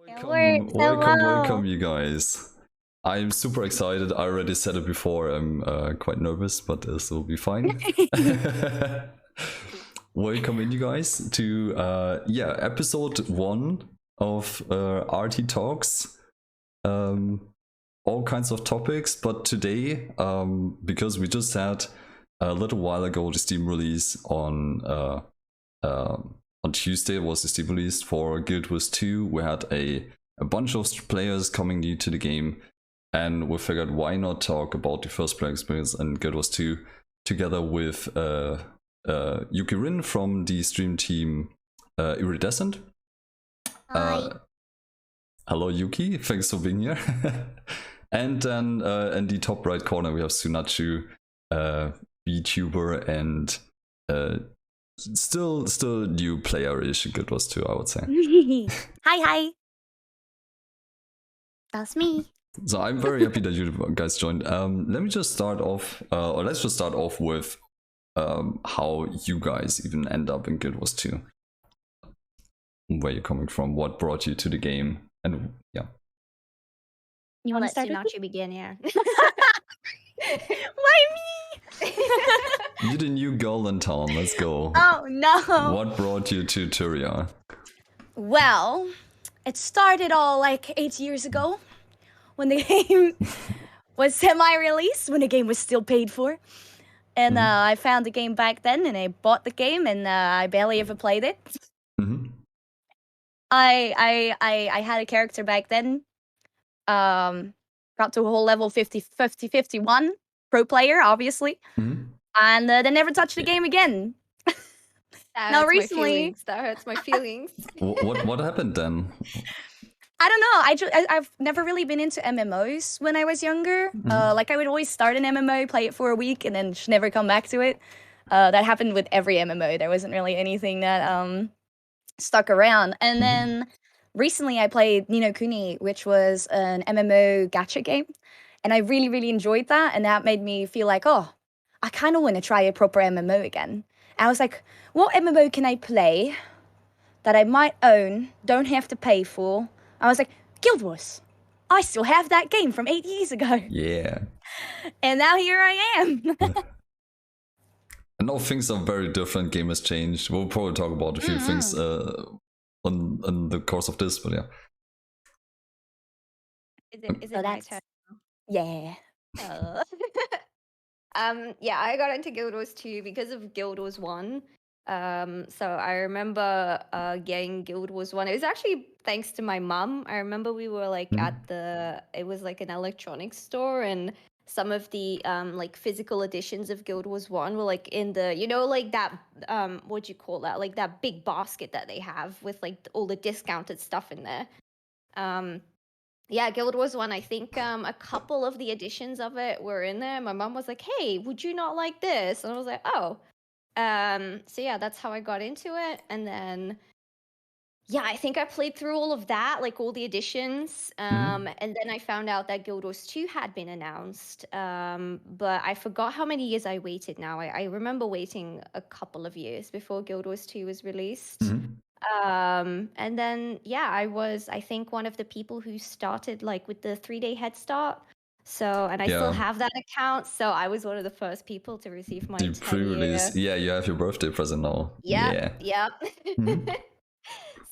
Welcome, Hello. welcome, you guys. I'm super excited. I already said it before. I'm quite nervous, but this will be fine. Welcome in, you guys, to episode 1 of ArtyTalks. All kinds of topics, but today, because we just had a little while ago the Steam release on Tuesday, was the Steam release for Guild Wars 2. We had a bunch of players coming new to the game, and we figured why not talk about the first player experience in Guild Wars 2 together with YukiRin from the stream team Iridescent. Hi. Hello Yuki, thanks for being here. And then in the top right corner we have Sunachu, VTuber and still new player-ish in Guild Wars 2, I would say. Hi. That's me. So I'm very happy that you guys joined. Let me just start off, or let's just start off with how you guys even end up in Guild Wars 2. Where you're coming from, what brought you to the game, and yeah. You want to Let start? Sunachu begin, yeah. Why me? You're the new girl in town, let's go. Oh no. What brought you to Turia? Well, it started all like 8 years ago when the game was semi-released, when the game was still paid for. And I found the game back then, and I bought the game, and I barely ever played it. I had a character back then. Got to a whole level 51 pro player, obviously, and then never touched the game again. Now recently, that hurts my feelings. What happened then? I don't know. I've never really been into MMOs when I was younger. Like I would always start an MMO, play it for a week, and then just never come back to it. That happened with every MMO. There wasn't really anything that stuck around. And then recently I played Ni no Kuni, which was an MMO gacha game. And I really, really enjoyed that. And that made me feel like, oh, I kind of want to try a proper MMO again. And I was like, what MMO can I play that I might own, don't have to pay for? I was like, Guild Wars. I still have that game from 8 years ago. Yeah. And now here I am. I know things are very different, game has changed. We'll probably talk about a few things on the course of this, but yeah. Is it my turn? Yeah. Yeah, I got into Guild Wars 2 because of Guild Wars 1. So I remember getting Guild Wars 1. It was actually thanks to my mum. I remember we were like it was like an electronics store, and some of the like physical editions of Guild Wars 1 were like in the, you know, like that what do you call that? Like that big basket that they have with like all the discounted stuff in there. Yeah, Guild Wars 1, I think a couple of the editions of it were in there. My mom was like, hey, would you not like this? And I was like, oh. So yeah, that's how I got into it. And then, yeah, I think I played through all of that, like all the editions. And then I found out that Guild Wars 2 had been announced. But I forgot how many years I waited now. I remember waiting a couple of years before Guild Wars 2 was released. And then, yeah, I was, I think, one of the people who started like with the 3-day head start. So, and I still have that account. So I was one of the first people to receive my pre-release. Yeah, you have your birthday present now. Yep.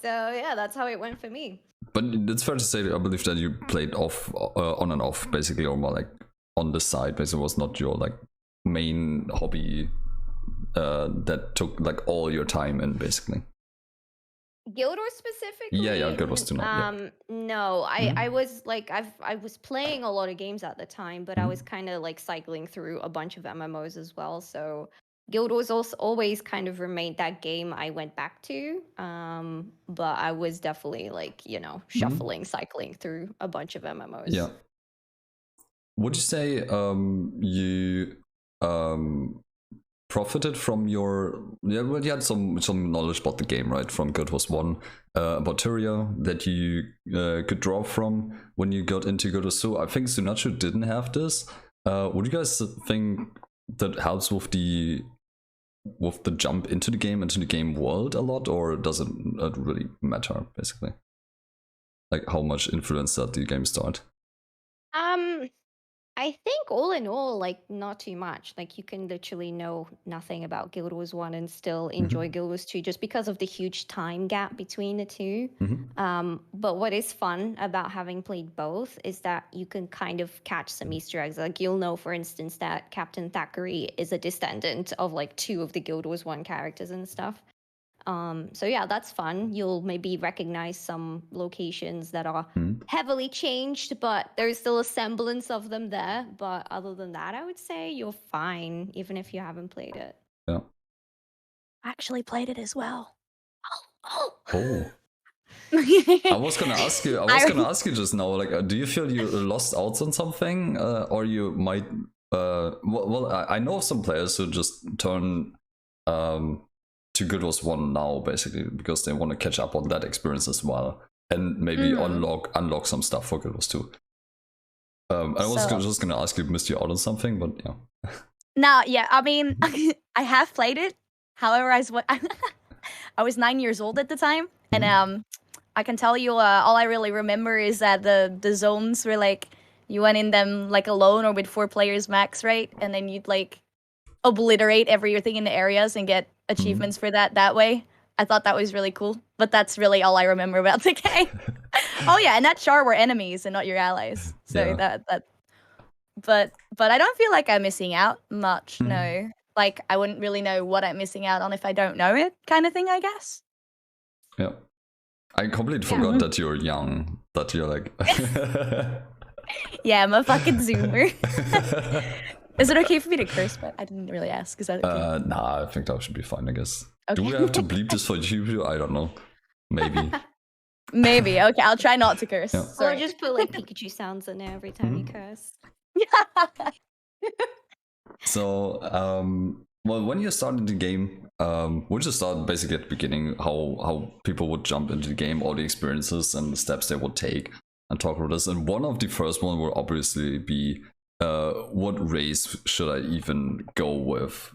So yeah, that's how it went for me. But it's fair to say, I believe that you played off, on and off, basically, or more like on the side. Basically, it was not your like main hobby that took like all your time in, basically. Guild Wars specifically? Yeah, Guild Wars 2. No, I was like, I was playing a lot of games at the time, but I was kind of like cycling through a bunch of MMOs as well. So Guild Wars also always kind of remained that game I went back to. But I was definitely like, you know, shuffling, cycling through a bunch of MMOs. Yeah. Would you say you profited from your well, you had some knowledge about the game, right, from Guild Wars 1, about Tyria, that you could draw from when you got into Guild Wars 2? I think Sunachu didn't have this. Would you guys think that helps with the jump into the game world a lot, or does it not really matter, basically? Like how much influence did the game start? I think all in all, like not too much. Like you can literally know nothing about Guild Wars 1 and still enjoy Guild Wars 2 just because of the huge time gap between the two. But what is fun about having played both is that you can kind of catch some Easter eggs. Like you'll know, for instance, that Captain Thackeray is a descendant of like 2 of the Guild Wars 1 characters and stuff. So yeah, that's fun. You'll maybe recognize some locations that are heavily changed, but there's still a semblance of them there. But other than that, I would say you're fine, even if you haven't played it. Yeah. I actually played it as well. Oh. I was gonna ask you. I was gonna ask you just now. Like, do you feel you lost out on something, or you might? Well, I know of some players who just turn to Guild Wars 1 now, basically, because they want to catch up on that experience as well, and maybe unlock some stuff for Guild Wars 2. I was just gonna ask you, missed you out on something, but yeah. No, yeah, I mean, I have played it. However, I was 9 years old at the time, and I can tell you, all I really remember is that the zones were like you went in them like alone or with 4 players max, right? And then you'd like obliterate everything in the areas and get achievements for that way. I thought that was really cool, but that's really all I remember about the game. Oh yeah, and that char were enemies and not your allies. So but I don't feel like I'm missing out much. No, like I wouldn't really know what I'm missing out on if I don't know it, kind of thing, I guess. Yeah, I completely forgot that you're young. That you're like. Yeah, I'm a fucking zoomer. Is it okay for me to curse? But I didn't really ask. Is that okay? Nah, I think that should be fine, I guess. Okay. Do we have to bleep this for YouTube? I don't know. Maybe. Maybe. Okay, I'll try not to curse. Yeah. Or just put like Pikachu sounds in there every time you curse. So, well, when you started the game, we'll just start basically at the beginning, how people would jump into the game, all the experiences and the steps they would take, and talk about this. And one of the first one will obviously be, what race should I even go with?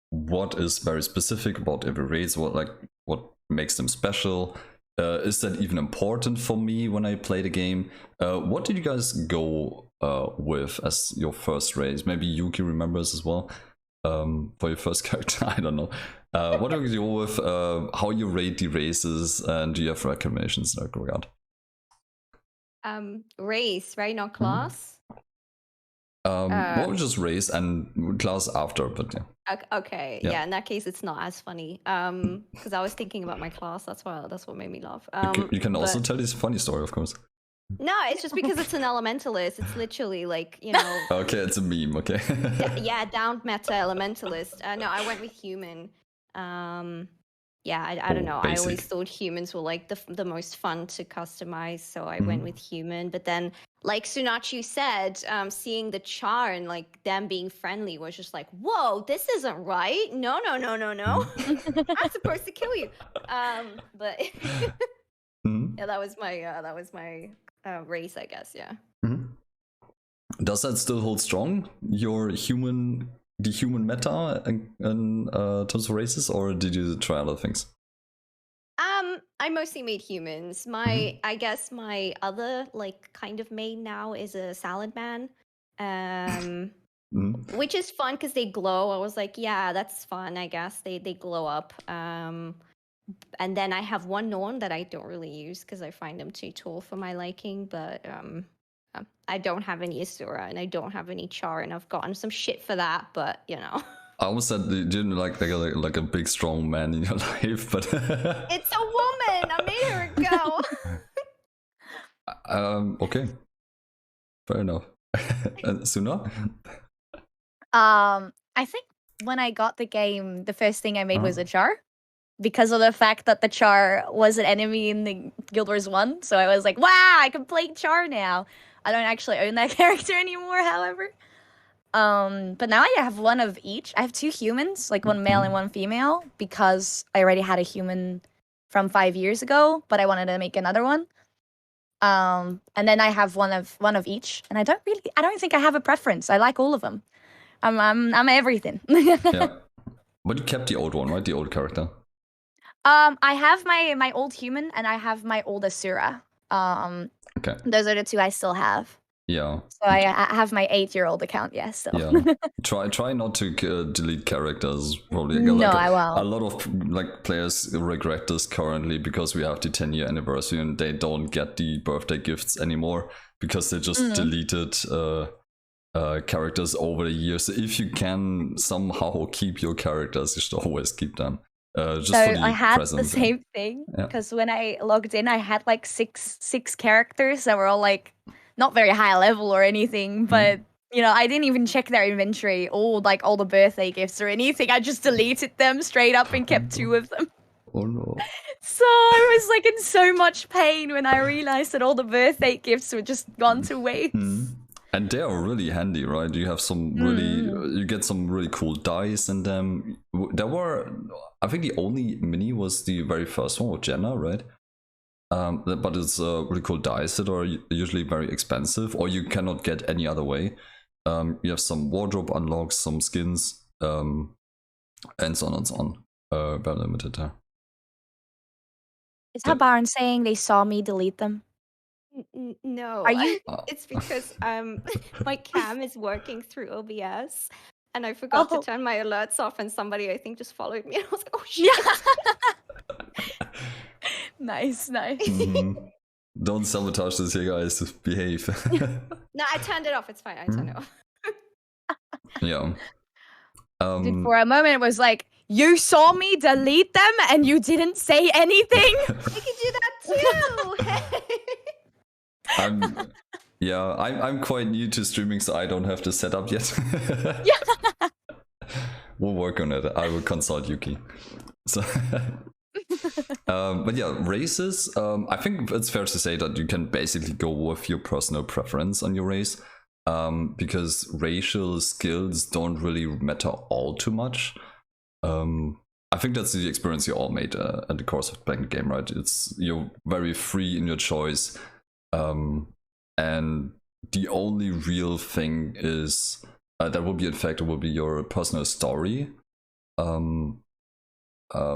What is very specific about every race? What makes them special? Is that even important for me when I play the game? What did you guys go with as your first race? Maybe Yuki remembers as well. For your first character, I don't know. What do you go with? How you rate the races, and do you have recommendations in that regard? Race, right? Not class. Well, just race and class after, but yeah. Okay, yeah. In that case, it's not as funny. Because I was thinking about my class. That's what made me laugh. You can also tell this funny story, of course. No, it's just because it's an elementalist. It's literally like, you know. Okay, it's a meme. Okay. Yeah, down meta elementalist. No, I went with human. Yeah, I don't know. Basic. I always thought humans were like the most fun to customize, so I went with human. But then, like Sunachu said, seeing the char and like them being friendly was just like, whoa, this isn't right. No. I'm supposed to kill you. But yeah, that was my race, I guess. Yeah. Does that still hold strong? The human meta in terms of races, or did you try other things? I mostly made humans. I guess my other like kind of main now is a salad man, which is fun because they glow. I was like, yeah, that's fun. I guess they glow up. And then I have one norn that I don't really use because I find them too tall for my liking. But I don't have any Asura and I don't have any Char, and I've gotten some shit for that. But you know. I almost said you didn't like a big strong man in your life, but it's a woman. I made her go. Okay, fair enough. Suna? I think when I got the game, the first thing I made was a Char, because of the fact that the Char was an enemy in the Guild Wars 1. So I was like, wow, I can play Char now. I don't actually own that character anymore, however. But now I have one of each. I have 2 humans, like one male and one female, because I already had a human from 5 years ago, but I wanted to make another one. And then I have one of each, and I don't think I have a preference. I like all of them. I'm everything. Yeah, but you kept the old one, right? The old character. I have my old human and I have my old Asura, Okay. Those are the 2 I still have. Yeah. So I have my 8-year-old account, yes, still. Yeah. Try not to delete characters. Probably No, like I won't. a lot of like players regret this currently because we have the 10-year anniversary and they don't get the birthday gifts anymore because they just deleted characters over the years. So if you can somehow keep your characters, you should always keep them. Just So for the I had present. the same thing Yeah. because when I logged in, I had like six characters that were all like not very high level or anything, but you know, I didn't even check their inventory or like all the birthday gifts or anything. I just deleted them straight up and kept 2 of them. Oh no. So I was like in so much pain when I realized that all the birthday gifts were just gone to waste. And they are really handy, right? You have some really, you get some really cool dice in them. There were, I think the only mini was the very first one with Jenna, right? But it's really cool dice that are usually very expensive, or you cannot get any other way. You have some wardrobe unlocks, some skins, and so on and so on. Very limited there. Is that Baron saying they saw me delete them? No. Are you? It's because my cam is working through OBS. And I forgot to turn my alerts off, and somebody I think just followed me. And I was like, oh shit. Yeah. Nice. Don't sabotage this here, guys. Behave. No, I turned it off. It's fine. I turned it off. Yeah. For a moment, it was like, you saw me delete them and you didn't say anything. I can do that too. I'm quite new to streaming, so I don't have the setup yet. Yeah. We'll work on it. I will consult Yuki. So, but yeah, races. I think it's fair to say that you can basically go with your personal preference on your race, because racial skills don't really matter all too much. I think that's the experience you all made in the course of playing the game, right? You're very free in your choice, and the only real thing is that will be affected will be your personal story,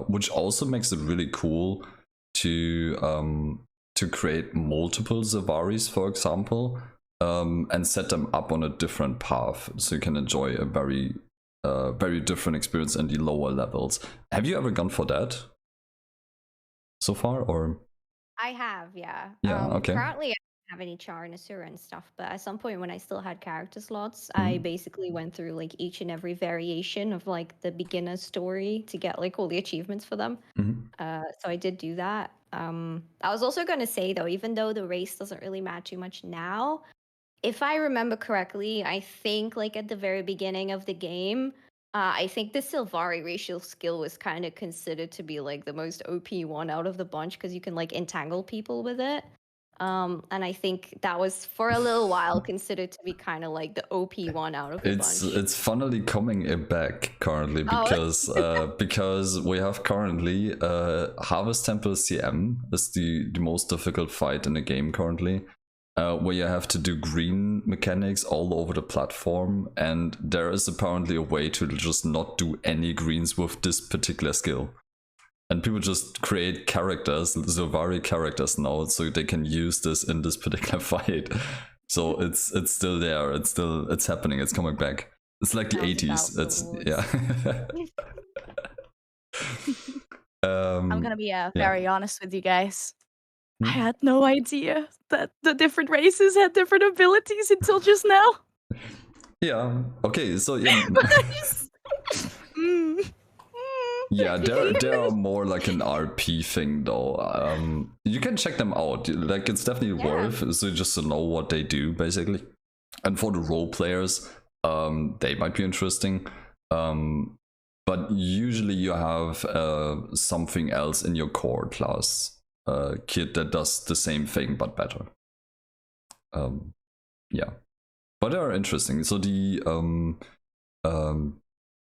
which also makes it really cool to create multiple Zavaris, for example, and set them up on a different path, so you can enjoy a very different experience in the lower levels. Have you ever gone for that so far, or? I have, yeah. Yeah, okay. Currently, I don't have any Char and Asura and stuff, but at some point when I still had character slots, I basically went through like each and every variation of like the beginner story to get like all the achievements for them. So I did do that. I was also going to say though, even though the race doesn't really matter too much now, if I remember correctly, I think like at the very beginning of the game, I think the Sylvari racial skill was kind of considered to be like the most OP one out of the bunch because you can like entangle people with it. And I think that was for a little while considered to be kind of like the OP one out of the bunch. It's funnily coming back currently because because we have currently Harvest Temple CM is the most difficult fight in the game currently. Where you have to do green mechanics all over the platform, and there is apparently a way to just not do any greens with this particular skill. And people just create characters, Zylvari characters now, so they can use this in this particular fight. So it's still there, it's happening, it's coming back. It's like the 80s. It's I'm gonna be very honest with you guys. I had no idea that the different races had different abilities until just now. Yeah. Okay. So yeah. Yeah, they're more like an RP thing though. You can check them out. Like it's definitely worth. So just to know what they do basically. And for the role players, they might be interesting. But usually you have something else in your core class. Kit that does the same thing but better. Yeah, but they are interesting. So the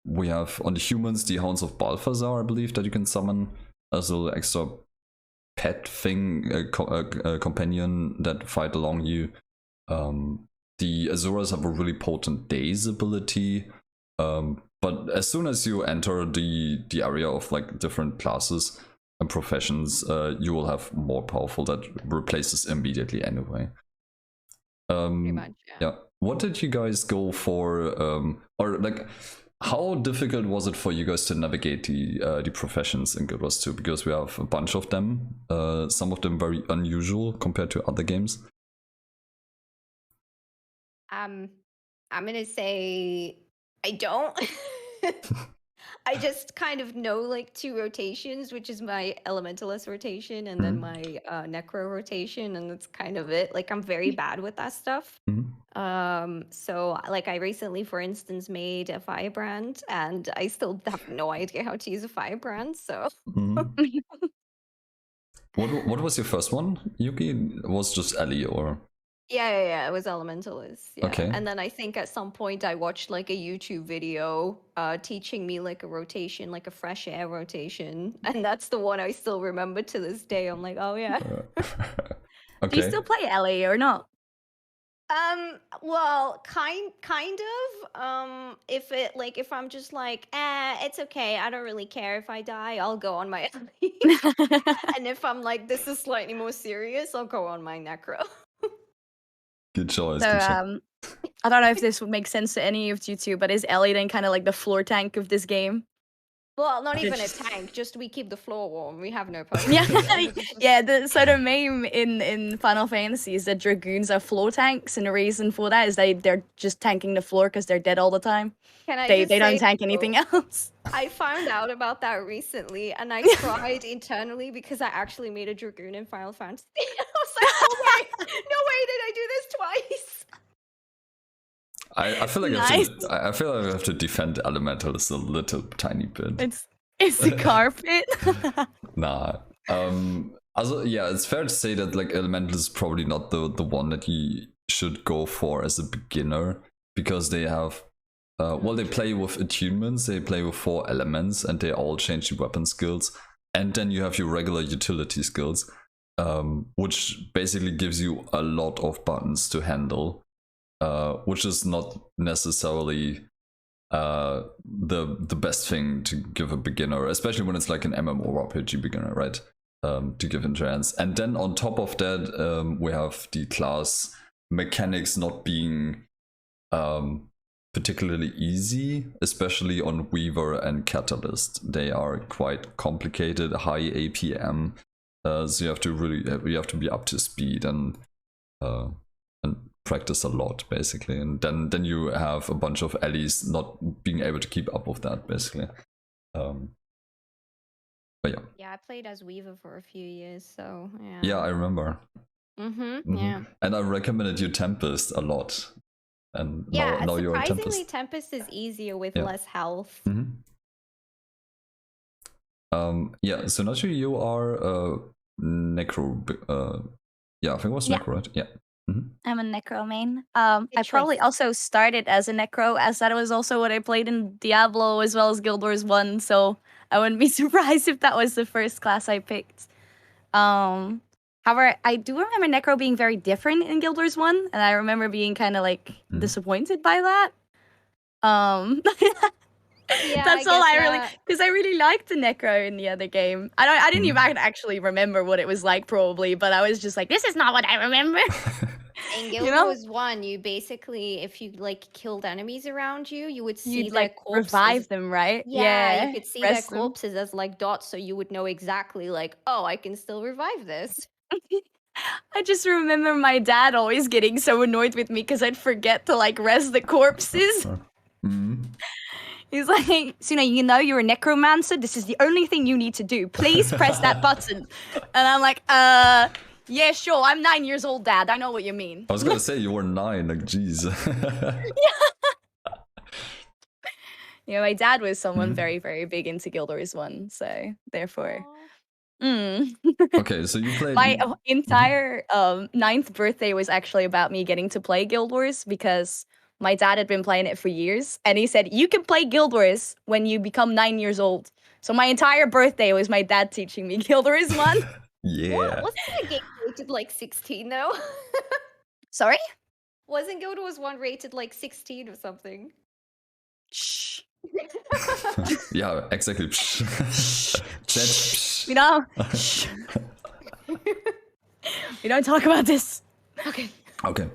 we have on the humans the Hounds of Balthazar, I believe, that you can summon as a little extra pet thing, a companion that fight along you. The Azuras have a really potent daze ability, but as soon as you enter the area of like different classes, professions, you will have more powerful that replaces immediately anyway. Pretty much, Yeah. What did you guys go for? Or like, how difficult was it for you guys to navigate the professions in Guild Wars 2? Because we have a bunch of them. Some of them very unusual compared to other games. I'm gonna say I don't. I just kind of know like 2 rotations, which is my Elementalist rotation and then my Necro rotation, and that's kind of it. Like I'm very bad with that stuff. So like I recently, for instance, made a firebrand, and I still have no idea how to use a firebrand. So What was your first one, Yuki? It was just Ellie or? yeah, it was Elementalist. Yeah. Okay. And then I think at some point I watched like a YouTube video teaching me like a rotation, like a fresh air rotation. And that's the one I still remember to this day. I'm like, oh yeah. Okay. Do you still play Ellie or not? Well, kind of. If I'm just like, it's okay, I don't really care if I die, I'll go on my Ellie. And if I'm like, this is slightly more serious, I'll go on my Necro. Good choice. So, good choice. I don't know if this would make sense to any of you two, but is Ellie then kind of like the floor tank of this game? Well, not even a Just- tank, just we keep the floor warm. We have no purpose. Yeah, so the meme in Final Fantasy is that Dragoons are floor tanks, and the reason for that is they're just tanking the floor because they're dead all the time. They don't tank anything else. I found out about that recently, and I cried internally because I actually made a Dragoon in Final Fantasy. I was like, no way did I do this twice. I feel like Nice. I feel like I have to defend Elementalist a little tiny bit. It's the carpet. Nah. Also, yeah, it's fair to say that like Elementalist is probably not the one that you should go for as a beginner, because they have they play with attunements, they play with 4 elements, and they all change the weapon skills, and then you have your regular utility skills, which basically gives you a lot of buttons to handle, which is not necessarily the best thing to give a beginner, especially when it's like an MMORPG beginner, right? To give a chance. And then on top of that, we have the class mechanics not being particularly easy, especially on Weaver and Catalyst. They are quite complicated, high APM, so you have to be up to speed and practice a lot, basically. And then you have a bunch of allies not being able to keep up with that, basically. But yeah. Yeah, I played as Weaver for a few years, so yeah. Yeah, I remember. Yeah. And I recommended you Tempest a lot. And Yeah, now you're a surprisingly, Tempest. Tempest is easier with Yeah. less health. Yeah, so Sunachu, you are Necro. Yeah, I think it was Yeah. Necro, right? Yeah. I'm a Necro main. I probably choice. also started as a Necro, as that was also what I played in Diablo as well as Guild Wars 1, so I wouldn't be surprised if that was the first class I picked. However, I do remember Necro being very different in Guild Wars 1, and I remember being kind of like disappointed by that. Yeah, That's I all get I really, that. because I really liked the Necro in the other game. I didn't even actually remember what it was like probably, but I was just like, this is not what I remember. In Guild You know? Wars 1, you basically, if you like killed enemies around you, you would see You'd their like corpses. revive them, right? Yeah, you could see their rest them. corpses as like dots, so you would know exactly like, oh, I can still revive this. I just remember my dad always getting so annoyed with me because I'd forget to like rest the corpses. He's like, Suna, you know you're a necromancer. This is the only thing you need to do. Please press that button. And I'm like, yeah, sure. I'm 9 years old, Dad. I know what you mean. I was gonna say you were 9, like jeez. Yeah, my dad was someone very, very big into Guild Wars 1, so therefore. Okay, so you played My entire 9th birthday was actually about me getting to play Guild Wars because my dad had been playing it for years, and he said, you can play Guild Wars when you become 9 years old. So my entire birthday was my dad teaching me Guild Wars 1. Yeah. Wasn't the game rated like 16 though? Sorry? Wasn't Guild Wars 1 rated like 16 or something? Shh. Yeah, exactly. That's We don't. Shh. We don't talk about this. Okay. Okay.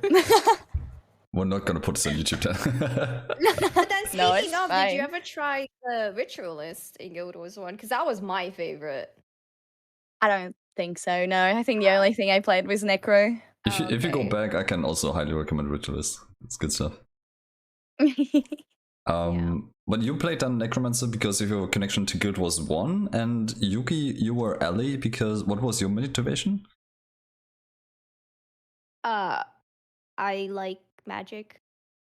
We're not gonna put this on YouTube then. But then speaking No, it's of, did you fine. ever try the Ritualist in Guild Wars 1? Because that was my favorite. I don't think so. No, I think the only thing I played was Necro. If you go Okay. back, I can also highly recommend Ritualist. It's good stuff. But you played then Necromancer because of your connection to Guild was 1, and Yuki, you were Ellie because what was your motivation? I like magic.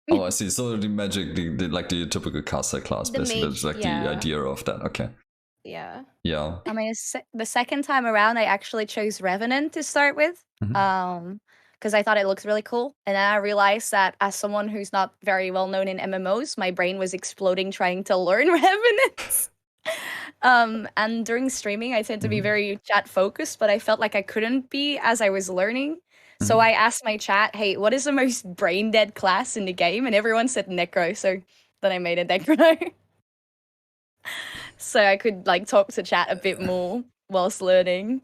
Oh, I see. So the magic, like the typical caster class, The basically. mage, That's like yeah. the idea of that. Okay. Yeah. Yeah. I mean, the second time around, I actually chose Revenant to start with. Mhm. Because I thought it looked really cool. And then I realized that as someone who's not very well known in MMOs, my brain was exploding trying to learn Revenant. And during streaming, I tend to be very chat focused, but I felt like I couldn't be as I was learning. So I asked my chat, hey, what is the most brain dead class in the game? And everyone said Necro. So then I made a Necro. So I could like talk to chat a bit more whilst learning.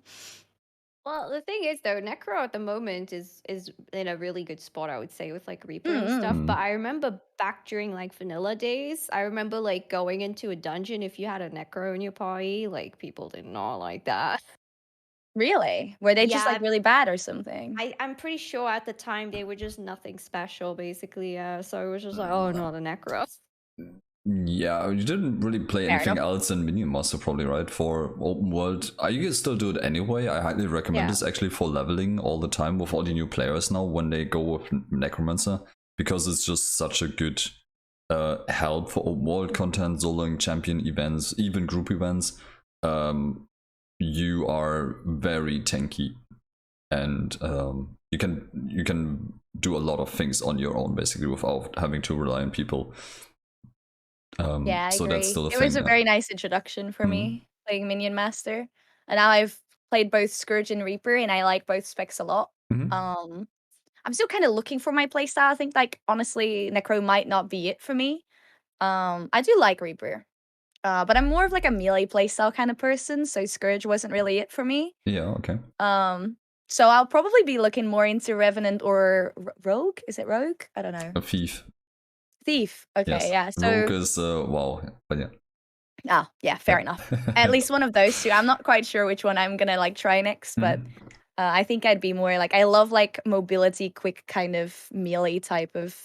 Well, the thing is, though, Necro at the moment is in a really good spot, I would say, with like Reaper and stuff. But I remember back during like vanilla days, I remember like going into a dungeon if you had a Necro in your party, like people did not like that. Really? Were they just Yeah. like really bad or something? I'm pretty sure at the time they were just nothing special, basically. Yeah, so it was just like, oh, not a Necro. Yeah, you didn't really play Fair anything enough. else in Minion Master, probably, right? For open world. You can still do it anyway. I highly recommend Yeah. this actually for leveling all the time with all the new players now when they go with Necromancer, because it's just such a good help for open world content, soloing champion events, even group events. You are very tanky, and you can do a lot of things on your own basically without having to rely on people. Yeah, I so agree. that's still a it thing. was a very nice introduction for me playing Minion Master, and now I've played both Scourge and Reaper, and I like both specs a lot. I'm still kind of looking for my playstyle. I think like honestly, Necro might not be it for me. I do like Reaper, but I'm more of like a melee playstyle kind of person, so Scourge wasn't really it for me. Yeah, okay. So I'll probably be looking more into Revenant or Rogue. Is it Rogue? I don't know. A thief. Thief. Okay, Yes. yeah. So Rogue is wow, but yeah. Ah, yeah, fair enough. At least one of those two. I'm not quite sure which one I'm gonna like try next, but I think I'd be more like I love like mobility, quick kind of melee type of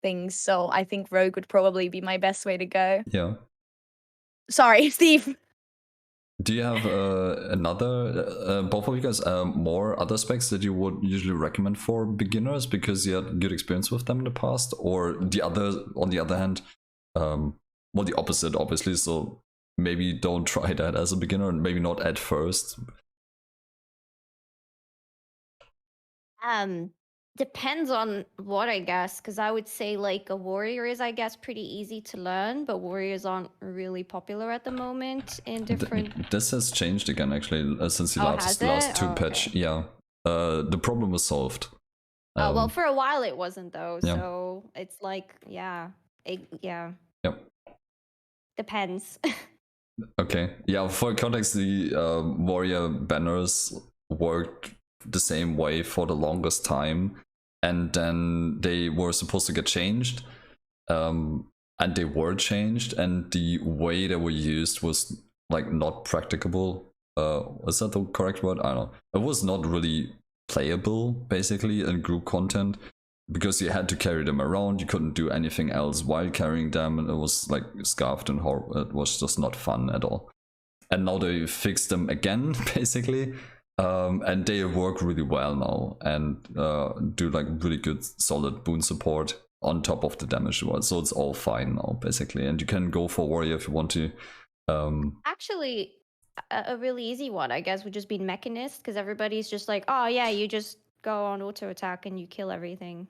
things. So I think Rogue would probably be my best way to go. Yeah. Sorry, Steve. Do you have another, both of you guys, more other specs that you would usually recommend for beginners because you had good experience with them in the past? Or the other, on the other hand, well, the opposite, obviously. So maybe don't try that as a beginner and maybe not at first. Depends on what, I guess, because I would say like a warrior is, I guess, pretty easy to learn, but warriors aren't really popular at the moment in different. This has changed again, actually, since the has last it? two Oh, patch. okay. Yeah, the problem was solved. Well, for a while it wasn't though, Yeah. so it's like, yeah, Yep. Depends. Okay. Yeah, for context, the warrior banners worked the same way for the longest time, and then they were supposed to get changed, and they were changed, and the way they were used was like not practicable. Is that the correct word? I don't know. It was not really playable basically in group content, because you had to carry them around. You couldn't do anything else while carrying them, and it was like scarfed and horrible. It was just not fun at all. And now they fixed them again, basically, and they work really well now and do like really good, solid boon support on top of the damage. So it's all fine now, basically. And you can go for warrior if you want to. Actually, a really easy one, I guess, would just be Mechanist, because everybody's just like, oh yeah, you just go on auto attack and you kill everything.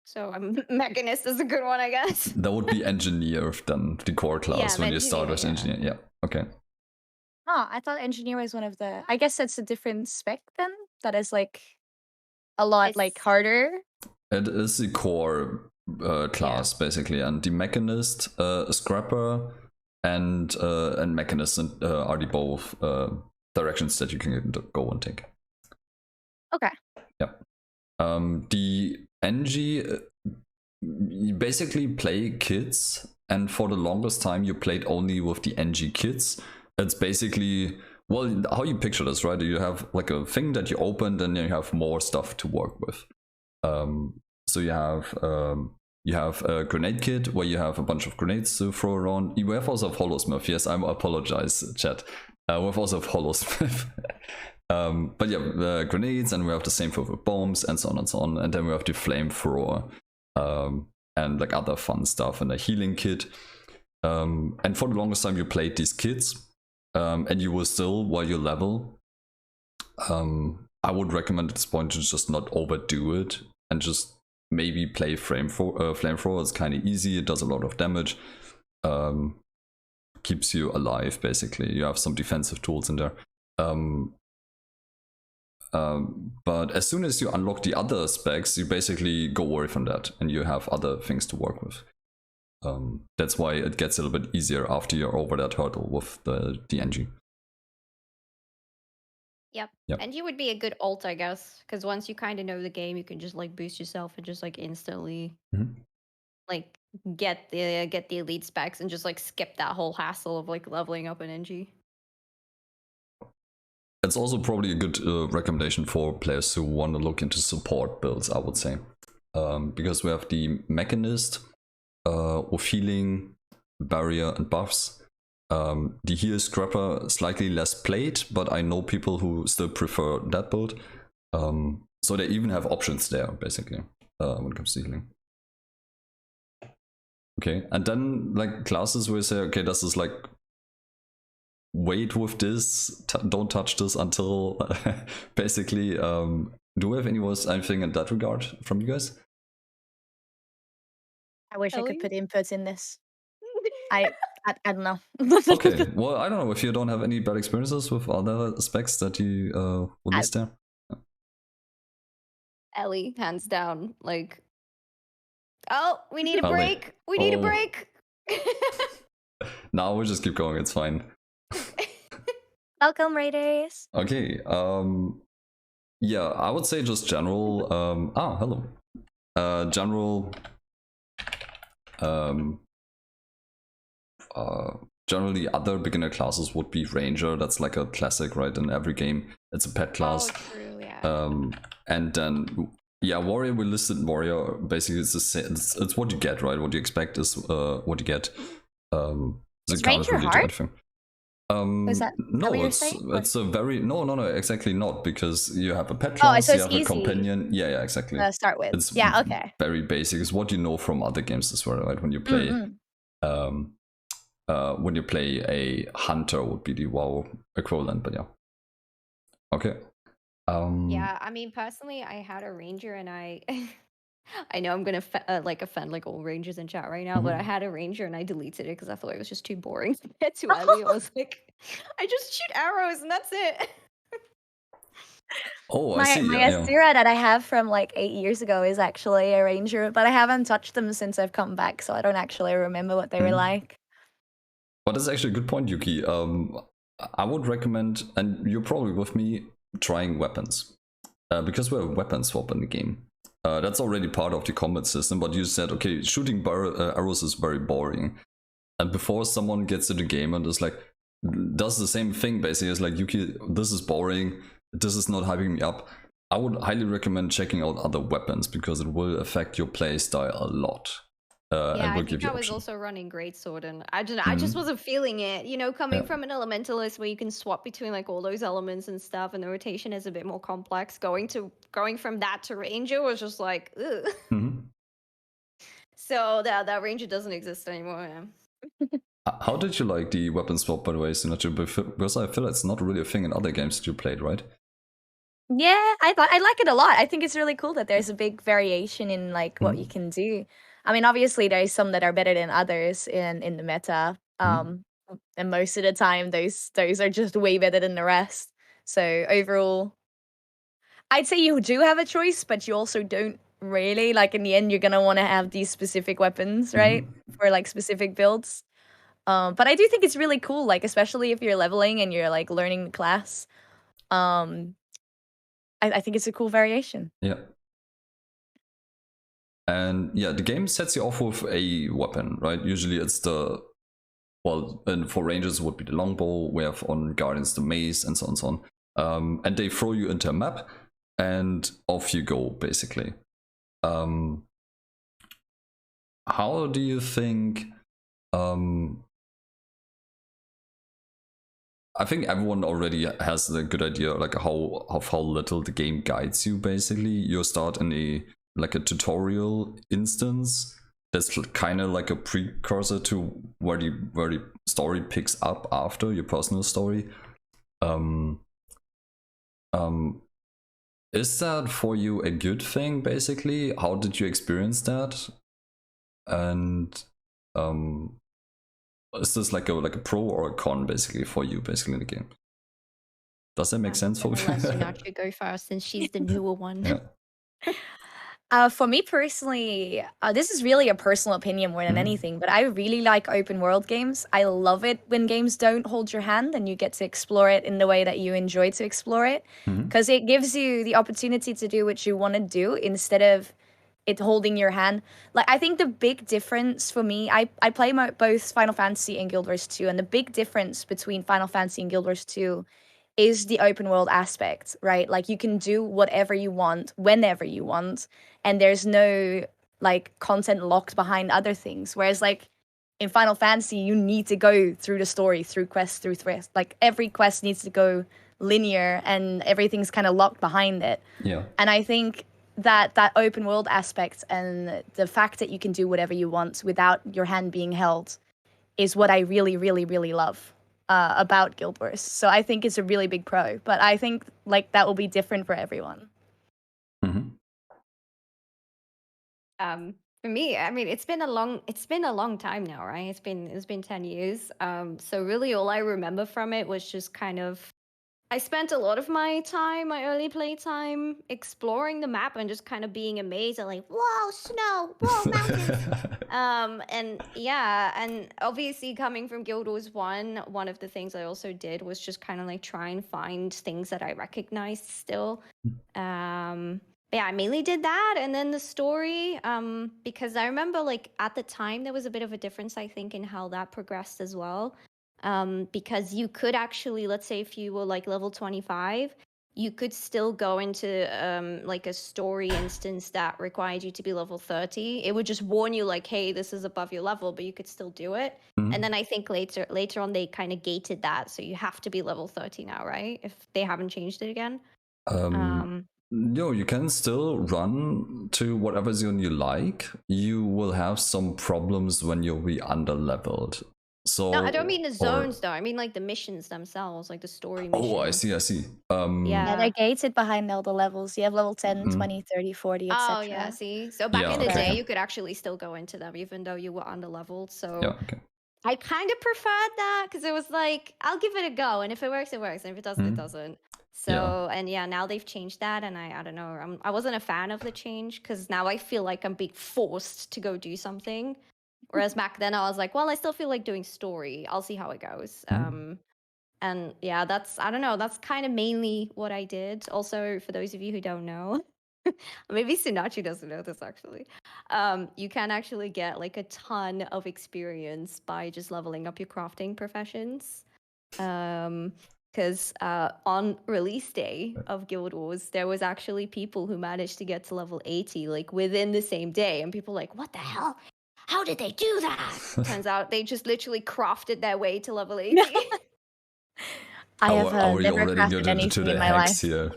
So Mechanist is a good one, I guess. That would be Engineer then, the core class, when you start as Engineer. Yeah, okay. Oh, I thought Engineer was one of the... I guess that's a different spec then? That is like a lot like harder? It is the core class, basically. And the Mechanist, Scrapper, and Mechanist are the both directions that you can go and take. Okay. Yeah. The NG, you basically play kids, and for the longest time you played only with the NG kids. It's basically, well, how you picture this, right? You have like a thing that you open, and then you have more stuff to work with. So you have a grenade kit where you have a bunch of grenades to throw around. You have also Holosmith. Yes, I apologize, chat. We have also Holosmith. But yeah, grenades, and we have the same for the bombs, and so on and so on. And then we have the flamethrower, and like other fun stuff, and a healing kit. And for the longest time, you played these kits, and you will still, while you level. I would recommend at this point to just not overdo it, and just maybe play flamethrower. It's kind of easy. It does a lot of damage. Keeps you alive, basically. You have some defensive tools in there. But as soon as you unlock the other specs, you basically go away from that, and you have other things to work with. That's why it gets a little bit easier after you're over that hurdle with the NG. Yep. And you would be a good ult, I guess, because once you kind of know the game, you can just like boost yourself and just like instantly like get the elite specs and just like skip that whole hassle of like leveling up an NG. It's also probably a good recommendation for players who want to look into support builds, I would say, because we have the Mechanist with healing, barrier, and buffs. The heal scrapper slightly less played, but I know people who still prefer that build. So they even have options there, basically, when it comes to healing. Okay, and then like classes where you say, okay, this is like, wait with this, don't touch this until basically. Do we have anything in that regard from you guys? I wish I could put inputs in this. I don't know. Okay, well, I don't know if you don't have any bad experiences with other specs that you will list there. Ellie, hands down, like, oh, we need a break. We need a break. Now we'll just keep going. It's fine. Welcome, Raiders. Okay. Yeah, I would say just general. Hello. General. Generally, other beginner classes would be Ranger. That's like a classic, right? In every game, it's a pet class. Oh, true, yeah. And then, yeah, Warrior. We listed Warrior. Basically, it's the same. It's what you get, right? What you expect is what you get. Is Ranger hard? Is that no, it's a very no, exactly not, because you have a pet class, you have a companion. Yeah, exactly. Start with. It's okay. Very basic. It's what you know from other games as well, right? When you play, when you play a hunter would be the WoW equivalent, but yeah. Okay. Yeah, I mean, personally, I had a Ranger, and I know I'm gonna offend like all Rangers in chat right now, but I had a Ranger and I deleted it because I thought it was just too boring to get to Ellie. I was like, I just shoot arrows and that's it. Oh, I see. My Asura that I have from like 8 years ago is actually a Ranger, but I haven't touched them since I've come back, so I don't actually remember what they were like. But that's actually a good point, Yuki. I would recommend, and you're probably with me, trying weapons, because we have weapon swap in the game. That's already part of the combat system, but you said, okay, shooting arrows is very boring. And before someone gets into the game and is like, does the same thing, basically, it's like, Yuki, this is boring, this is not hyping me up. I would highly recommend checking out other weapons, because it will affect your playstyle a lot. Yeah, I think I was also running Greatsword, and I just wasn't feeling it. You know, coming from an Elementalist where you can swap between like all those elements and stuff, and the rotation is a bit more complex. Going from that to Ranger was just like, ugh. So that Ranger doesn't exist anymore. Yeah. How did you like the weapon swap, by the way, Sunachu? Because I feel it's not really a thing in other games that you played, right? Yeah, I like it a lot. I think it's really cool that there's a big variation in like what you can do. I mean, obviously there's some that are better than others in the meta. And most of the time those are just way better than the rest. So overall, I'd say you do have a choice, but you also don't really. Like in the end, you're gonna want to have these specific weapons, right? For like specific builds. But I do think it's really cool, like especially if you're leveling and you're like learning the class. I think it's a cool variation. Yeah. And yeah, the game sets you off with a weapon, right? Usually it's the, well, and for rangers it would be the longbow, we have on guardians the mace, and so on and so on. And they throw you into a map, and off you go, basically. How do you think... I think everyone already has a good idea, like how little the game guides you. Basically, you start in a tutorial instance that's kind of like a precursor to where the story picks up after your personal story. Is that for you a good thing? Basically, how did you experience that? And is this like a pro or a con basically for you, basically, in the game? Does that make sense for you? Let Sunachu go first, since she's the newer one. Yeah. For me personally, this is really a personal opinion more than anything, but I really like open world games. I love it when games don't hold your hand and you get to explore it in the way that you enjoy to explore it, because it gives you the opportunity to do what you want to do instead of it holding your hand. Like, I think the big difference for me, I play both Final Fantasy and Guild Wars 2, and the big difference between Final Fantasy and Guild Wars 2 is the open world aspect, right? Like, you can do whatever you want, whenever you want, and there's no, like, content locked behind other things. Whereas, like, in Final Fantasy, you need to go through the story, through quests, through threads. Like, every quest needs to go linear, and everything's kind of locked behind it. Yeah. And I think that open world aspect and the fact that you can do whatever you want without your hand being held is what I really, really, really love about Guild Wars. So I think it's a really big pro, but I think like that will be different for everyone. For me, I mean, it's been a long time now, right? It's been 10 years. So really all I remember from it was just kind of, I spent a lot of my early play time, exploring the map and just kind of being amazed at, like, whoa, snow, whoa, mountains. And yeah, and obviously coming from Guild Wars 1, one of the things I also did was just kind of like try and find things that I recognized still. Yeah, I mainly did that, and then the story, because I remember, like, at the time there was a bit of a difference, I think, in how that progressed as well. Because you could actually, let's say if you were like level 25, you could still go into like a story instance that required you to be level 30. It would just warn you like, hey, this is above your level, but you could still do it. And then I think later on they kind of gated that, so you have to be level 30 now, right? If they haven't changed it again. No, you can still run to whatever zone you like. You will have some problems when you'll be under-leveled. So, no, I don't mean the zones though. I mean like the missions themselves, like the story missions. Oh, I see. Yeah, they're gated behind all the levels. You have level 10, 20, 30, 40, etc. Oh, yeah, see? So back in the day, you could actually still go into them even though you were under-leveled. So I kind of preferred that because it was like, I'll give it a go. And if it works, it works. And if it doesn't, it doesn't. So, and yeah, now they've changed that. And I don't know, I wasn't a fan of the change because now I feel like I'm being forced to go do something. Whereas back then I was like, well, I still feel like doing story. I'll see how it goes. And yeah, I don't know, that's kind of mainly what I did. Also, for those of you who don't know, maybe Sunachu doesn't know this actually. You can actually get like a ton of experience by just leveling up your crafting professions. Because on release day of Guild Wars, there was actually people who managed to get to level 80 like within the same day. And people were like, what the hell? How did they do that? Turns out they just literally crafted their way to level 80. I have never crafted anything in my life. Here?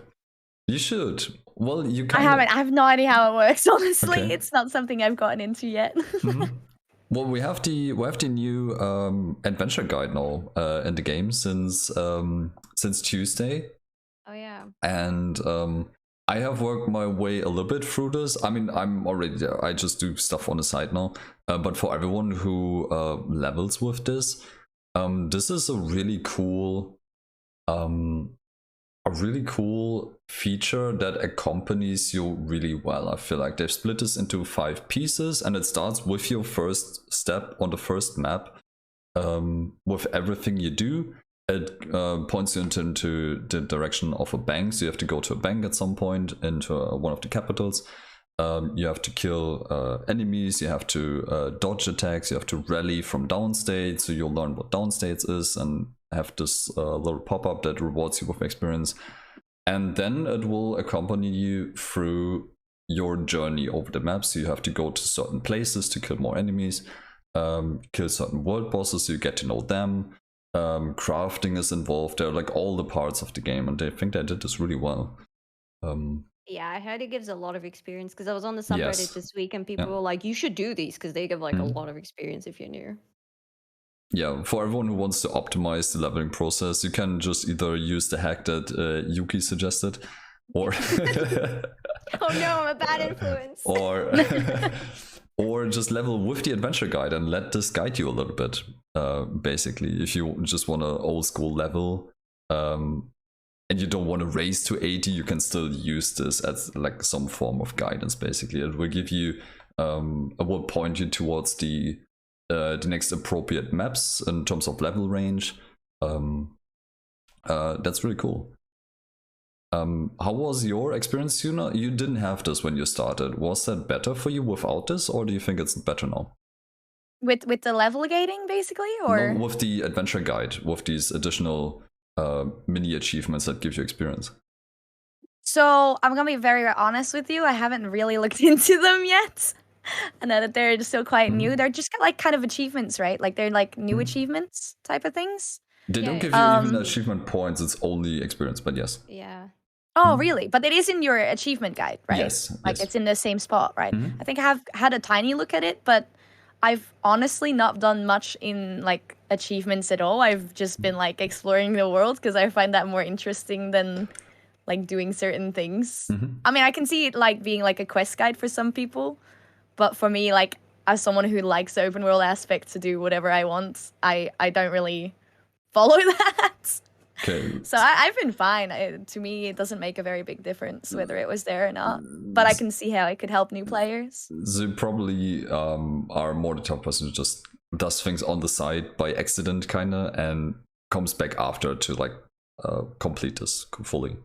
You should. Well, you can. I have no idea how it works, honestly. Okay. It's not something I've gotten into yet. Well, we have the new adventure guide now in the game since Tuesday. Oh yeah. And I have worked my way a little bit through this. I mean, I'm already there. I just do stuff on the side now. But for everyone who levels with this, this is a really cool feature that accompanies you really well. I feel like they've split this into 5 pieces, and it starts with your first step on the first map, with everything you do, it points you into the direction of a bank. So you have to go to a bank at some point, into one of the capitals. You have to kill enemies, you have to dodge attacks, you have to rally from downstate, so you'll learn what downstates is and have this little pop-up that rewards you with experience. And then it will accompany you through your journey over the map. So you have to go to certain places to kill more enemies, kill certain world bosses so you get to know them. Crafting is involved. There are like all the parts of the game, and I think they did this really well. Yeah, I heard it gives a lot of experience because I was on the subreddit Yes. this week and people were like, you should do these because they give like a lot of experience if you're new. Yeah, for everyone who wants to optimize the leveling process, you can just either use the hack that Yuki suggested, or Oh no, I'm a bad influence. or just level with the adventure guide and let this guide you a little bit. Basically, if you just want to old school level, and you don't want to race to 80, you can still use this as like some form of guidance. Basically, it will give you, it will point you towards the next appropriate maps in terms of level range. That's really cool. How was your experience, Yuna? You didn't have this when you started. Was that better for you without this, or do you think it's better now? With the level gating, basically, or No, with the adventure guide, with these additional mini achievements that give you experience. So I'm gonna be very honest with you. I haven't really looked into them yet. I know that they're still quite new. They're just like kind of achievements, right? Like they're like new achievements type of things. They don't Yeah. give you even achievement points. It's only experience, but yes. Yeah. Oh, really? But it is in your achievement guide, right? Yes. Like yes. it's in the same spot, right? I think I have had a tiny look at it, but I've honestly not done much in like achievements at all. I've just been like exploring the world because I find that more interesting than like doing certain things. I mean, I can see it like being like a quest guide for some people, but for me, like as someone who likes the open world aspect to do whatever I want, I don't really follow that. Okay. So I've been fine. To me, it doesn't make a very big difference whether it was there or not. But I can see how it could help new players. So you probably are more the type of person who just does things on the side by accident, kind of, and comes back after to like complete this fully.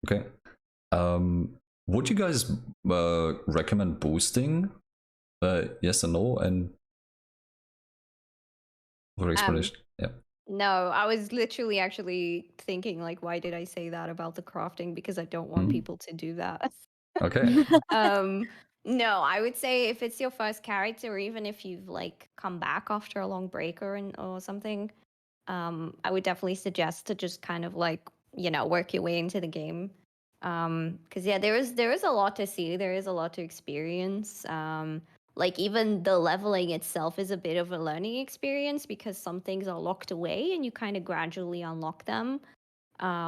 Okay. Would you guys recommend boosting? Yes or no? And for explanation, yeah. No, I was literally actually thinking like, why did I say that about the crafting? Because I don't want people to do that. Okay. No, I would say if it's your first character, or even if you've like come back after a long break or something, I would definitely suggest to just kind of like, you know, work your way into the game. Because yeah, there is a lot to see. There is a lot to experience. Like even the leveling itself is a bit of a learning experience because some things are locked away and you kind of gradually unlock them,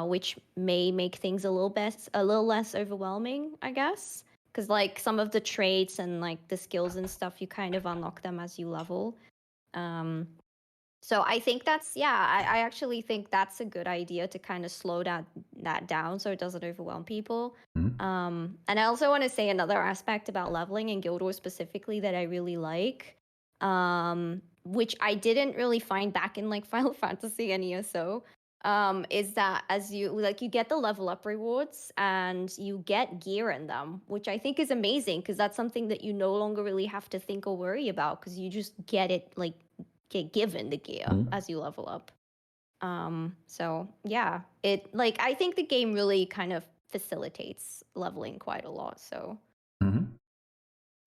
which may make things a little less overwhelming, I guess. Because like some of the traits and like the skills and stuff, you kind of unlock them as you level. So I think I actually think that's a good idea to kind of slow that down so it doesn't overwhelm people. And I also want to say another aspect about leveling in Guild Wars specifically that I really like, which I didn't really find back in like Final Fantasy and ESO, is that as you get the level up rewards and you get gear in them, which I think is amazing because that's something that you no longer really have to think or worry about because you just get it like get given the gear as you level up. So yeah, it like I think the game really kind of facilitates leveling quite a lot. So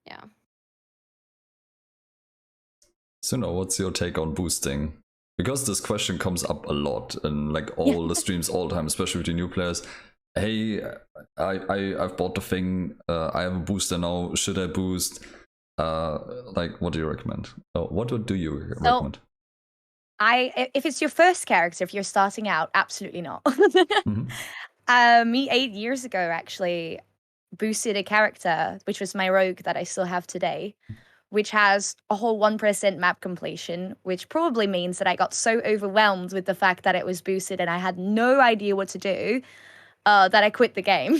yeah. So now, what's your take on boosting? Because this question comes up a lot in like all the streams all the time, especially with the new players. Hey, I've bought the thing. I have a booster now. Should I boost? Like, what do you recommend? What do you recommend? If it's your first character, if you're starting out, absolutely not. Me 8 years ago actually boosted a character, which was my rogue that I still have today, which has a whole 1% map completion, which probably means that I got so overwhelmed with the fact that it was boosted and I had no idea what to do that I quit the game.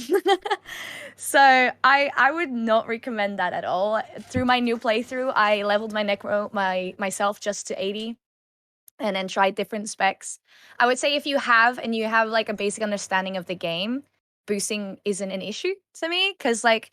So I would not recommend that at all. Through my new playthrough, I leveled my necro myself just to 80 and then tried different specs. I would say if you have like a basic understanding of the game, boosting isn't an issue to me, because like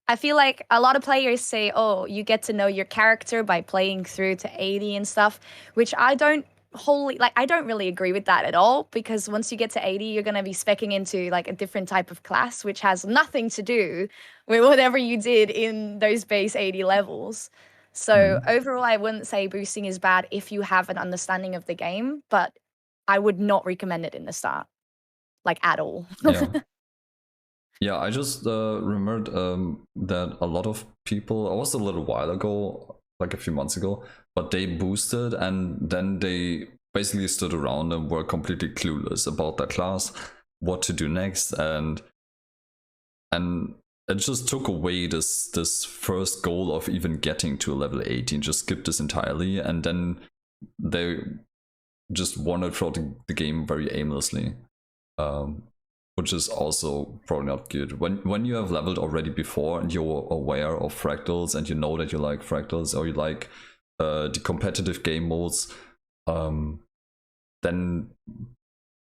I feel like a lot of players say, oh, you get to know your character by playing through to 80 and stuff, which I don't really agree with that at all, because once you get to 80, you're going to be speccing into like a different type of class, which has nothing to do with whatever you did in those base 80 levels. So overall, I wouldn't say boosting is bad if you have an understanding of the game, but I would not recommend it in the start, like at all. Yeah. Yeah, I just remembered that a lot of people, it was a little while ago, like a few months ago, but they boosted and then they basically stood around and were completely clueless about their class, what to do next, and it just took away this first goal of even getting to level 18, just skipped this entirely, and then they just wandered throughout the game very aimlessly. Which is also probably not good. When you have leveled already before and you're aware of fractals and you know that you like fractals or you like the competitive game modes, then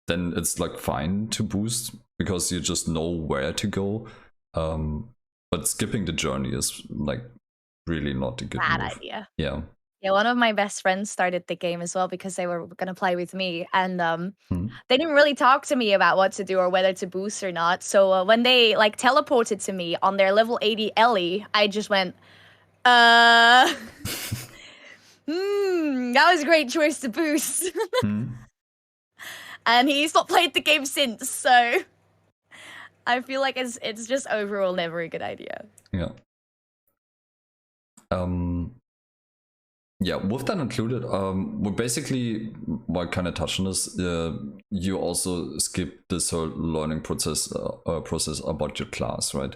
it's like fine to boost because you just know where to go. But skipping the journey is like really not a good Bad move. idea. Yeah. Yeah, one of my best friends started the game as well because they were going to play with me, and they didn't really talk to me about what to do or whether to boost or not. So when they like teleported to me on their level 80 Ellie, I just went, that was a great choice to boost. And he's not played the game since, so I feel like it's just overall never a good idea. Yeah. Yeah, with that included, we basically, well, kind of touched on this. You also skip this whole learning process about your class, right?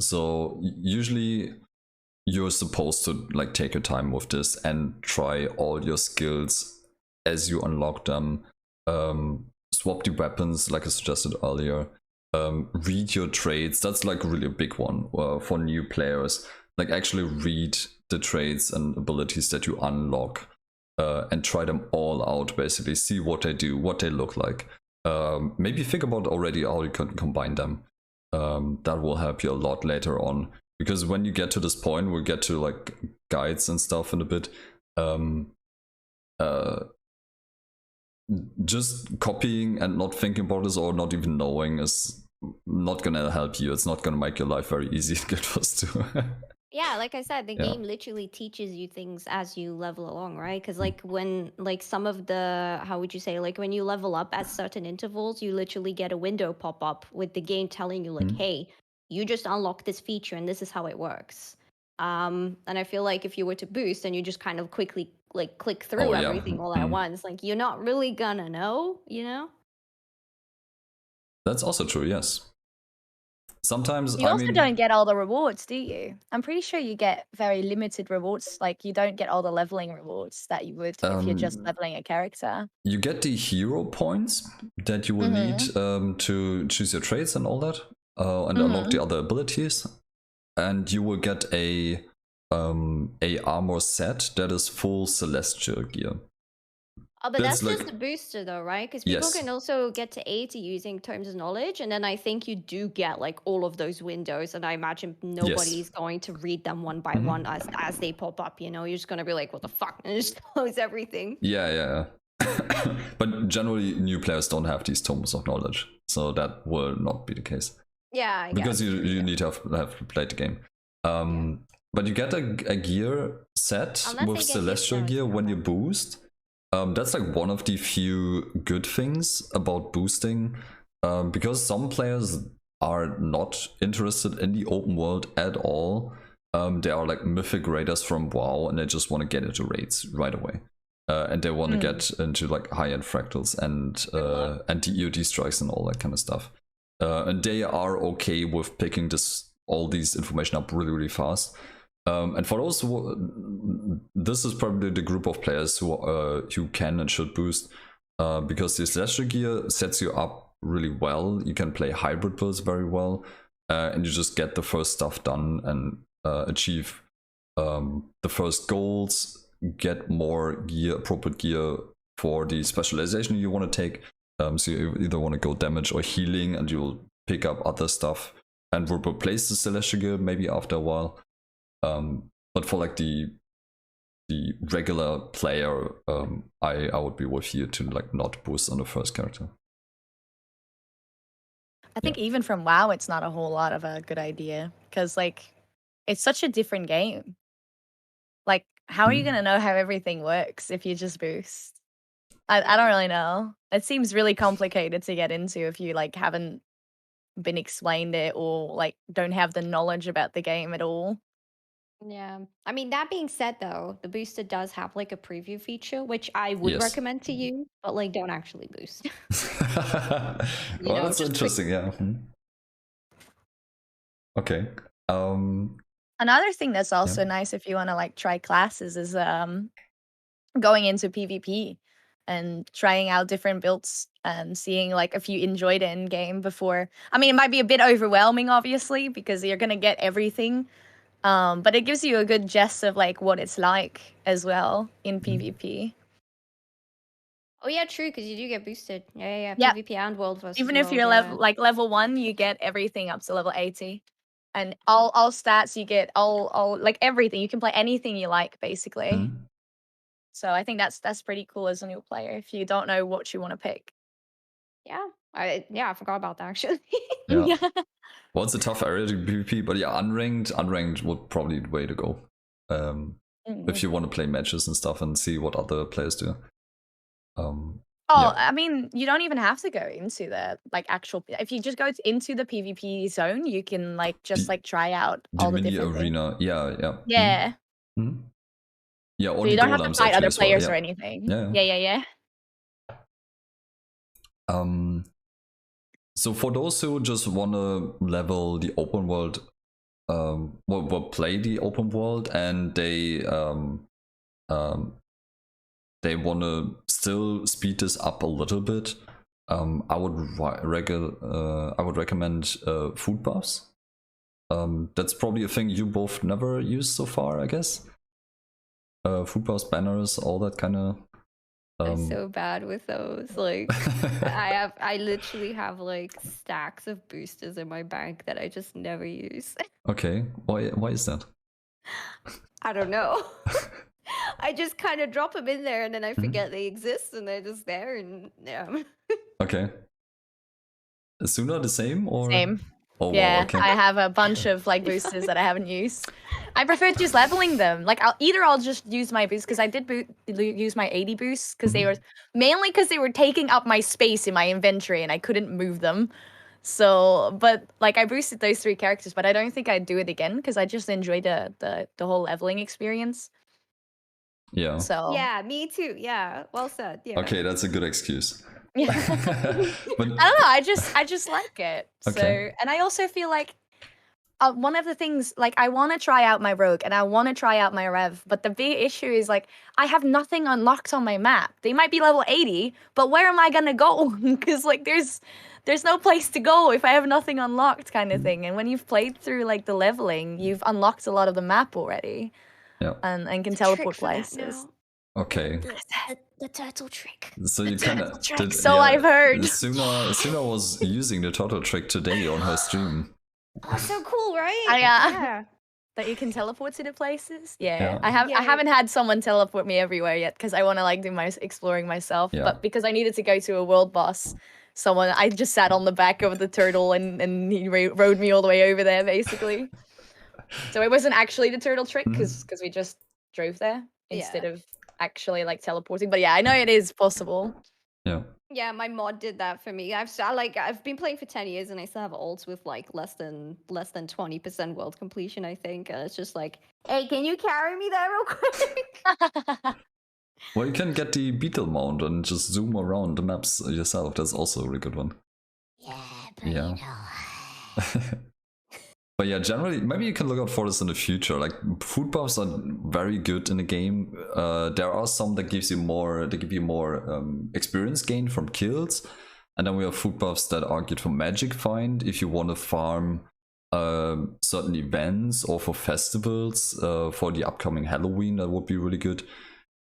So usually you're supposed to like take your time with this and try all your skills as you unlock them. Swap the weapons, like I suggested earlier. Read your traits. That's like really a big one for new players. Like actually read the traits and abilities that you unlock and try them all out, basically see what they do, what they look like. Maybe think about already how you can combine them. That will help you a lot later on, because when you get to this point, we'll get to like guides and stuff in a bit. Just copying and not thinking about this or not even knowing is not gonna help you. It's not gonna make your life very easy to get first to. Yeah, like I said, the game literally teaches you things as you level along, right? Because like when like some of the, how would you say, like when you level up at certain intervals, you literally get a window pop up with the game telling you like, hey, you just unlocked this feature and this is how it works. And I feel like if you were to boost and you just kind of quickly like click through everything all at once, like you're not really gonna know, you know? That's also true, yes. Sometimes you also don't get all the rewards, do you? I'm pretty sure you get very limited rewards. Like you don't get all the leveling rewards that you would if you're just leveling a character. You get the hero points that you will need to choose your traits and all that, and unlock the other abilities. And you will get a armor set that is full celestial gear. Oh, but that's just a booster though, right? Because people can also get to 80 using terms of knowledge, and then I think you do get like all of those windows, and I imagine nobody's going to read them one by one as they pop up, you know? You're just going to be like, what the fuck? And just close everything. Yeah. But generally, new players don't have these tomes of knowledge, so that will not be the case. Yeah, I because guess. you need to have played the game. But you get a gear set with celestial gear when you boost. That's like one of the few good things about boosting, because some players are not interested in the open world at all. They are like mythic raiders from WoW and they just want to get into raids right away. And they want to get into like high-end fractals and the EOD strikes and all that kind of stuff. And they are okay with picking all these information up really, really fast. And for those this is probably the group of players who can and should boost, because the celestial gear sets you up really well. You can play hybrid builds very well, and you just get the first stuff done and achieve the first goals, get more gear, appropriate gear for the specialization you want to take. So you either want to go damage or healing, and you'll pick up other stuff and will replace the celestial gear maybe after a while. But for like the regular player, I would be with you to like not boost on the first character. I think even from WoW, it's not a whole lot of a good idea because like it's such a different game. Like, how are you gonna know how everything works if you just boost? I don't really know. It seems really complicated to get into if you like haven't been explained it or like don't have the knowledge about the game at all. Yeah. I mean, that being said, though, the booster does have like a preview feature, which I would Yes. recommend to you, but like don't actually boost. Well, that's just interesting. Yeah. Okay. Another thing that's also nice if you want to like try classes is going into PvP and trying out different builds and seeing like if you enjoyed it in game before. I mean, it might be a bit overwhelming, obviously, because you're gonna get everything. But it gives you a good gist of like what it's like as well in PvP. Oh yeah, true, because you do get boosted. Yeah. Yeah. PvP and world versus Even if world, you're yeah. level 1, you get everything up to level 80. And all stats you get all like everything. You can play anything you like basically. So I think that's pretty cool as a new player if you don't know what you want to pick. Yeah. I forgot about that actually. Yeah. Well, it's a tough area to PvP, but yeah, unranked would probably be the way to go. If you want to play matches and stuff and see what other players do. I mean, you don't even have to go into the like actual. If you just go into the PvP zone, you can like just like try out all the mini different arena. things. Yeah. Yeah. Yeah, or So you don't have to fight other players well, or anything. Yeah. Yeah. So for those who just want to level the open world, play the open world, and they want to still speed this up a little bit, I would recommend Foodbuffs. That's probably a thing you both never used so far, I guess. Foodbuffs, banners, all that kind of. I'm so bad with those. Like, I literally have like stacks of boosters in my bank that I just never use. Okay, why is that? I don't know. I just kind of drop them in there and then I forget they exist and they're just there and yeah. Okay. Suna the same or? Same. Oh, yeah, wow, okay. I have a bunch of like boosters that I haven't used. I prefer just leveling them. Like I'll just use my boost because I did use my 80 boosts because they were mainly because they were taking up my space in my inventory and I couldn't move them. So, but like I boosted those 3 characters, but I don't think I'd do it again because I just enjoyed the whole leveling experience. Yeah. So yeah, me too. Yeah, well said. Yeah. Okay, that's a good excuse. But I don't know. I just like it. Okay. So, and I also feel like one of the things, like I want to try out my rogue and I want to try out my rev, but the big issue is like I have nothing unlocked on my map. They might be level 80, but where am I gonna go? Because like there's no place to go if I have nothing unlocked, kind of thing. And when you've played through like the leveling, you've unlocked a lot of the map already. Yeah. And can teleport places. Okay. The turtle trick. So you kind of did. So yeah, I've heard. Suna was using the turtle trick today on her stream. Oh, so cool, right? Yeah. That you can teleport to the places. Yeah. I haven't had someone teleport me everywhere yet because I want to like do my exploring myself. Yeah. But because I needed to go to a world boss, I just sat on the back of the turtle and he rode me all the way over there basically. So it wasn't actually the turtle trick because we just drove there instead of actually like teleporting. But yeah, I know it is possible. Yeah. Yeah, my mod did that for me. I've been playing for 10 years and I still have ults with like less than 20% world completion, I think. And it's just like, hey, can you carry me there real quick? Well, you can get the beetle mount and just zoom around the maps yourself. That's also a really good one. Yeah. But yeah, generally, maybe you can look out for this in the future. Like food buffs are very good in the game. There are some that give you more experience gain from kills, And then we have Foodbuffs that are good for magic find if you want to farm certain events or for festivals. For the upcoming Halloween, that would be really good.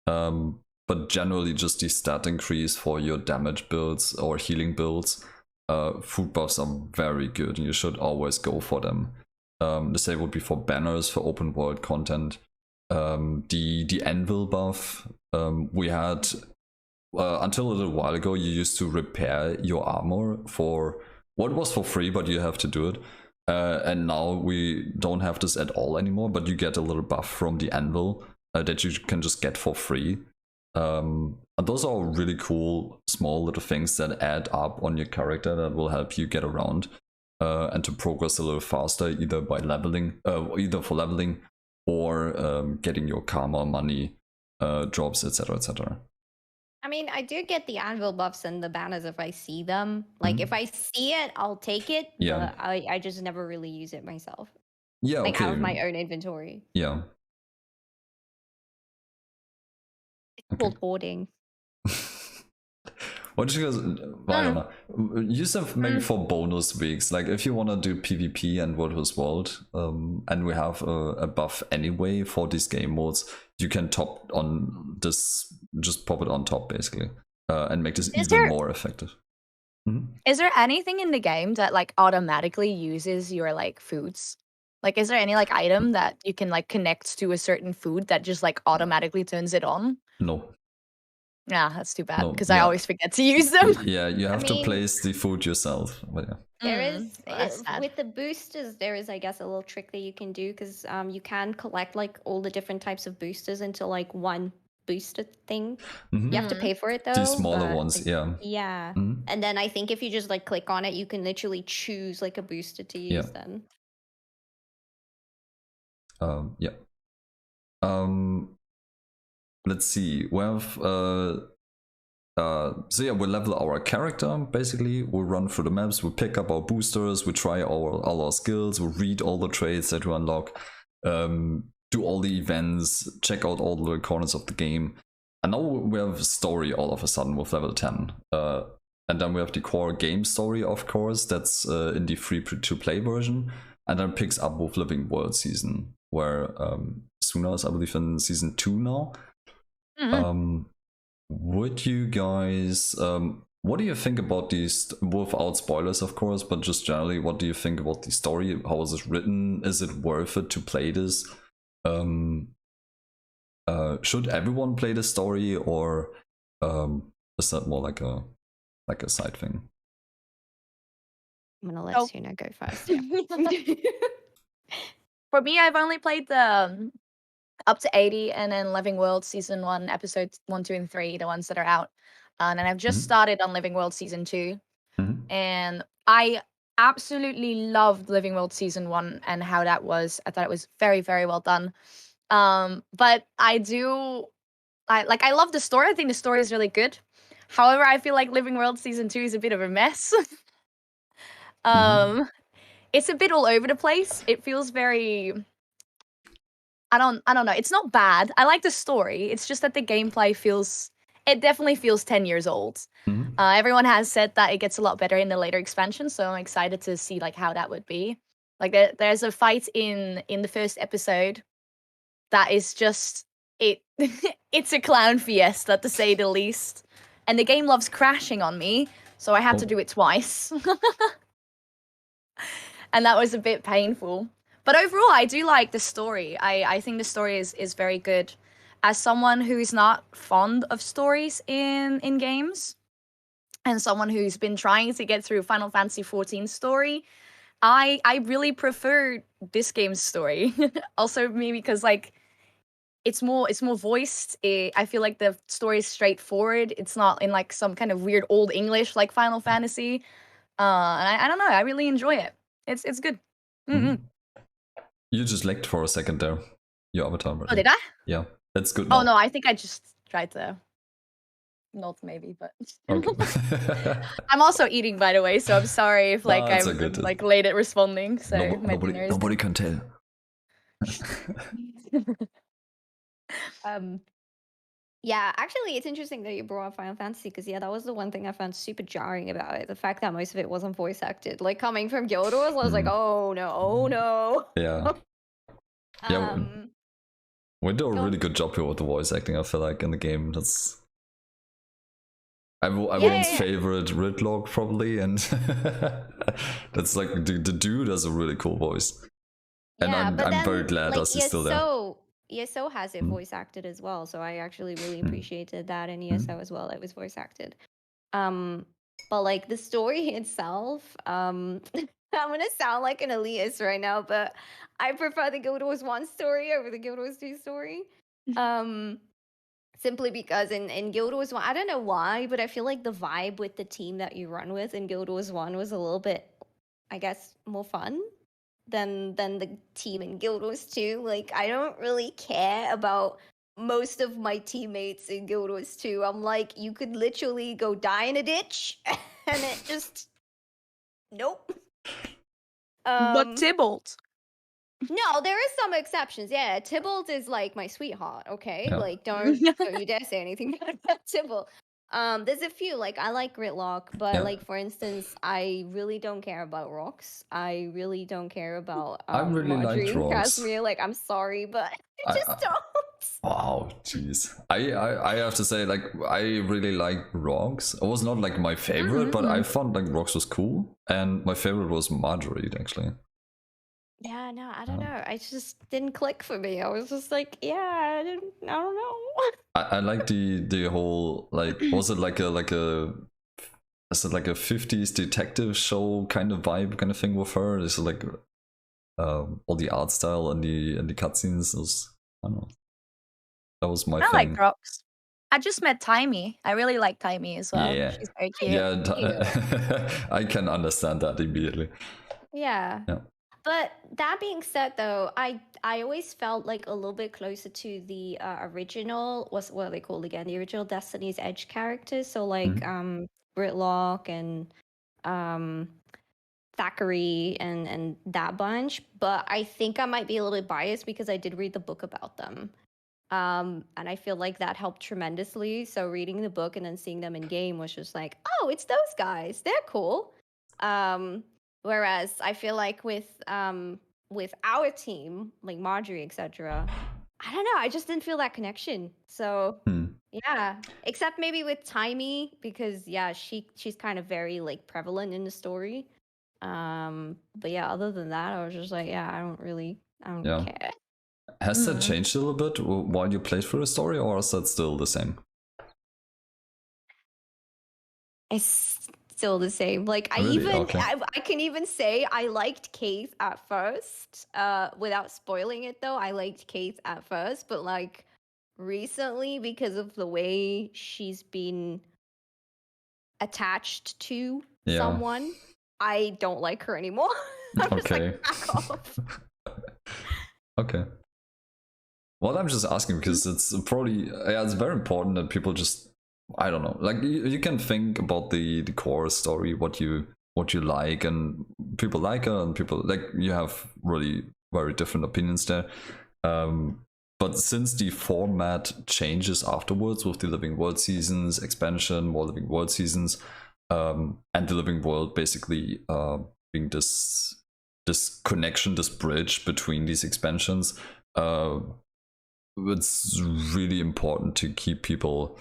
But generally just the stat increase for your damage builds or healing builds. Foodbuffs are very good and you should always go for them. The same would be for banners for open world content. The anvil buff, we had until a little while ago, you used to repair your armor for what was for free, but you have to do it. And now we don't have this at all anymore, but you get a little buff from the anvil that you can just get for free. And those are really cool small little things that add up on your character that will help you get around and to progress a little faster, either by leveling, either for leveling or getting your karma, money, drops, etc., etc. I mean, I do get the anvil buffs and the banners if I see them. Like, if I see it, I'll take it. Yeah. But I just never really use it myself. Yeah, like, okay. out of my own inventory. Yeah. It's called hoarding. What you guys, I don't know. Use them maybe for bonus weeks. Like if you want to do PvP and World vs. World, and we have a buff anyway for these game modes, you can top on this, just pop it on top basically, and make this even more effective. Is there anything in the game that like automatically uses your like foods? Like, is there any like item that you can like connect to a certain food that just like automatically turns it on? No. Yeah, that's too bad No, because I always forget to use them. Yeah, you have to place the food yourself. But yeah. There is that's sad. with the boosters. There is, I guess, a little trick that you can do because you can collect like all the different types of boosters into like one booster thing. You have to pay for it though. The smaller ones, yeah. Yeah, and then I think if you just like click on it, you can literally choose like a booster to use. Then. Yeah. Let's see. We have so yeah, we level our character basically. We run through the maps, we pick up our boosters, we try all our skills, we read all the traits that we unlock, do all the events, check out all the corners of the game. And now we have a story all of a sudden with level 10. And then we have the core game story, of course, that's in the free-to-play version. And then picks up with Living World season, where Suna's, I believe, in season 2 now. Would you guys, what do you think about these, without spoilers of course, but just generally, what do you think about the story? How is it written? Is it worth it to play this? Should everyone play the story, or is that more like a side thing? I'm gonna let Suna go first. Yeah. For me, I've only played the up to 80 and then Living World season 1 episodes 1, 2, and 3, the ones that are out, and I've just started on Living World season 2, and I absolutely loved Living World season 1 and how that was. I thought it was very, very well done. But I love the story. I think the story is really good. However, I feel like Living World season 2 is a bit of a mess. It's a bit all over the place. It feels very, I don't know. It's not bad. I like the story. It's just that the gameplay it definitely feels 10 years old. Everyone has said that it gets a lot better in the later expansion, so I'm excited to see like how that would be. Like there's a fight in the first episode that is just it's a clown fiesta to say the least. And the game loves crashing on me, so I had to do it twice. And that was a bit painful. But overall, I do like the story. I think the story is very good. As someone who's not fond of stories in games, and someone who's been trying to get through Final Fantasy XIV story, I really prefer this game's story. Also, maybe because like it's more voiced. I feel like the story is straightforward. It's not in like some kind of weird old English like Final Fantasy. And I don't know. I really enjoy it. It's good. You just lagged for a second there. Your avatar. Oh, did I? Yeah, that's good. Now. Oh no, I think I just tried to not maybe, but okay. I'm also eating, by the way, so I'm sorry if like I'm like late at responding. So nobody can tell. Yeah, actually, it's interesting that you brought up Final Fantasy because yeah, that was the one thing I found super jarring about it. The fact that most of it wasn't voice acted. Like coming from Guild Wars, I was like, Mm. oh no, oh no. Yeah. Yeah, Um, we do a go on. really good job here with the voice acting, I feel like, in the game. That's Yeah, everyone's yeah, yeah. favorite Ridlock, probably, and that's like the dude has a really cool voice. And Yeah, but I'm very then glad like that he's still there. ESO has it Mm. voice acted as well, so I actually really Mm. appreciated that in Mm. ESO as well. It was voice acted. But like the story itself, I'm gonna sound like an elitist right now, but I prefer the Guild Wars 1 story over the Guild Wars 2 story. Um, simply because in Guild Wars 1, I don't know why, but I feel like the vibe with the team that you run with in Guild Wars 1 was a little bit, I guess, more fun than the team in Guild Wars 2. Like I don't really care about most of my teammates in Guild Wars 2. I'm like, you could literally go die in a ditch and it just nope. But Tybalt. No, there is some exceptions. Yeah, Tybalt is like my sweetheart. Okay, Yeah. like don't you dare say anything bad about Tybalt. There's a few like I like Gridlock, but Yeah. like for instance, I really don't care about Rocks. I really don't care about I really Marjorie liked and Rocks. Casimir. Like I'm sorry, but I just don't. Wow, jeez. I have to say, like, I really like Rocks. It was not like my favorite, but I found like Rocks was cool, and my favorite was Marjorie, actually. Yeah, no, I don't know. I just didn't click for me. I was just like, yeah, I don't know. I like the whole, like, was it like a is it like a 50s detective show kind of vibe kind of thing with her? Is it like all the art style and the cutscenes was, I don't know. That was my I thing. like Rocks. I just met Timey. I really like Timey as well. Yeah. She's very cute. Yeah, I can understand that immediately. Yeah. Yeah. But that being said, though, I always felt like a little bit closer to the original. What are they called again? The original Destiny's Edge characters. So like Gridlock and Thackeray and that bunch. But I think I might be a little bit biased because I did read the book about them. And I feel like that helped tremendously. So reading the book and then seeing them in game was just like, oh, it's those guys. They're cool. Whereas I feel like with our team, like Marjorie, etc., I don't know. I just didn't feel that connection. So yeah, except maybe with Timey because yeah, she's kind of very like prevalent in the story. But yeah, other than that, I was just like, yeah, I don't care. Has that changed a little bit while you played through the story, or is that still the same? It's still the same. Like Really? I can even say I liked Keith at first. Without spoiling it though, I liked Keith at first, but like recently because of the way she's been attached to someone, I don't like her anymore. I'm just like, back off. Okay. Well, I'm just asking because it's probably, yeah, it's very important that people just, I don't know, like you can think about the core story, what you like, and people like her, and people like, you have really very different opinions there. But since the format changes afterwards with the Living World seasons, expansion, more Living World seasons, and the Living World basically being this connection, this bridge between these expansions, it's really important to keep people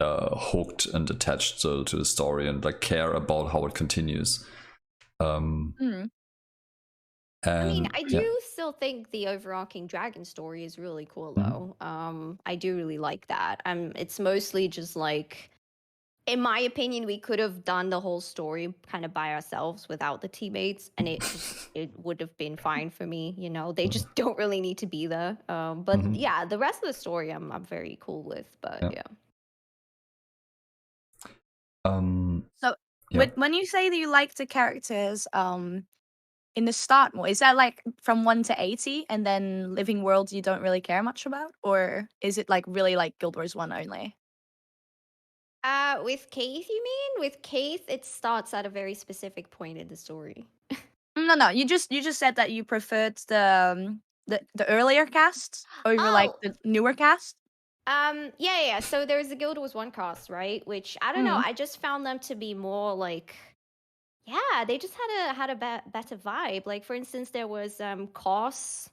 hooked and attached to the story and like care about how it continues. I mean, I do still think the overarching dragon story is really cool though. I do really like that. It's mostly just like, in my opinion, we could have done the whole story kind of by ourselves without the teammates, and it would have been fine for me. You know, they just don't really need to be there. But yeah, the rest of the story, I'm very cool with. But yeah. So when you say that you like the characters, in the start more, is that like from 1 to 80 and then Living Worlds you don't really care much about, or is it like really like Guild Wars 1 only? With Keith, you mean? With Keith, it starts at a very specific point in the story. No. You just said that you preferred the earlier cast over like the newer cast. Yeah. So there's the Guild Wars 1 cast, right? Which I don't know. Mm. I just found them to be more like, yeah, they just had a better vibe. Like for instance, there was Kos,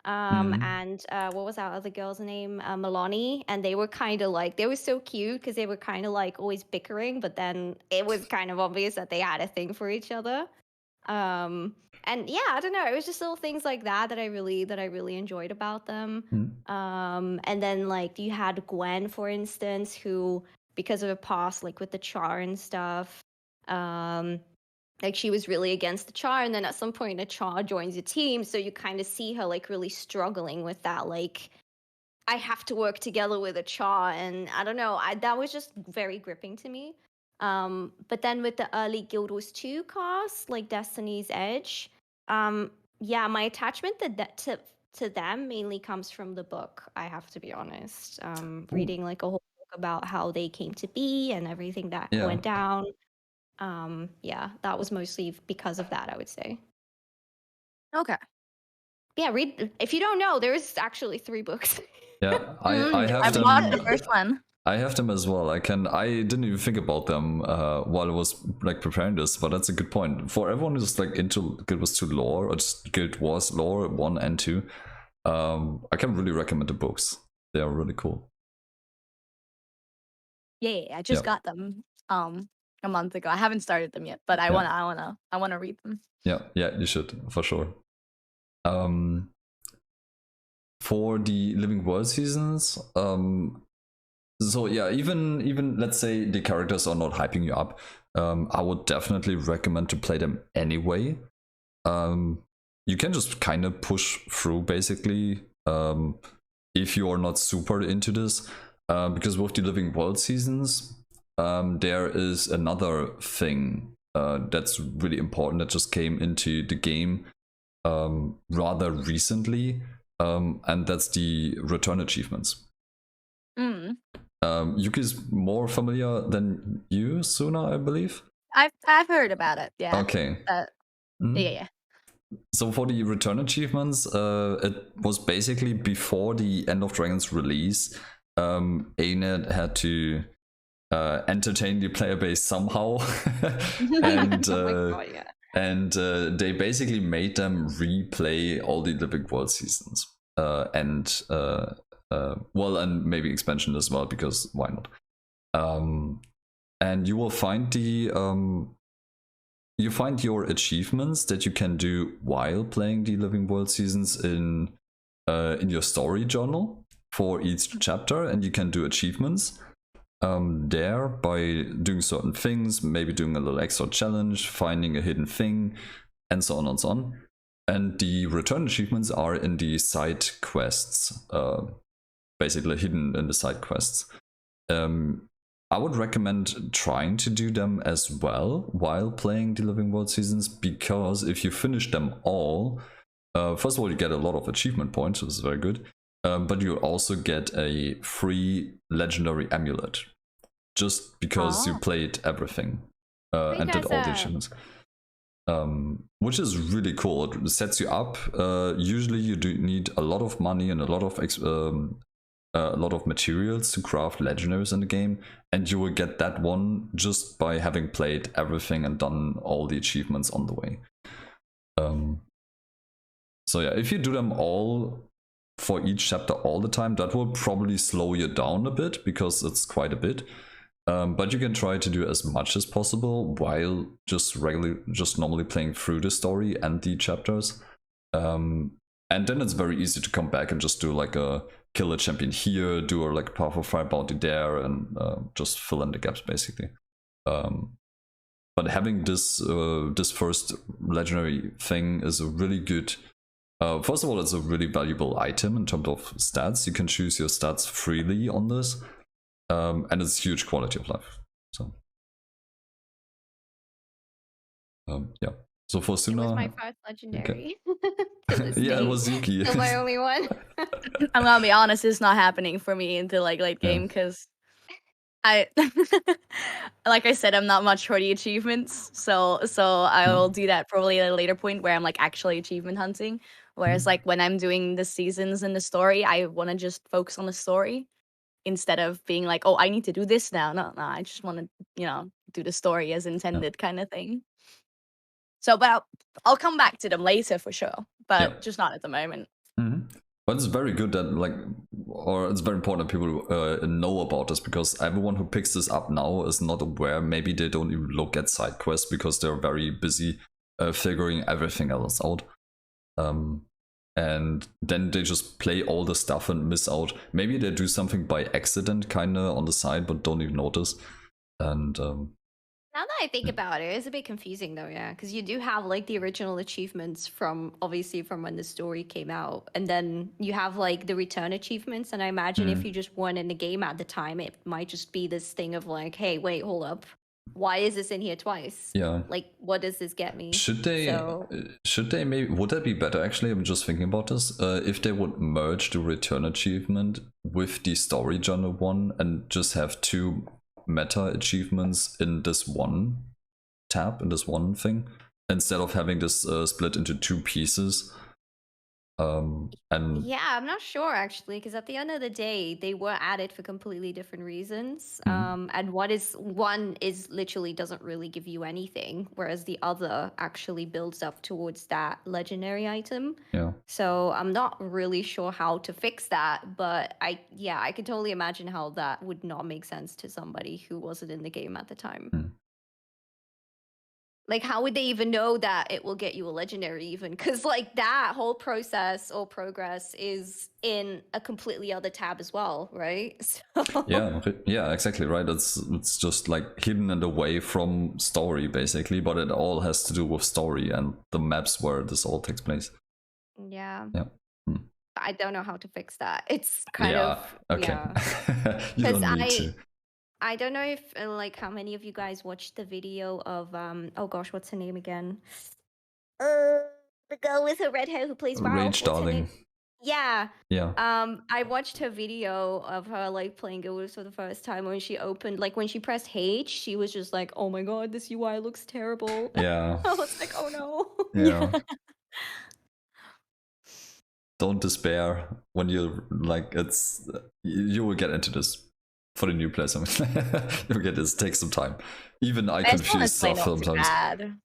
and what was our other girl's name? Milani, and they were kind of like, they were so cute because they were kind of like always bickering, but then it was kind of obvious that they had a thing for each other. And yeah, I don't know, it was just little things like that that I really enjoyed about them. And then like you had Gwen, for instance, who, because of her past, like with the Char and stuff, like she was really against the Char, and then at some point the Char joins your team, so you kind of see her like really struggling with that, like, I have to work together with a Char, and I don't know, that was just very gripping to me. But then with the early Guild Wars 2 cast, like Destiny's Edge, yeah, my attachment to them mainly comes from the book, I have to be honest. Reading like a whole book about how they came to be and everything that went down. Yeah, that was mostly because of that, I would say. Okay. Yeah, read, if you don't know, there's actually 3 books. Yeah, I have I've them. bought the first one. I have them as well. I didn't even think about them while I was like preparing this, but that's a good point. For everyone who's like into Guild Wars 2 lore, or just Guild Wars lore 1 and 2, I can really recommend the books. They are really cool. Yeah, I just got them a month ago. I haven't started them yet, but I wanna read them. Yeah, you should for sure. For the Living World seasons, so yeah, even let's say the characters are not hyping you up, I would definitely recommend to play them anyway. You can just kind of push through basically, if you are not super into this, because with the Living World seasons, there is another thing that's really important that just came into the game rather recently, and that's the return achievements. Yuki's more familiar than you, Suna, I believe. I've heard about it. Yeah. Okay. Yeah. So for the return achievements, it was basically before the End of Dragons release. ANET had to entertain the player base somehow, and Oh my God, yeah. and they basically made them replay all the Living World seasons, and and maybe expansion as well, because why not? And you will find you find your achievements that you can do while playing the Living World seasons in your story journal for each chapter, and you can do achievements there by doing certain things, maybe doing a little extra challenge, finding a hidden thing, and so on and so on. And the return achievements are in the side quests, basically hidden in the side quests. I would recommend trying to do them as well while playing the Living World seasons, because if you finish them all, first of all, you get a lot of achievement points, which is very good, but you also get a free legendary amulet, just because you played everything and did all the achievements. Which is really cool. It sets you up. Usually you do need a lot of money and a lot of materials to craft legendaries in the game, and you will get that one just by having played everything and done all the achievements on the way. So yeah, if you do them all for each chapter all the time, that will probably slow you down a bit, because it's quite a bit. But you can try to do as much as possible while just normally playing through the story and the chapters. And then it's very easy to come back and just do like a kill a champion here, do a like powerful fire bounty there, and just fill in the gaps basically. But having this first legendary thing is a really good. First of all, it's a really valuable item in terms of stats. You can choose your stats freely on this. And it's huge quality of life. So, yeah. So for Suna, it was my first legendary. Okay. Yeah, it was Yuki. Still my only one. I'm gonna be honest, it's not happening for me until like late game, because I, like I said, I'm not much for the achievements. So I will do that probably at a later point where I'm like actually achievement hunting. Whereas like when I'm doing the seasons and the story, I want to just focus on the story instead of being like, oh, I need to do this now. No, I just want to, do the story as intended kind of thing. So, but I'll come back to them later for sure, but just not at the moment. But it's very good that or it's very important that people know about this, because everyone who picks this up now is not aware. Maybe they don't even look at side quests because they're very busy figuring everything else out. And then they just play all the stuff and miss out. Maybe they do something by accident kind of on the side, but don't even notice. And now that I think about it, it's a bit confusing though, yeah, because you do have like the original achievements from when the story came out, and then you have like the return achievements, and I imagine if you just weren't in the game at the time, it might just be this thing of like, hey, wait, hold up, why is this in here twice? Yeah, like what does this get me? Should they maybe, would that be better actually? I'm just thinking about this. If they would merge the return achievement with the story genre one and just have 2 meta achievements in this one tab, in this one thing, instead of having this split into 2 pieces. And yeah, I'm not sure actually, because at the end of the day, they were added for completely different reasons. And one is literally doesn't really give you anything, whereas the other actually builds up towards that legendary item. Yeah. So I'm not really sure how to fix that, but I can totally imagine how that would not make sense to somebody who wasn't in the game at the time. Like, how would they even know that it will get you a legendary even? Because, like, that whole process or progress is in a completely other tab as well, right? So... Yeah, exactly, right. It's just, like, hidden and away from story, basically, but it all has to do with story and the maps where this all takes place. Yeah. Yeah. I don't know how to fix that. It's kind of... Okay. You don't need to. I don't know if like how many of you guys watched the video of oh gosh, what's her name again? The girl with her red hair who plays Ralph. Rage Darling. Yeah. Yeah. I watched her video of her like playing Guild Wars for the first time. When she opened, like when she pressed H, she was just like, "Oh my god, this UI looks terrible." Yeah. I was like, "Oh no." Yeah. Don't despair when you're like, you will get into this. For the new players, I mean, you'll get this. Take some time. Even I confuse stuff sometimes. I don't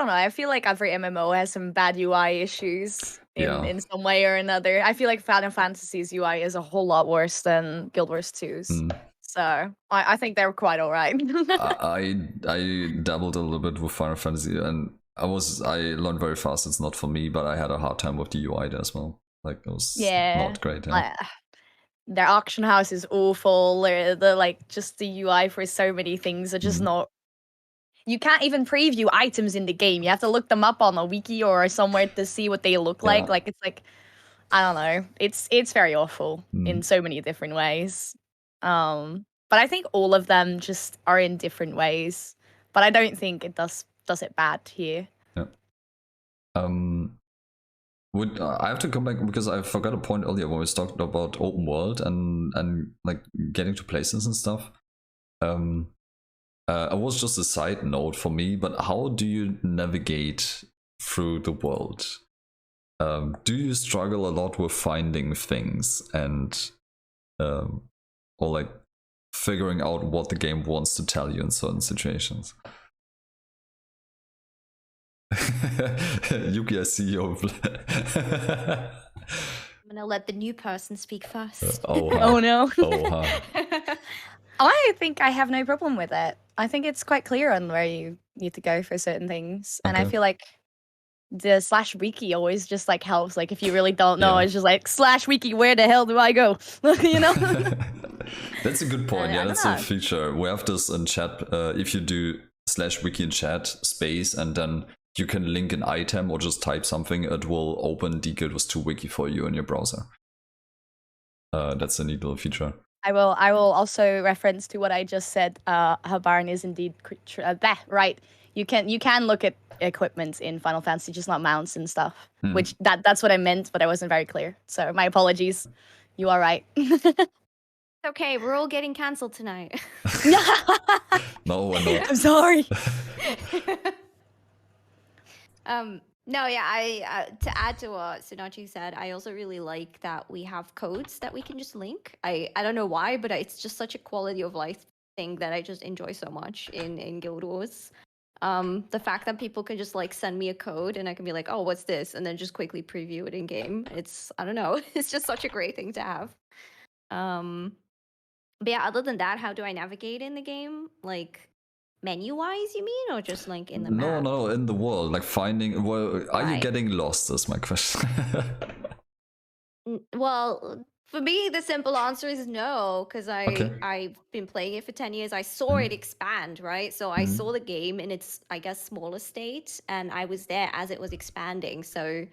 know. I feel like every MMO has some bad UI issues in some way or another. I feel like Final Fantasy's UI is a whole lot worse than Guild Wars 2's. So I think they're quite alright. I dabbled a little bit with Final Fantasy, and I learned very fast. It's not for me, but I had a hard time with the UI there as well. Like it was not great. Yeah. Their auction house is awful. The like just the UI for so many things are just not. You can't even preview items in the game. You have to look them up on a wiki or somewhere to see what they look like. Like it's like, I don't know. It's very awful in so many different ways. But I think all of them just are in different ways. But I don't think it does it bad here. Yeah. I have to come back because I forgot a point earlier when we talked about open world and like getting to places and stuff. It was just a side note for me, but how do you navigate through the world? Do you struggle a lot with finding things and or like figuring out what the game wants to tell you in certain situations? Yuki, I see you. I'm gonna let the new person speak first. Oh no. I think I have no problem with it. I think it's quite clear on where you need to go for certain things. And I feel like the /wiki always just like helps. Like if you really don't know, it's just like /wiki, where the hell do I go? You know? That's a good point. Yeah, that's a feature. We have this in chat. If you do /wiki in chat space and then you can link an item or just type something, it will open the Guild Wars 2 wiki for you in your browser. That's a neat little feature. I will also reference to what I just said. Her barn is indeed right. You can look at equipment in Final Fantasy, just not mounts and stuff. Which that's what I meant, but I wasn't very clear. So my apologies. You are right. Okay, we're all getting cancelled tonight. No, we're not. I'm sorry. No, yeah, to add to what Sunachu said, I also really like that we have codes that we can just link. I don't know why, but it's just such a quality of life thing that I just enjoy so much in Guild Wars. The fact that people can just like send me a code and I can be like, oh, what's this? And then just quickly preview it in game. It's, I don't know, it's just such a great thing to have. But yeah, other than that, how do I navigate in the game? Like menu wise, you mean, or just like in the map? No, in the world, like finding. Well, are you Right. getting lost? Is my question. Well, for me, the simple answer is no, because Okay. I've been playing it for 10 years. I saw it expand, right? So I saw the game in its, I guess, smaller state, and I was there as it was expanding. So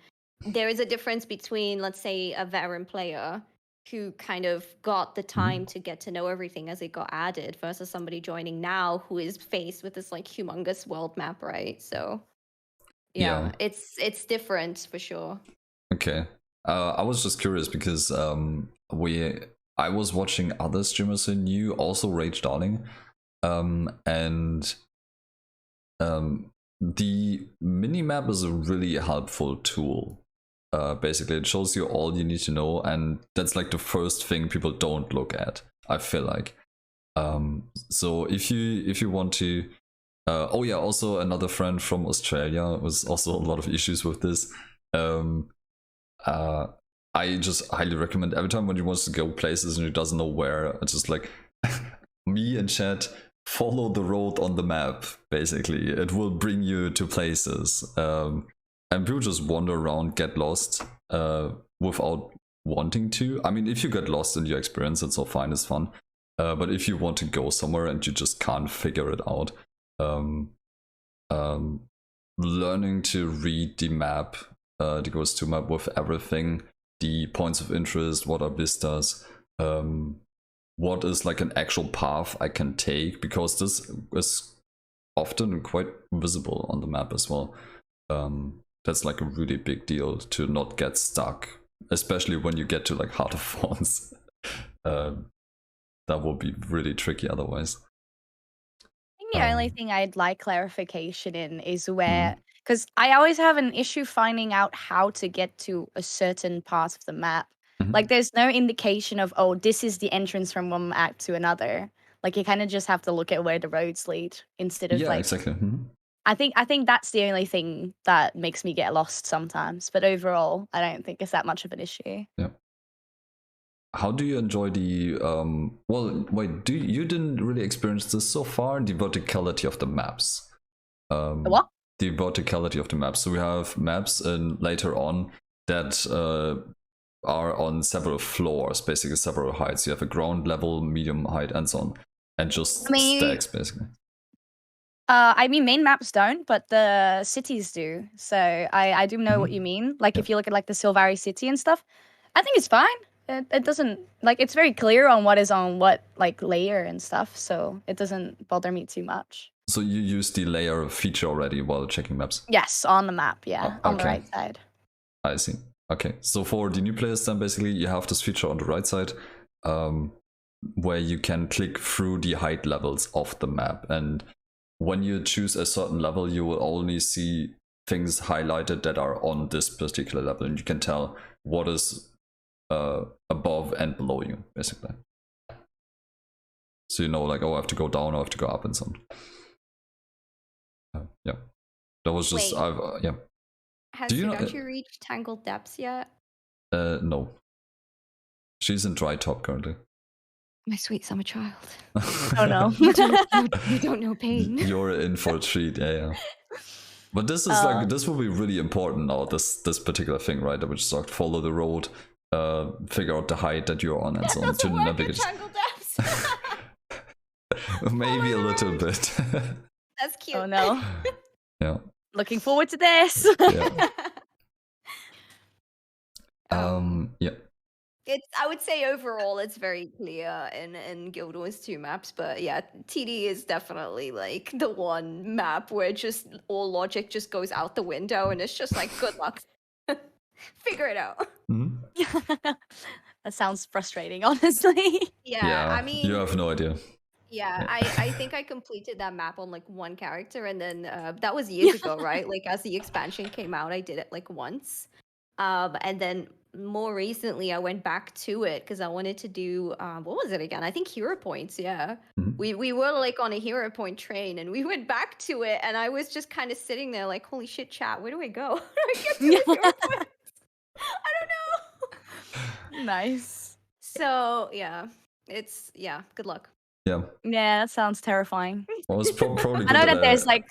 there is a difference between, let's say, a veteran player who kind of got the time to get to know everything as it got added versus somebody joining now who is faced with this like humongous world map, right? So yeah. it's different for sure. Okay. I was just curious because I was watching other streamers who knew also Rage Darling, and the minimap is a really helpful tool. Basically, it shows you all you need to know, and that's like the first thing people don't look at, I feel like. So if you want to, oh yeah, also another friend from Australia was also a lot of issues with this. I just highly recommend every time when he wants to go places and he doesn't know where, it's just like me and chat, follow the road on the map. Basically, it will bring you to places, and people just wander around, get lost, without wanting to. I mean, if you get lost in your experience, it's all fine, it's fun. But if you want to go somewhere and you just can't figure it out, learning to read the map, the Guests map with everything, the points of interest, what are vistas, what is like an actual path I can take, because this is often quite visible on the map as well. That's like a really big deal to not get stuck, especially when you get to like harder fonts. That will be really tricky otherwise. I think the only thing I'd like clarification in is where, because I always have an issue finding out how to get to a certain part of the map. Like, there's no indication of, oh, this is the entrance from one map to another. Like, you kind of just have to look at where the roads lead instead of like. Exactly. I think that's the only thing that makes me get lost sometimes. But overall, I don't think it's that much of an issue. Yeah. How do you enjoy the well, wait, you didn't really experience this so far, the verticality of the maps? The what? The verticality of the maps. So we have maps and later on that are on several floors, basically several heights. You have a ground level, medium height, and so on, and just stacks basically. I mean, main maps don't, but the cities do. So I do know what you mean. Like, if you look at like the Silvari city and stuff, I think it's fine. It doesn't, like, it's very clear on what is on what like layer and stuff, so it doesn't bother me too much. So you use the layer feature already while checking maps? Yes, on the map, yeah, on the right side. I see. Okay, so for the new players then basically you have this feature on the right side, where you can click through the height levels of the map, and when you choose a certain level you will only see things highlighted that are on this particular level, and you can tell what is above and below you, basically. So you know, like, oh, I have to go down or I have to go up and so on. Yeah, that was just yeah. Has Sunachu reached Tangled Depths yet? No, she's in Dry Top currently. My sweet summer child. Oh no. You don't know pain. You're in for a treat. Yeah. But this is like, this will be really important now, this particular thing, right? That we just like follow the road, figure out the height that you're on and so on to navigate. Maybe a little bit. That's cute. Oh no. Yeah. Looking forward to this. Yeah. Yeah. I would say overall it's very clear in Guild Wars 2 maps, but yeah, TD is definitely like the one map where just all logic just goes out the window and it's just like, good luck. Figure it out. That sounds frustrating, honestly. Yeah, I mean, you have no idea. Yeah, I think I completed that map on like one character, and then that was years ago, right? Like as the expansion came out, I did it like once. And then more recently, I went back to it because I wanted to do what was it again? I think hero points. Yeah, Mhm. we were like on a hero point train, and we went back to it, and I was just kind of sitting there like, holy shit, chat, where do I go? How do I get to the hero points? I don't know. Nice. So yeah, good luck. Yeah. Yeah, that sounds terrifying. Well, it's probably I good know that there's I- like,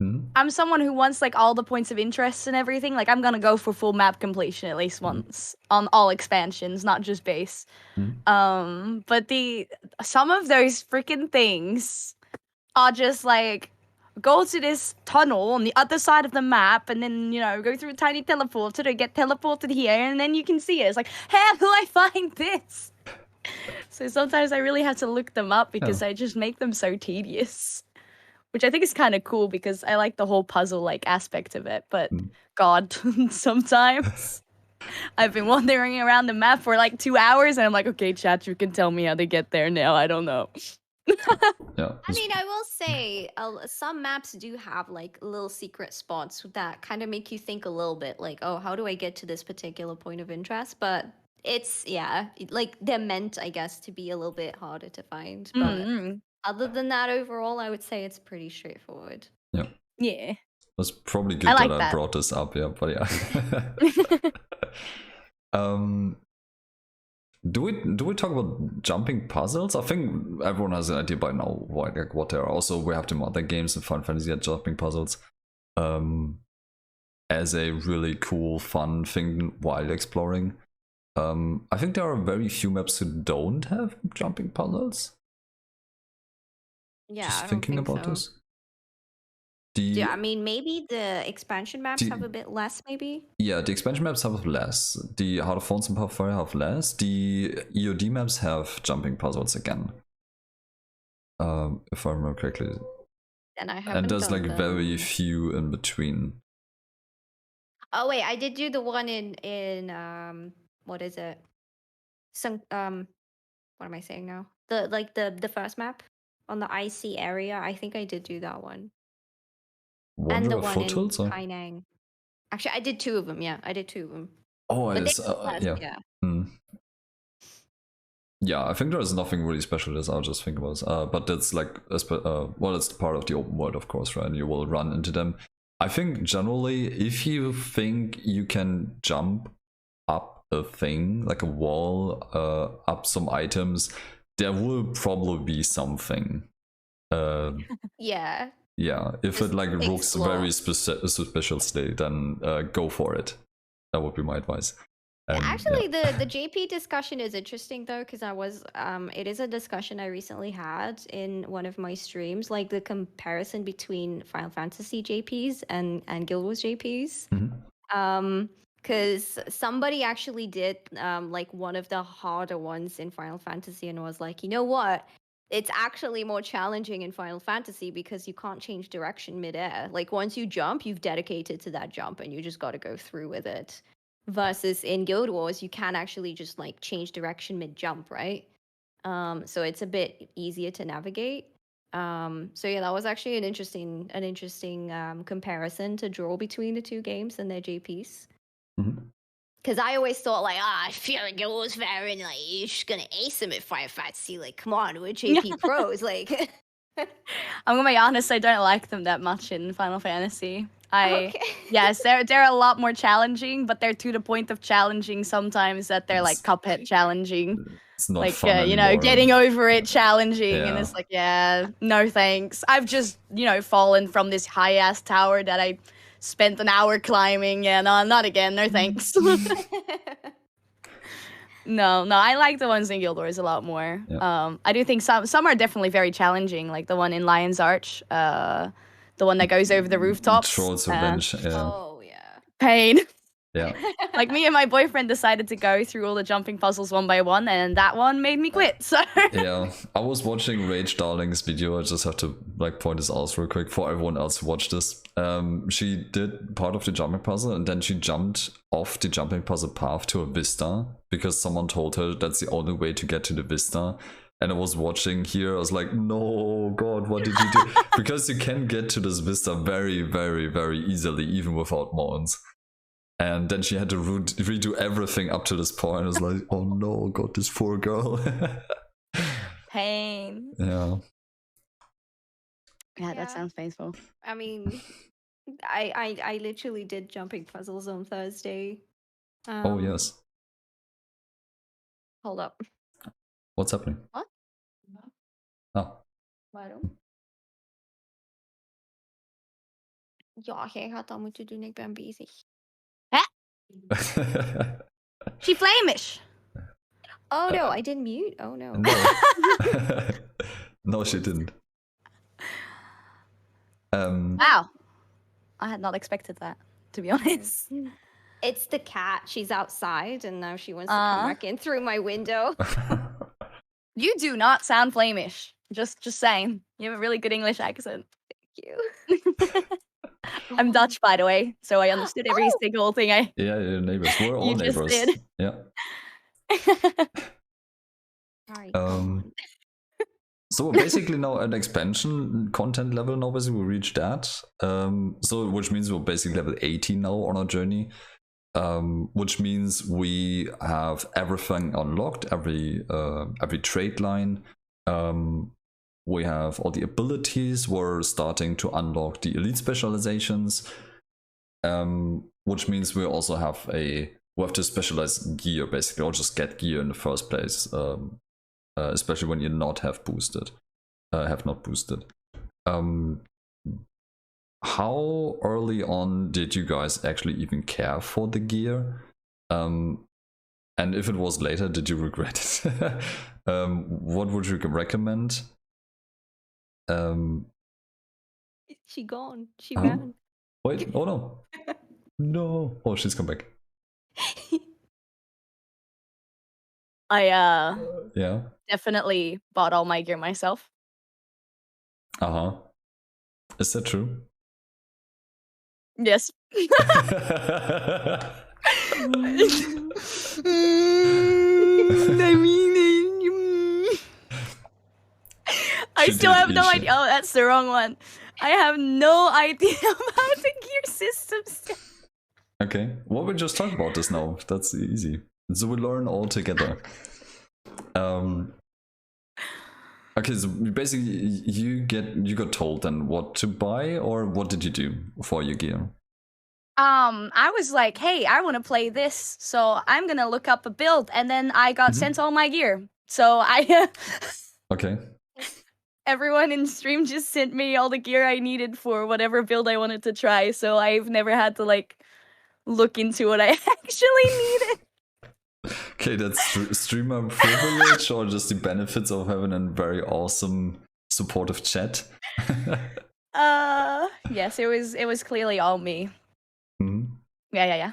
Hmm? I'm someone who wants like all the points of interest and everything. Like I'm gonna go for full map completion at least once on all expansions, not just base. But some of those freaking things are just like go to this tunnel on the other side of the map and then, you know, go through a tiny teleporter to get teleported here and then you can see it. It's like, how do I find this? So sometimes I really have to look them up because I just make them so tedious. Which I think is kind of cool because I like the whole puzzle like aspect of it. But God, sometimes I've been wandering around the map for like 2 hours and I'm like, okay, chat, you can tell me how to get there now. I don't know. Yeah. I mean, I will say some maps do have like little secret spots that kind of make you think a little bit like, oh, how do I get to this particular point of interest? But it's, like they're meant, I guess, to be a little bit harder to find. But other than that, overall, I would say it's pretty straightforward. Yeah. Yeah. That's probably good I like that I that. brought this up, yeah, but yeah. Do we talk about jumping puzzles? I think everyone has an idea by now what they are. Also, we have some other games in Final Fantasy that jumping puzzles as a really cool, fun thing while exploring. I think there are very few maps who don't have jumping puzzles. Yeah, Just I don't thinking think about so. this. Yeah, I mean, maybe the expansion maps have a bit less, maybe? Yeah, the expansion maps have less. The Heart of Thorns and Pathfire have less. The EOD maps have jumping puzzles again. If I remember correctly. And I haven't And there's done like them. very few in between. Oh wait, I did do the one in what is it? Some what am I saying now? The first map on the IC area. I think I did do that one. And the Wanderer one Foothills? in Or? Kainang. Actually, I did two of them. Yeah, I did two of them. Oh, But it is. they were less, Yeah. yeah. Yeah, I think there's nothing really special this. I'll just think about this. But that's like, well, it's part of the open world, of course, right? And you will run into them. I think generally, if you think you can jump up a thing, like a wall, up some items, there will probably be something. Yeah. Yeah, if Just it like looks explore. very suspiciously, then go for it. That would be my advice. And, Actually, the JP discussion is interesting though, because it is a discussion I recently had in one of my streams, like the comparison between Final Fantasy JPs and Guild Wars JPs. Because somebody actually did like one of the harder ones in Final Fantasy and was like, you know what? It's actually more challenging in Final Fantasy because you can't change direction midair. Like once you jump, you've dedicated to that jump and you just got to go through with it. Versus in Guild Wars, you can actually just like change direction mid jump, right? So it's a bit easier to navigate. So yeah, that was actually an interesting comparison to draw between the two games and their JPs. Because I always thought like, I feel like Guild Wars veteran, like you're just gonna ace him at Final Fantasy. Like, come on, we're JP pros. Like, I'm gonna be honest, I don't like them that much in Final Fantasy. Okay. Yes, they're a lot more challenging, but they're to the point of challenging sometimes that they're like Cuphead challenging. it's not Like fun you know, anymore. getting over it challenging, and Yeah. it's like, yeah, no thanks. I've just, you know, fallen from this high ass tower that I spent an hour climbing. Yeah, no, not again. No thanks. No, I like the ones in Guild Wars a lot more. Yeah. I do think some are definitely very challenging, like the one in Lion's Arch, the one that goes over the rooftops. Troll's Revenge. Yeah. Oh yeah. Pain. Yeah. Like me and my boyfriend decided to go through all the jumping puzzles one by one, and that one made me quit. So Yeah, I was watching Rage Darling's video. I just have to like point this out real quick for everyone else who watched this. She did part of the jumping puzzle and then she jumped off the jumping puzzle path to a vista because someone told her that's the only way to get to the vista. And I was watching here, I was like, no, God, what did you do? Because you can get to this vista very, very, very easily, even without mons. And then she had to redo everything up to this point. I was like, oh no, God, this poor girl. Pain. Yeah. Yeah, that sounds painful. I mean, I literally did jumping puzzles on Thursday. Oh, yes. Hold up. What's happening? What? Oh. Waarom? Ja, jij gaat dat moeten doen. Ik ben bezig. She flamish. Oh no, I didn't mute. Oh no. No. No, she didn't. Wow. I had not expected that, to be honest. It's the cat. She's outside and now she wants to come back in through my window. You do not sound flamish. Just saying. You have a really good English accent. Thank you. I'm Dutch, by the way, so I understood every single thing I. Yeah, your neighbors. We're all You just neighbors. did. Yeah. Alright, So we're basically now at expansion content level now, basically we reached that. So which means we're basically level 18 now on our journey. Which means we have everything unlocked, every trade line. We have all the abilities. We're starting to unlock the elite specializations. Which means we also have we have to specialize gear basically, or just get gear in the first place. Especially when you have not boosted. How early on did you guys actually even care for the gear? And if it was later, did you regret it? What would you recommend? She gone. She ran. Wait, oh no. No. Oh, she's come back. I Yeah. definitely bought all my gear myself. Is that true? Yes. I mean, I still have no idea. Oh, that's the wrong one. I have no idea about the gear systems. Okay, well, we just talk about this now. That's easy. So we learn all together. Okay, so basically you got told then what to buy, or what did you do for your gear? I was like, hey, I want to play this, so I'm gonna look up a build, and then I got sent all my gear. So I Okay. Everyone in stream just sent me all the gear I needed for whatever build I wanted to try, so I've never had to like look into what I actually needed. Okay, that's streamer privilege, or just the benefits of having a very awesome supportive chat? Yes, it was clearly all me. Yeah.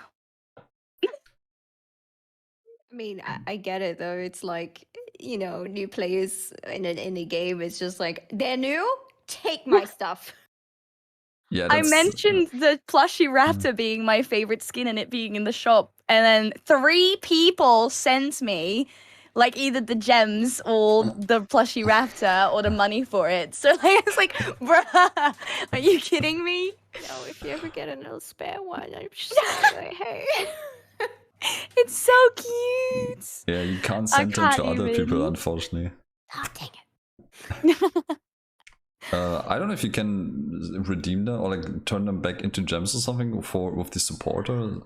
I mean, I get it though. It's like, you know, new players in a game. It's just like, they're new. Take my stuff. Yeah, I mentioned the plushy raptor being my favorite skin and it being in the shop, and then 3 people sent me like either the gems or the plushy raptor or the money for it. So like, it's like, bruh, are you kidding me? No, if you ever get a little spare one, I'm just like, hey. It's so cute. Yeah, you can't send them to other people, unfortunately. Oh, dang it. I don't know if you can redeem them or like turn them back into gems or something with the supporter.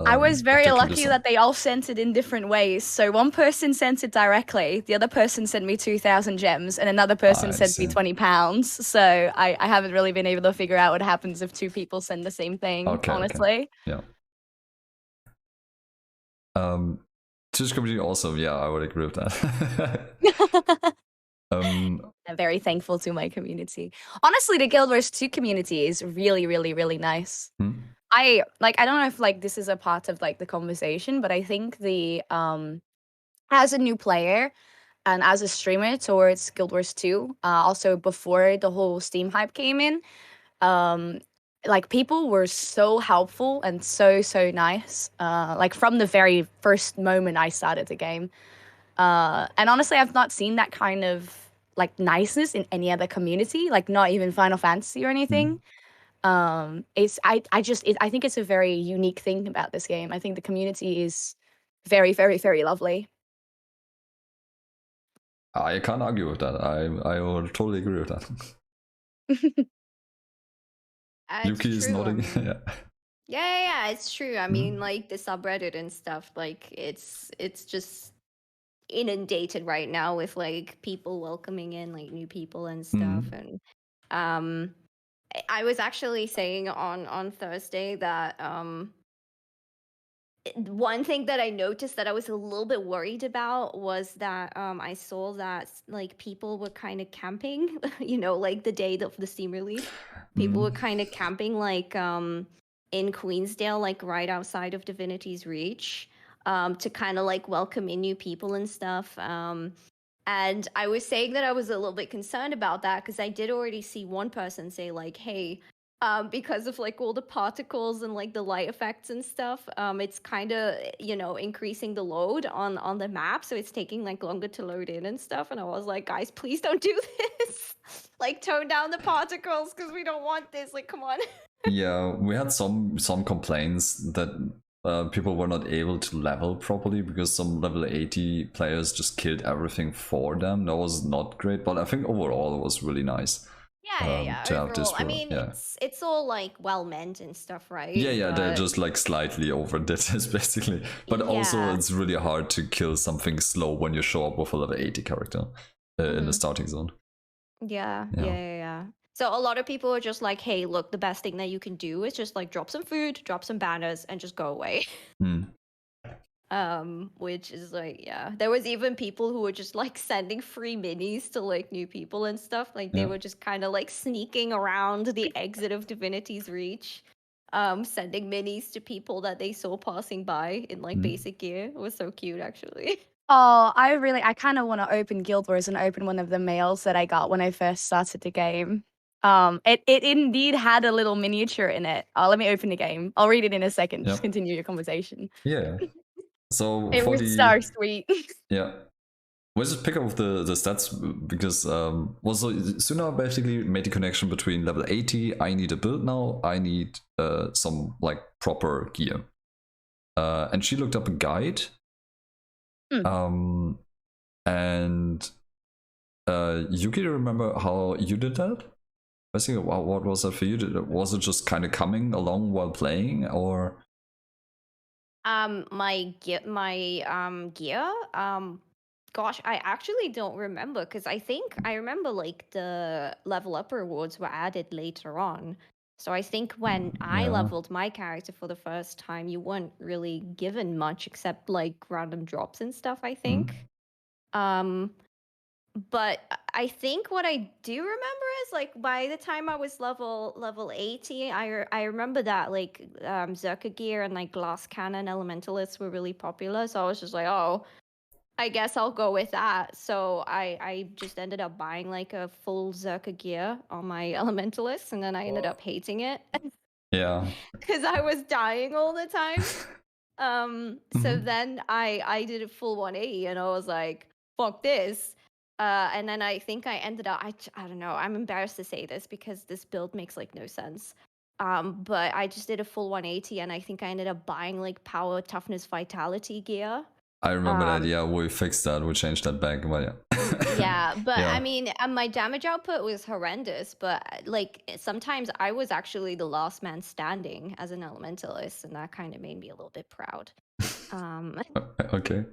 I was very lucky that they all sent it in different ways. So one person sent it directly, the other person sent me 2,000 gems, and another person sent me £20. So I haven't really been able to figure out what happens if 2 people send the same thing, honestly. Okay. Yeah. Twitch community also, yeah, I would agree with that. I'm very thankful to my community. Honestly, the Guild Wars 2 community is really, really, really nice. I don't know if like this is a part of like the conversation, but I think the as a new player and as a streamer towards Guild Wars 2, also before the whole Steam hype came in, like people were so helpful and so nice. Like from the very first moment I started the game. And honestly, I've not seen that kind of like niceness in any other community, like not even Final Fantasy or anything. It's I think it's a very unique thing about this game. I think the community is very, very, very lovely. I can't argue with that. I would totally agree with that. It's Yuki is true. I nodding. mean, Yeah. yeah, it's true. I mean, like the subreddit and stuff, like it's just inundated right now with like people welcoming in like new people and stuff. And I was actually saying on Thursday that one thing that I noticed that I was a little bit worried about was that I saw that like people were kind of camping, you know, like the day of the Steam release. People were kind of camping like in Queensdale, like right outside of Divinity's Reach, to kind of like welcome in new people and stuff. And I was saying that I was a little bit concerned about that because I did already see one person say like, hey, because of like all the particles and like the light effects and stuff, it's kind of, you know, increasing the load on the map, so it's taking like longer to load in and stuff. And I was like, guys, please don't do this. Like tone down the particles because we don't want this. Like, come on. Yeah, we had some complaints that people were not able to level properly because some level 80 players just killed everything for them. That was not great, but I think overall it was really nice. Yeah. To have this Overall, I mean, yeah. it's all like well meant and stuff, right? Yeah, they're But just like slightly overdid this basically. But also yeah. it's really hard to kill something slow when you show up with a level 80 character in the starting zone. Yeah. So a lot of people are just like, hey, look, the best thing that you can do is just like drop some food, drop some banners, and just go away. Which is like, yeah. There was even people who were just like sending free minis to like new people and stuff. Like they were just kind of like sneaking around the exit of Divinity's Reach, sending minis to people that they saw passing by in like basic gear. It was so cute, actually. Oh, I kind of want to open Guild Wars and open one of the mails that I got when I first started the game. It indeed had a little miniature in it. Let me open the game. I'll read it in a second. Just continue your conversation. Yeah. So it for was the so sweet. yeah, we'll just pick up the stats because also Suna basically made the connection between level 80. I need a build now. I need some like proper gear, and she looked up a guide. And Yuki, remember how you did that? Basically, what was that for you? Was it just kind of coming along while playing, or? My gear, gosh, I actually don't remember because I think I remember like the level up rewards were added later on. So I think when I leveled my character for the first time, you weren't really given much except like random drops and stuff, I think. But I think what I do remember is like by the time I was level 80, I remember that like Zerka gear and like glass cannon elementalists were really popular. So I was just like, oh, I guess I'll go with that. So I just ended up buying like a full Zerka gear on my elementalists, and then I ended up hating it. Yeah. Because I was dying all the time. So then I did a full 180 and I was like, fuck this. And then I think I ended up, I don't know, I'm embarrassed to say this because this build makes like no sense. But I just did a full 180 and I think I ended up buying like power, toughness, vitality gear. I remember that. Yeah, we fixed that. We changed that back. But yeah. Yeah, but I mean, my damage output was horrendous. But like sometimes I was actually the last man standing as an elementalist, and that kind of made me a little bit proud. Okay.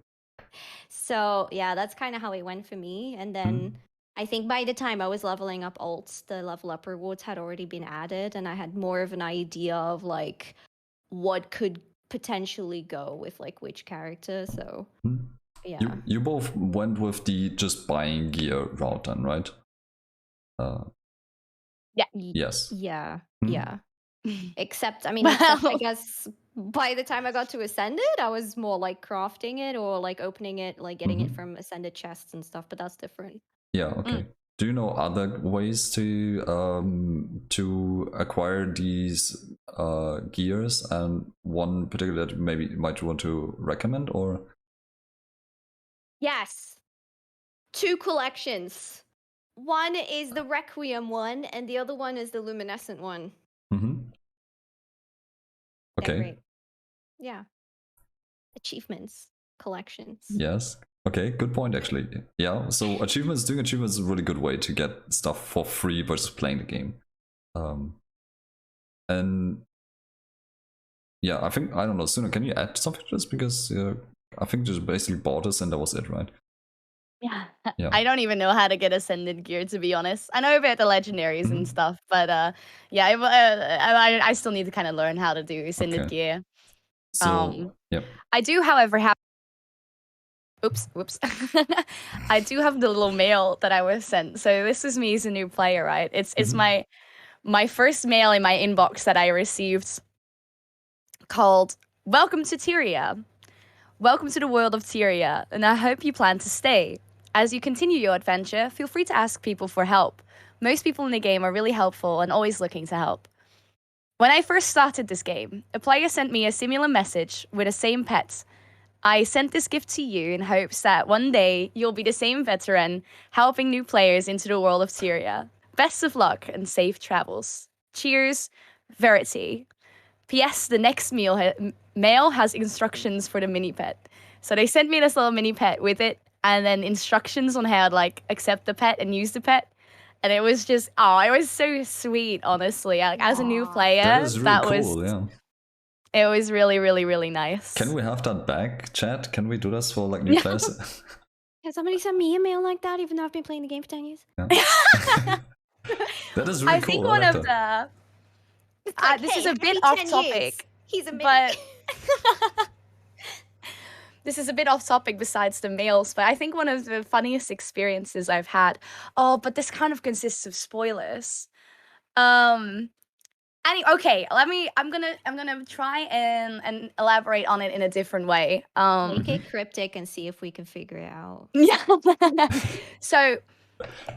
So yeah, that's kind of how it went for me. And then I think by the time I was leveling up alts, the level up rewards had already been added, and I had more of an idea of like what could potentially go with like which character. So yeah, you both went with the just buying gear route then, right? Yeah. Yes. Yeah. Except, I mean, except I guess by the time I got to Ascended, I was more like crafting it or like opening it, like getting it from Ascended chests and stuff, but that's different. Yeah, okay. Do you know other ways to acquire these gears, and one particular that maybe you might want to recommend, or? Yes. 2 collections. One is the Requiem one, and the other one is the Luminescent one. Mm-hmm. They're Okay. great. Yeah. Achievements, collections. Yes. Okay, good point actually. Yeah, so doing achievements is a really good way to get stuff for free versus playing the game. And yeah, I think, I don't know, Suna, can you add something to this? Because I think just basically bought this and that was it, right? Yeah. Yeah. I don't even know how to get Ascended gear, to be honest. I know about the legendaries and stuff, but yeah, I still need to kind of learn how to do Ascended gear. So, yep. I do, however, have. Whoops. I do have the little mail that I was sent. So this is me as a new player, right? It's my first mail in my inbox that I received, called "Welcome to Tyria. Welcome to the world of Tyria, and I hope you plan to stay. As you continue your adventure, feel free to ask people for help. Most people in the game are really helpful and always looking to help. When I first started this game, a player sent me a similar message with the same pet. I sent this gift to you in hopes that one day you'll be the same veteran helping new players into the world of Tyria. Best of luck and safe travels. Cheers, Verity." P.S. The next mail has instructions for the mini pet. So they sent me this little mini pet with it, and then instructions on how to like accept the pet and use the pet. And it was just, it was so sweet, honestly. Like, as a new player, that is really cool, was, yeah. It was really, really, really nice. Can we have that back, chat? Can we do this for like new players? Has somebody sent me a mail like that, even though I've been playing the game for 10 years? Yeah. That is really I cool. think one of the... Like, this hey, is a give bit me off 10 years. topic. He's a mini. But this is a bit off topic besides the mails, but I think one of the funniest experiences I've had. Oh, but this kind of consists of spoilers. Okay, I'm gonna try and elaborate on it in a different way. Make it cryptic and see if we can figure it out. Yeah. So,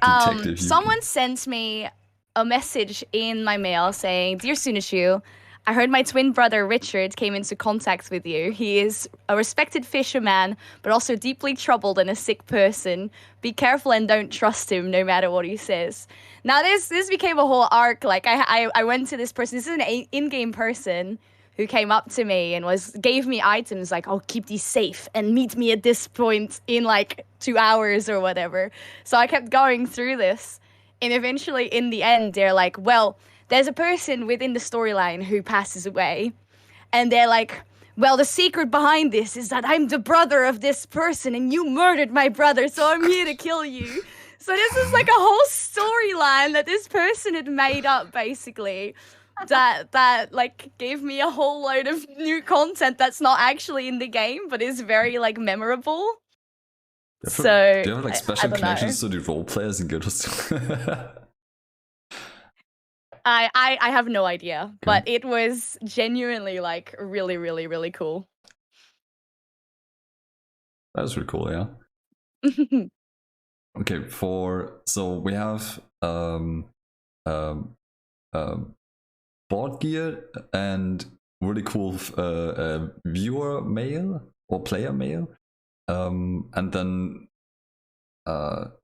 Detective someone Yuki. sent me a message in my mail saying, "Dear Sunachu, I heard my twin brother Richard came into contact with you. He is a respected fisherman, but also deeply troubled and a sick person. Be careful and don't trust him, no matter what he says." Now, this became a whole arc. Like, I went to this person. This is an in-game person who came up to me and gave me items like, "Oh, keep these safe and meet me at this point in like 2 hours or whatever." So I kept going through this, and eventually, in the end, they're like, "Well, there's a person within the storyline who passes away," and they're like, "Well, the secret behind this is that I'm the brother of this person, and you murdered my brother, so I'm here to kill you." So this is like a whole storyline that this person had made up, basically, that like gave me a whole load of new content that's not actually in the game, but is very like memorable. So do you have like special connections to the role players in Guild? I have no idea, but it was genuinely like really, really, really cool. That was really cool, yeah. Okay, so we have board gear and really cool viewer mail or player mail, and then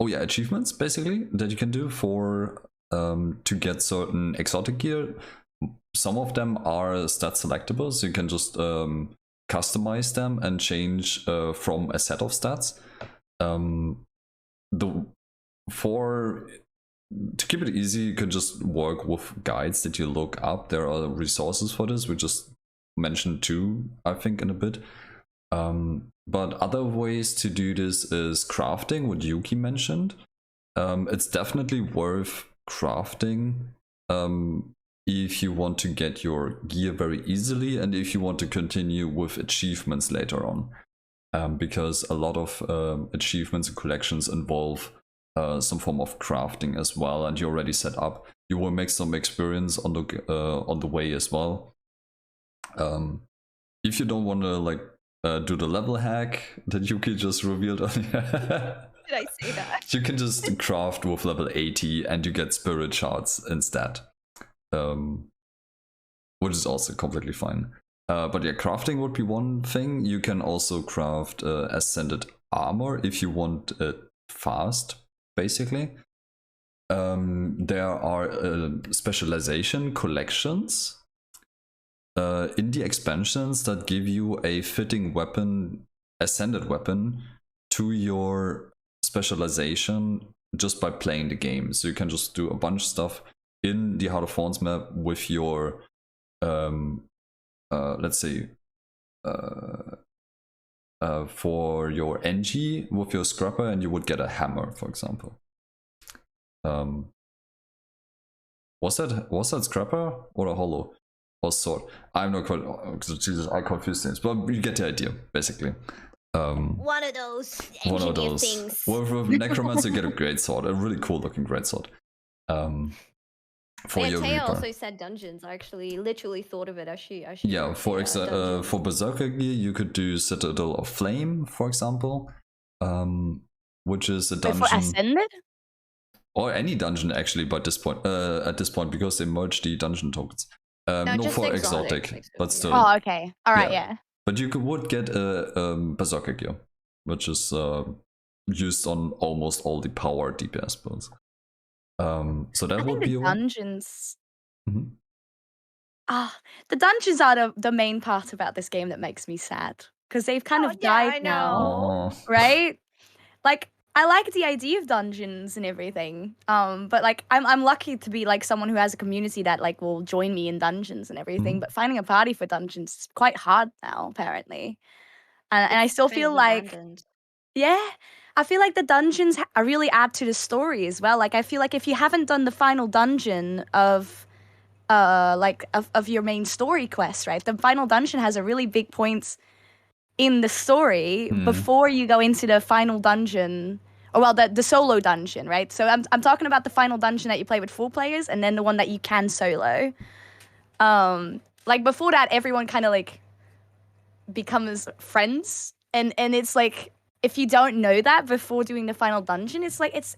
achievements basically that you can do for to get certain exotic gear. Some of them are stat selectable, so you can just customize them and change from a set of stats. To keep it easy, you can just work with guides that you look up. There are resources for this. We just mentioned 2, I think, in a bit. But other ways to do this is crafting, what Yuki mentioned. It's definitely worth crafting if you want to get your gear very easily and if you want to continue with achievements later on. Because a lot of achievements and collections involve some form of crafting as well, and you already set up. You will make some experience on the way as well. If you don't want to like do the level hack that Yuki just revealed earlier, Did I say that? you can just craft with level 80 and you get spirit shards instead, which is also completely fine. But yeah, crafting would be one thing. You can also craft ascended armor if you want it fast, basically. There are specialization collections in the expansions that give you a fitting weapon, ascended weapon, to your specialization just by playing the game. So you can just do a bunch of stuff in the Heart of Thorns map with your, let's say, for your NG with your scrapper, and you would get a hammer, for example. Was that scrapper or a hollow or sword? I'm not quite. Jesus, I confuse things, but you get the idea, basically. One of those engineer things. With Necromancer, you get a great sword, a really cool looking great sword. For your Taya Reaper. also said dungeons. I actually literally thought of it as she Yeah, for Berserker gear, you could do Citadel of Flame, for example, which is a dungeon. For Ascended? Or any dungeon, actually, by this point, at this point, because they merged the dungeon tokens. No, for exotic, but still. Oh, okay. All right, yeah. But you would get a Berserker gear, which is used on almost all the power DPS builds. So that would be dungeons. The dungeons are the main part about this game that makes me sad, because they've kind of died now, right? Like, I like the idea of dungeons and everything, but like I'm lucky to be like someone who has a community that like will join me in dungeons and everything. But finding a party for dungeons is quite hard now, apparently, and I still feel like I feel like the dungeons really add to the story as well. Like I feel like if you haven't done the final dungeon of your main story quest, right? The final dungeon has a really big point in the story before you go into the final dungeon, or well, the solo dungeon, right? So I'm talking about the final dungeon that you play with 4 players, and then the one that you can solo. Like before that, everyone kind of like becomes friends, and it's like if you don't know that before doing the final dungeon, it's like it's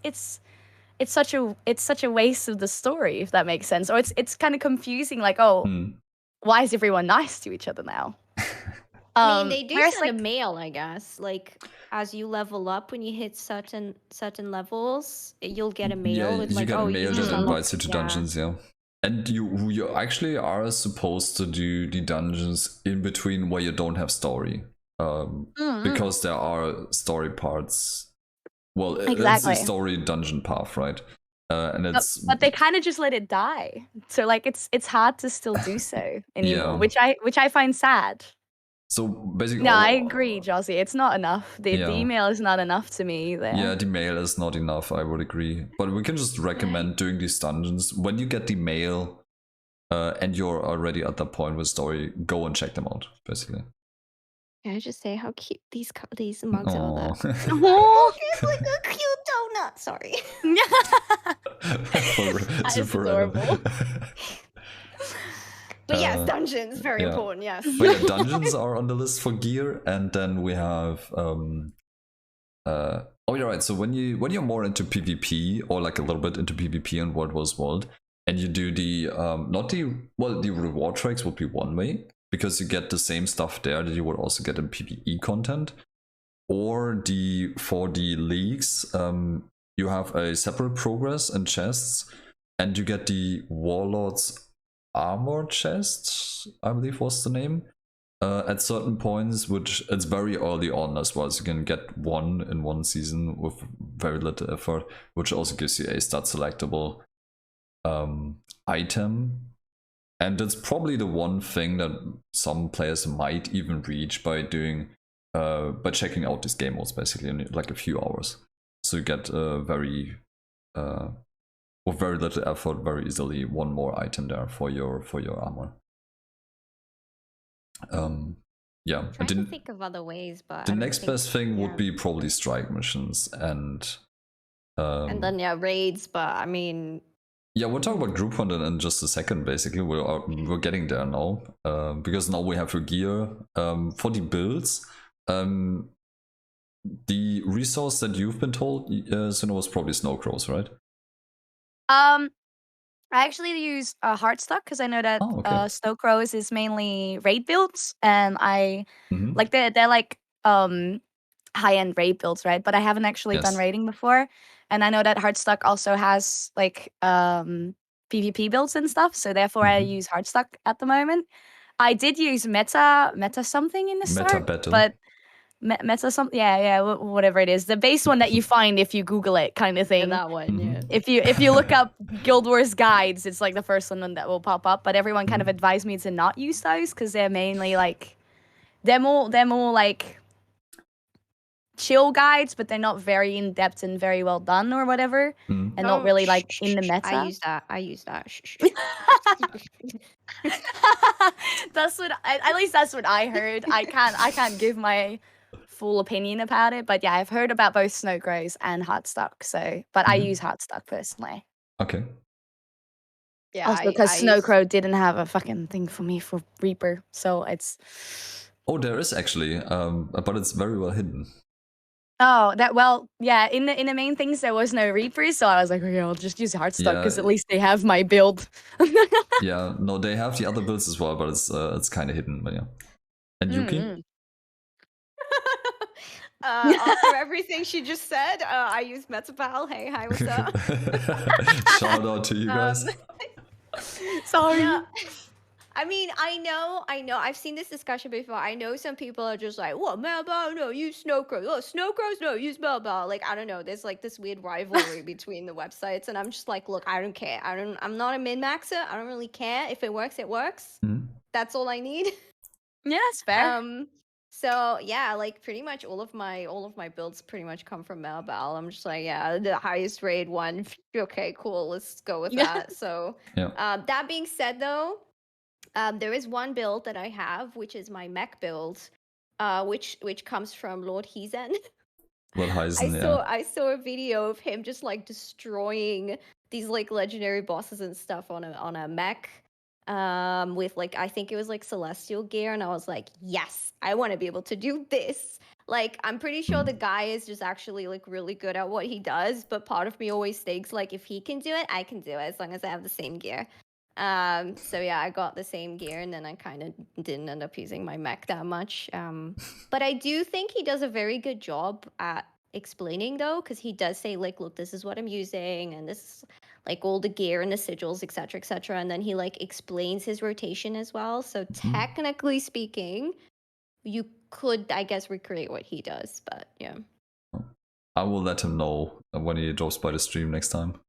such a waste of the story, if that makes sense. Or it's kind of confusing, like, why is everyone nice to each other now? I mean, they do send a mail, I guess. Like, as you level up, when you hit certain levels, you'll get a mail with like, get a mail that invites you to dungeons, And you actually are supposed to do the dungeons in between where you don't have story, because there are story parts. Well, it's a story dungeon path, right? And it's but they kind of just let it die. So like it's hard to still do so anymore, which I find sad. So basically, no, I agree, Josie. It's not enough. The email is not enough to me either. Yeah, the mail is not enough. I would agree, but we can just recommend doing these dungeons when you get the mail, and you're already at that point with story. Go and check them out, basically. Can I just say how cute these mugs are? Oh, it's like a cute donut. Sorry. That is adorable. But yes, dungeons, very important, yes. But yeah, dungeons are on the list for gear, and then we have oh, you're right. So when you're more into PvP, or like a little bit into PvP and World Wars World, and you do the the reward tracks would be one way, because you get the same stuff there that you would also get in PvE content. Or for the leagues, you have a separate progress and chests, and you get the Warlord's Armor chest, I believe was the name, at certain points, which it's very early on as well, so you can get one in one season with very little effort, which also gives you a stat selectable item. And it's probably the one thing that some players might even reach by doing by checking out these game modes, basically in like a few hours. So you get very with very little effort, very easily one more item there for your armor. I'm trying to think of other ways, but the next best thing would be probably strike missions and then raids. But I mean, we'll talk about group hunt in just a second. Basically, we're getting there now, because now we have your gear for the builds. The resource that you've been told, Suna, was probably Snowcrows, right? I actually use Hardstuck, because I know that Snowcrows is mainly raid builds, and I like they're like high-end raid builds, right? But I haven't actually done Yes. raiding before, and I know that Hardstuck also has like PvP builds and stuff, so therefore I use Hardstuck at the moment. I did use meta something in the Meta start, battle. but meta something, yeah, whatever it is, the base one that you find if you Google it, kind of thing. That one, yeah. If you look up Guild Wars guides, it's like the first one that will pop up. But everyone kind of advised me to not use those because they're mainly like they're more like chill guides, but they're not very in depth and very well done or whatever, and not really like in the meta. I use that. That's what at least that's what I heard. I can't give my full opinion about it, but yeah, I've heard about both Snow Crows and Hardstuck. So, but I use Hardstuck personally. Okay. Yeah, Also because Snow Crow didn't have a fucking thing for me for Reaper, so it's. Oh, there is actually, but it's very well hidden. Oh, yeah. In the main things, there was no Reapers, so I was like, okay, I'll just use Hardstuck because at least they have my build. Yeah, no, they have the other builds as well, but it's kind of hidden. But yeah, and Yuki. After everything she just said, I use Metapal. Hey, hi, what's up? Shout out to you guys. Sorry. Yeah. I mean, I know. I've seen this discussion before. I know some people are just like, "What, Melbow? No, use Snow Crows. Oh, Snow Crows? No, use Melbow." Like, I don't know. There's like this weird rivalry between the websites, and I'm just like, look, I don't care. I'm not a min maxer. I don't really care. If it works, it works. That's all I need. Yeah, that's fair. So yeah, like pretty much all of my builds pretty much come from Melbow. I'm just like, yeah, the highest raid one. Okay, cool. Let's go with that. So, that being said, though. There is one build that I have, which is my mech build, which comes from Lord Hezen. Lord Hezen, I saw a video of him just like destroying these like legendary bosses and stuff on a mech, with like I think it was like celestial gear, and I was like, yes, I want to be able to do this. Like, I'm pretty sure the guy is just actually like really good at what he does, but part of me always thinks like if he can do it, I can do it as long as I have the same gear. So yeah, I got the same gear, and then I kind of didn't end up using my mech that much. But I do think he does a very good job at explaining, though, because he does say like, look, this is what I'm using, and this is like all the gear and the sigils, etc., etc. And then he like explains his rotation as well. So technically speaking, you could, I guess, recreate what he does. But yeah, I will let him know when he drops by the stream next time.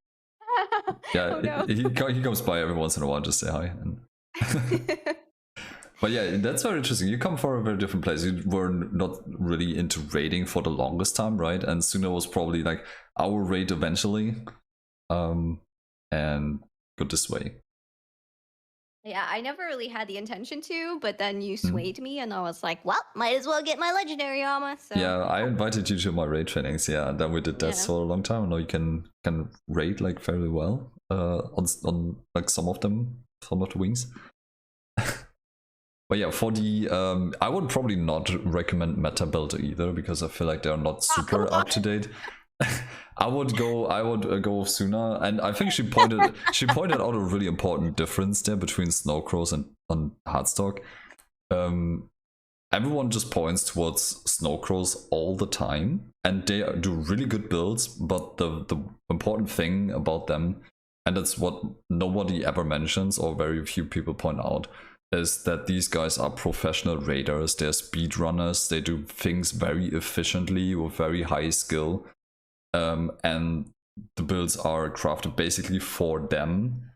Yeah, oh, no. he comes by every once in a while, just say hi. But yeah, that's very interesting. You come from a very different place. You were not really into raiding for the longest time, right? And Suna was probably like our raid eventually, and got this way. Yeah, I never really had the intention to, but then you swayed me, and I was like, well, might as well get my legendary armor. So. Yeah, I invited you to my raid trainings, and then we did that for a long time. Now you can raid like fairly well on like some of the wings. But yeah, for the I would probably not recommend meta build either, because I feel like they're not super up to date. I would go Suna, and I think she pointed out a really important difference there between Snow Crows and Hardstuck. Everyone just points towards Snow Crows all the time, and they do really good builds, but the important thing about them, and that's what nobody ever mentions or very few people point out, is that these guys are professional raiders. They're speedrunners. They do things very efficiently with very high skill. And the builds are crafted basically for them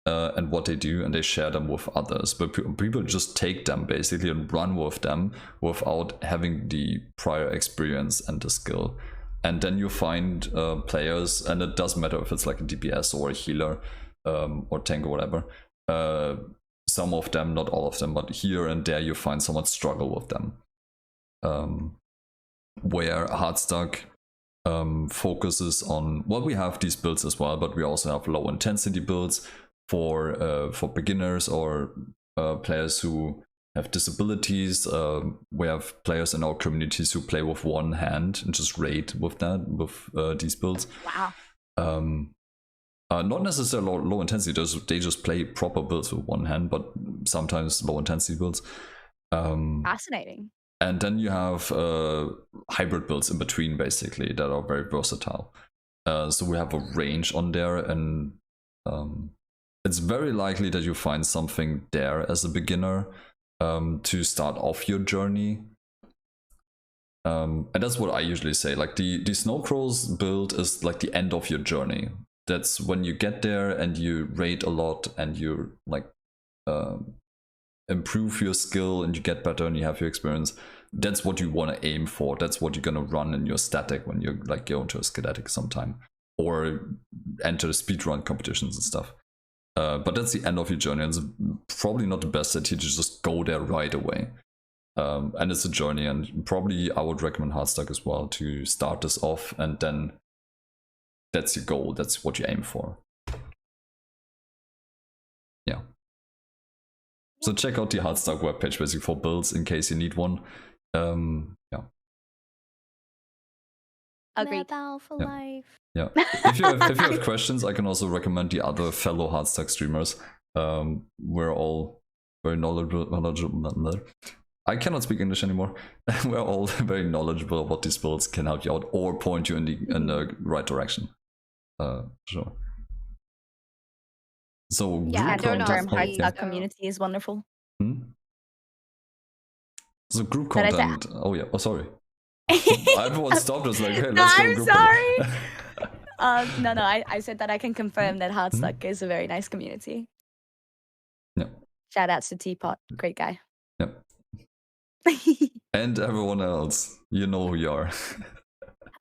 and what they do, and they share them with others. But people just take them basically and run with them without having the prior experience and the skill. And then you find players, and it doesn't matter if it's like a DPS or a healer or tank or whatever. Some of them, not all of them, but here and there you find someone struggle with them. Where Hardstuck focuses on, well, we have these builds as well, but we also have low intensity builds for beginners or players who have disabilities. We have players in our communities who play with one hand and just raid with these builds. Wow. Not necessarily low intensity, they just play proper builds with one hand, but sometimes low intensity builds. Fascinating. And then you have hybrid builds in between, basically, that are very versatile. So we have a range on there, and it's very likely that you find something there as a beginner to start off your journey. And that's what I usually say. Like the Snowcrows build is like the end of your journey. That's when you get there and you raid a lot and you like improve your skill and you get better and you have your experience. That's what you want to aim for. That's what you're gonna run in your static when you like go into a Skedatic sometime or enter speedrun competitions and stuff. But that's the end of your journey, and it's probably not the best idea to just go there right away. And it's a journey, and probably I would recommend Hardstuck as well to start this off, and then that's your goal. That's what you aim for. Yeah. So check out the Hardstuck webpage basically for builds in case you need one. Yeah. Agreed. Metal for Yeah. life. Yeah. If you have questions, I can also recommend the other fellow Hardstuck streamers. We're all very knowledgeable. I cannot speak English anymore. We're all very knowledgeable about these builds, can help you out or point you in the right direction. Sure. So Yeah, group I don't know. content. Hardstuck yeah. community is wonderful. So group But I said- content. Oh yeah. Oh sorry. Everyone stopped us like, hey, No, let's go I'm group sorry. content. No, I said that I can confirm that Hardstuck is a very nice community. Yeah. Shout outs to Teapot, great guy. Yeah. And everyone else, you know who you are.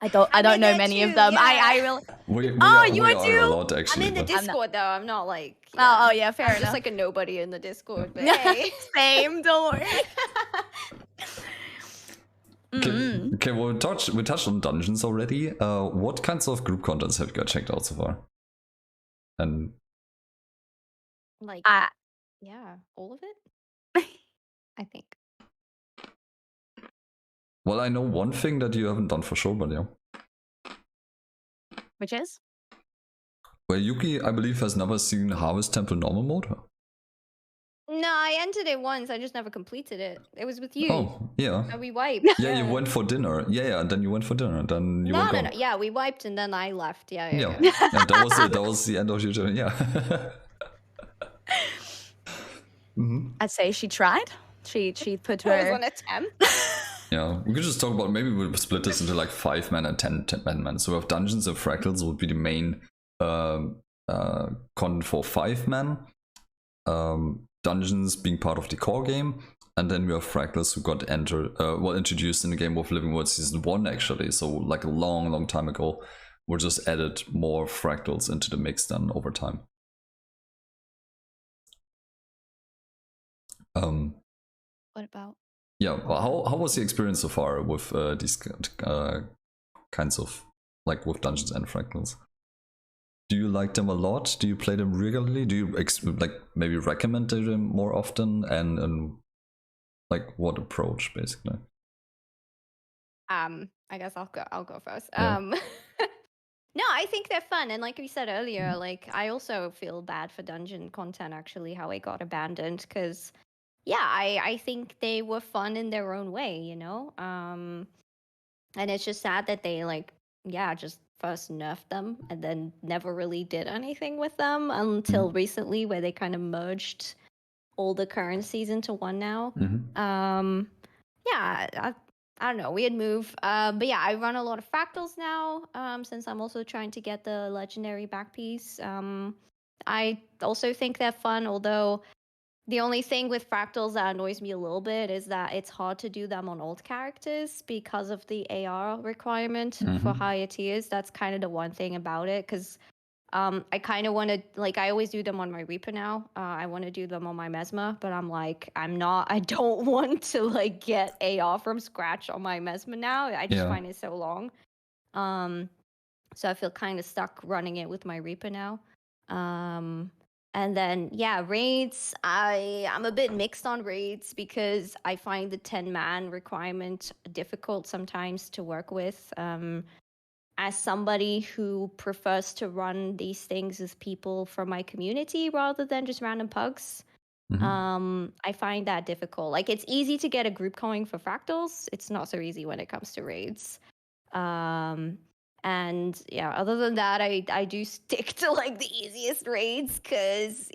I don't I'm in know there many of too, them. yeah. I will. We you are are too? a lot I'm actually. in the but- Discord though. I'm not like. Oh, yeah, fair I'm enough. just like a nobody in the Discord. But hey. Same, don't worry. Okay, well, we touched on dungeons already. What kinds of group contents have you guys checked out so far? And Like, yeah, all of it. I think. well, I know one thing that you haven't done for sure, but yeah. Which is? Well, Yuki, I believe, has never seen Harvest Temple normal mode. No, I entered it once. I just never completed it. It was with you. Oh, yeah. And we wiped. Yeah, you went for dinner. Yeah, and then you went for dinner, and then you No, went no, gone. no. Yeah, we wiped and then I left. Yeah. Yeah, and that was it. That was the end of your journey. Yeah. I'd say she tried. She put It was her. an attempt. Yeah, we could just talk about, maybe we'll split this into like 5 men and 10 men. So we have dungeons and fractals would be the main content for 5 men. Dungeons being part of the core game, and then we have fractals who got introduced in the game of Living World Season 1 actually. So like a long time ago, we just added more fractals into the mix then over time. What about? Yeah, well, how was the experience so far with these kinds of, like with dungeons and fractals? Do you like them a lot? Do you play them regularly? Do you like maybe recommend them more often? And like what approach basically? I guess I'll go first. Yeah. No, I think they're fun, and like we said earlier, like I also feel bad for dungeon content actually, how it got abandoned, because yeah, I think they were fun in their own way, you know. And it's just sad that they just first nerfed them and then never really did anything with them until recently, where they kind of merged all the currencies into one now. Yeah, I don't know, weird move. But yeah, I run a lot of fractals now, since I'm also trying to get the legendary back piece. I also think they're fun, although the only thing with fractals that annoys me a little bit is that it's hard to do them on old characters because of the AR requirement for higher tiers. That's kind of the one thing about it, because I kind of want to, like, I always do them on my Reaper now. I want to do them on my Mesmer, but I don't want to, like, get AR from scratch on my Mesmer now. I just find it so long. So I feel kind of stuck running it with my Reaper now. And then, yeah, raids. I'm a bit mixed on raids because I find the 10-man requirement difficult sometimes to work with. As somebody who prefers to run these things as people from my community rather than just random pugs, I find that difficult. Like, it's easy to get a group going for fractals. It's not so easy when it comes to raids. And yeah, other than that, I do stick to like the easiest raids because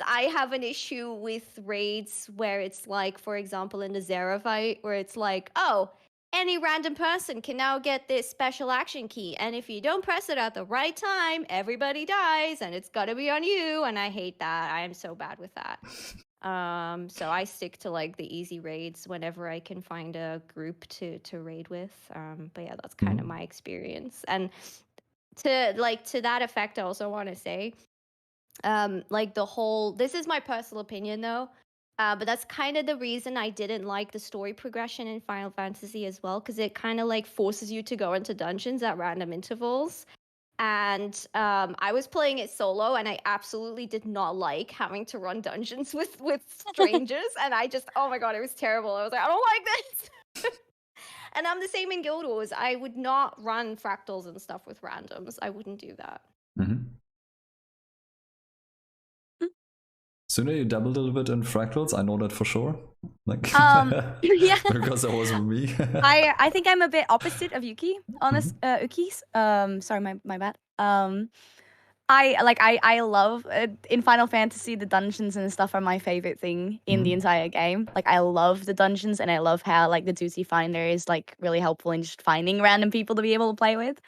I have an issue with raids where it's like, for example, in the Zera fight, where it's like, oh, any random person can now get this special action key, and if you don't press it at the right time, everybody dies, and it's gotta be on you. And I hate that. I am so bad with that. So I stick to like the easy raids whenever I can find a group to raid with. But yeah, that's kind of my experience. And to that effect, I also want to say, like this is my personal opinion though, but that's kind of the reason I didn't like the story progression in Final Fantasy as well, because it kind of like forces you to go into dungeons at random intervals. And I was playing it solo, and I absolutely did not like having to run dungeons with strangers. And I just, oh my god, it was terrible. I was like, I don't like this. And I'm the same in Guild Wars. I would not run fractals and stuff with randoms. I wouldn't do that. Suna, you dabbled a little bit in fractals. I know that for sure. Like, yeah, because that was with me. I think I'm a bit opposite of Yuki on this. Uki's. Sorry, my bad. I love in Final Fantasy, the dungeons and stuff are my favorite thing in the entire game. Like, I love the dungeons, and I love how like the duty finder is like really helpful in just finding random people to be able to play with.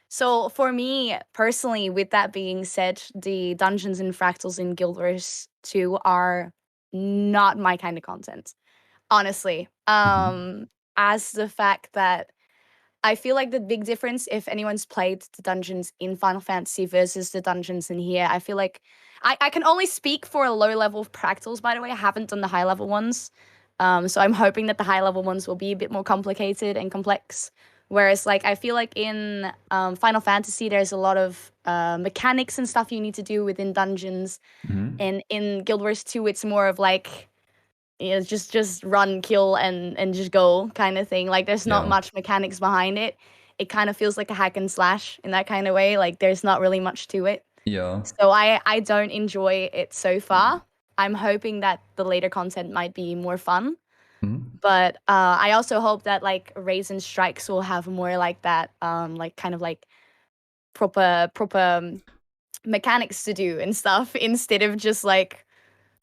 So for me personally, with that being said, the dungeons and fractals in Guild Wars 2 are not my kind of content, honestly. As the fact that I feel like the big difference, if anyone's played the dungeons in Final Fantasy versus the dungeons in here, I feel like I can only speak for low level fractals, by the way. I haven't done the high level ones. So I'm hoping that the high level ones will be a bit more complicated and complex. Whereas, like, I feel like in Final Fantasy, there's a lot of mechanics and stuff you need to do within dungeons. And in Guild Wars 2, it's more of like, you know, just run, kill, and just go kind of thing. Like, there's not much mechanics behind it. It kind of feels like a hack and slash in that kind of way. Like, there's not really much to it. Yeah. So I don't enjoy it so far. I'm hoping that the later content might be more fun. But I also hope that like raids and strikes will have more like that, like kind of like proper mechanics to do and stuff instead of just like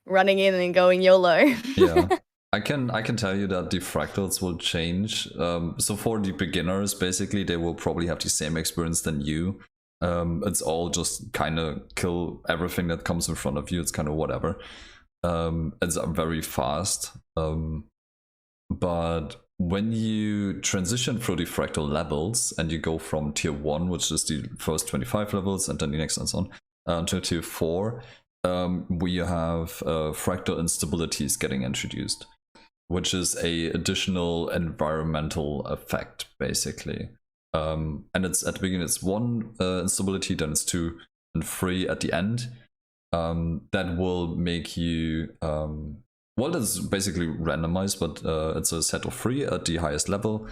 running in and going YOLO. Yeah. I can tell you that the fractals will change. So for the beginners, basically, they will probably have the same experience than you. It's all just kind of kill everything that comes in front of you. It's kind of whatever. It's very fast. But when you transition through the fractal levels and you go from tier 1, which is the first 25 levels, and then the next and so on, to tier 4, we have fractal instabilities getting introduced, which is a additional environmental effect, basically. And it's at the beginning, it's 1 instability, then it's 2 and 3 at the end. That will make you... well, that's basically randomized, but it's a set of 3 at the highest level.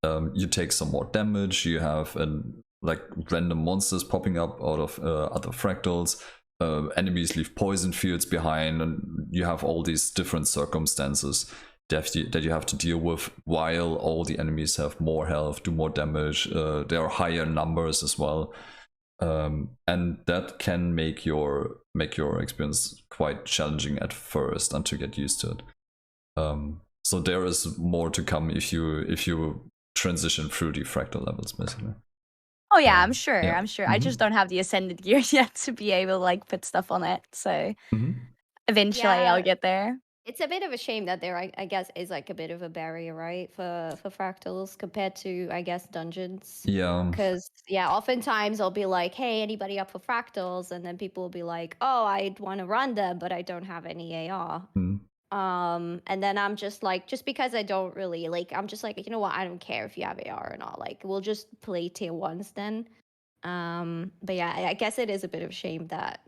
You take some more damage. You have like random monsters popping up out of other fractals. Enemies leave poison fields behind, and you have all these different circumstances that you have to deal with, while all the enemies have more health, do more damage. There are higher numbers as well. And that can make your experience quite challenging at first until you get used to it. So there is more to come if you transition through the fractal levels, basically. Oh yeah, I'm sure. Yeah. I'm sure. I just don't have the ascended gear yet to be able to like put stuff on it. So eventually I'll get there. It's a bit of a shame that there, I guess, is like a bit of a barrier, right, for fractals compared to, I guess, dungeons. Yeah. Because oftentimes I'll be like, hey, anybody up for fractals? And then people will be like, oh, I'd want to run them, but I don't have any AR. And then I'm just like, just because I don't really like, I'm just like, you know what, I don't care if you have AR or not. Like, we'll just play tier 1s then. But yeah, I guess it is a bit of a shame that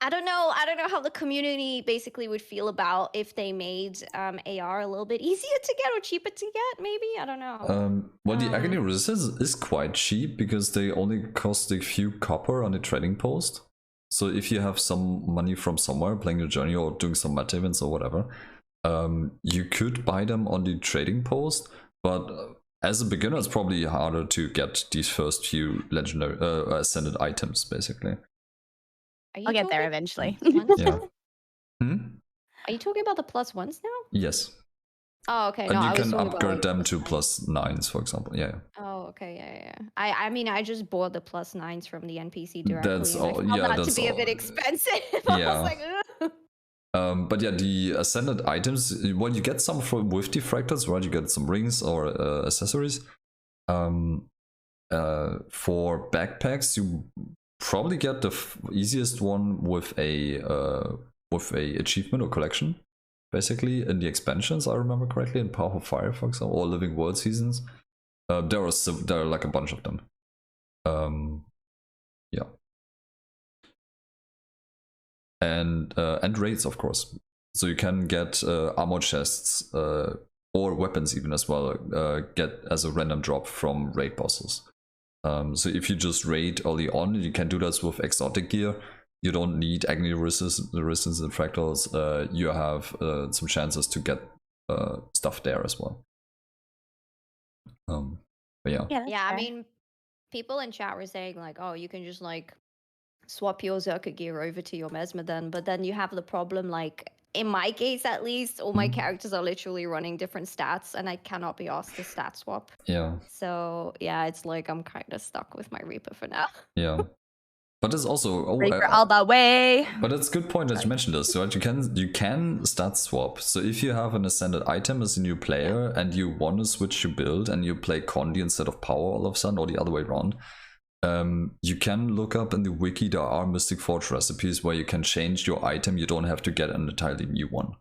I don't know how the community basically would feel about if they made AR a little bit easier to get or cheaper to get. Maybe, I don't know. Well, the agony resistance is quite cheap because they only cost a few copper on the trading post. So if you have some money from somewhere playing your journey or doing some meta events or whatever, you could buy them on the trading post. But as a beginner, it's probably harder to get these first few legendary ascended items, basically. I'll get there eventually. Yeah. Are you talking about the plus ones now? Yes. Oh, okay. And No, you I was can talking about, upgrade like, them to plus +9s, for example. Yeah. Oh, okay, yeah. I mean, I just bought the plus 9s from the NPC directly. That's and I all. found Yeah, that that's to be a all. bit expensive. I Yeah. was like, ugh. But yeah, the ascended items, well, you get some with the fractals, right? You get some rings or accessories. For backpacks, you probably get the easiest one with a achievement or collection, basically in the expansions. I remember correctly, in Power of Fire, for example, or Living World seasons. There are like a bunch of them. Yeah. And raids, of course. So you can get armor chests or weapons even as well, get as a random drop from raid bosses. So if you just raid early on, you can do this with exotic gear. You don't need agony resistance and fractals. You have some chances to get stuff there as well. But yeah. Yeah, I mean, people in chat were saying like, oh, you can just like swap your Zerka gear over to your Mesmer then, but then you have the problem, like in my case at least, all my characters are literally running different stats and I cannot be asked to stat swap. Yeah. So yeah, it's like I'm kind of stuck with my Reaper for now. Yeah. But it's also Reaper all the way. But it's a good point that you mentioned this, right? You can stat swap. So if you have an ascended item as a new player and you want to switch your build and you play Condi instead of Power all of a sudden, or the other way around, you can look up in the wiki. There are Mystic Forge recipes where you can change your item. You don't have to get an entirely new one.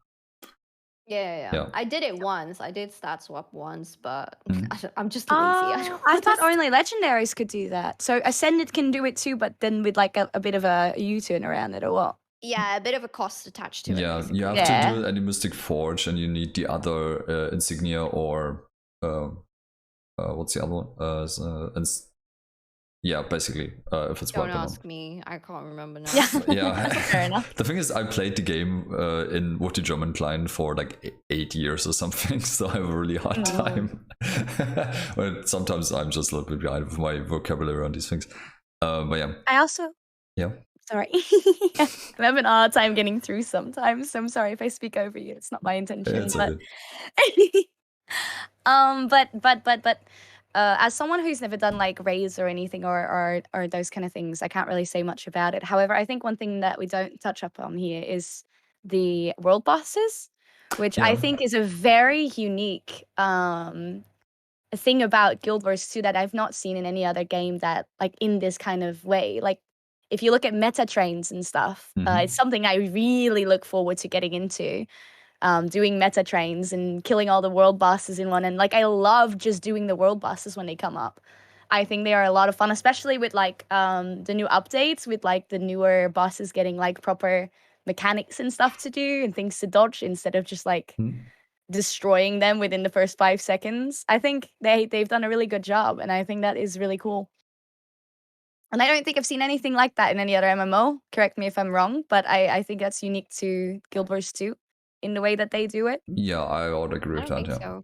Yeah. I did it once. I did stat swap once, but I'm just lazy. I thought only legendaries could do that. So Ascended can do it too, but then with like a bit of a U-turn around it, or what? Yeah, a bit of a cost attached to it. Yeah, basically. you have to do it at the Mystic Forge, and you need the other insignia or what's the other one? Yeah, basically, if it's Don't ask me. I can't remember now. Yeah. Fair enough. The thing is, I played the game with the German client for like 8 years or something, so I have a really hard time. But sometimes I'm just a little bit behind with my vocabulary on these things. But yeah. I also. Yeah. Sorry. I'm having a hard time getting through sometimes. So I'm sorry if I speak over you. It's not my intention. It's but... okay. As someone who's never done like raids or anything or those kind of things, I can't really say much about it. However, I think one thing that we don't touch up on here is the world bosses, which I think is a very unique thing about Guild Wars 2 that I've not seen in any other game that like in this kind of way. Like if you look at meta trains and stuff, it's something I really look forward to getting into. Doing meta trains and killing all the world bosses in one. And like, I love just doing the world bosses when they come up. I think they are a lot of fun, especially with like the new updates, with like the newer bosses getting like proper mechanics and stuff to do and things to dodge instead of just like destroying them within the first 5 seconds. I think they've done a really good job, and I think that is really cool. And I don't think I've seen anything like that in any other MMO. Correct me if I'm wrong, but I think that's unique to Guild Wars 2. In the way that they do it. Yeah, I would agree with that. So.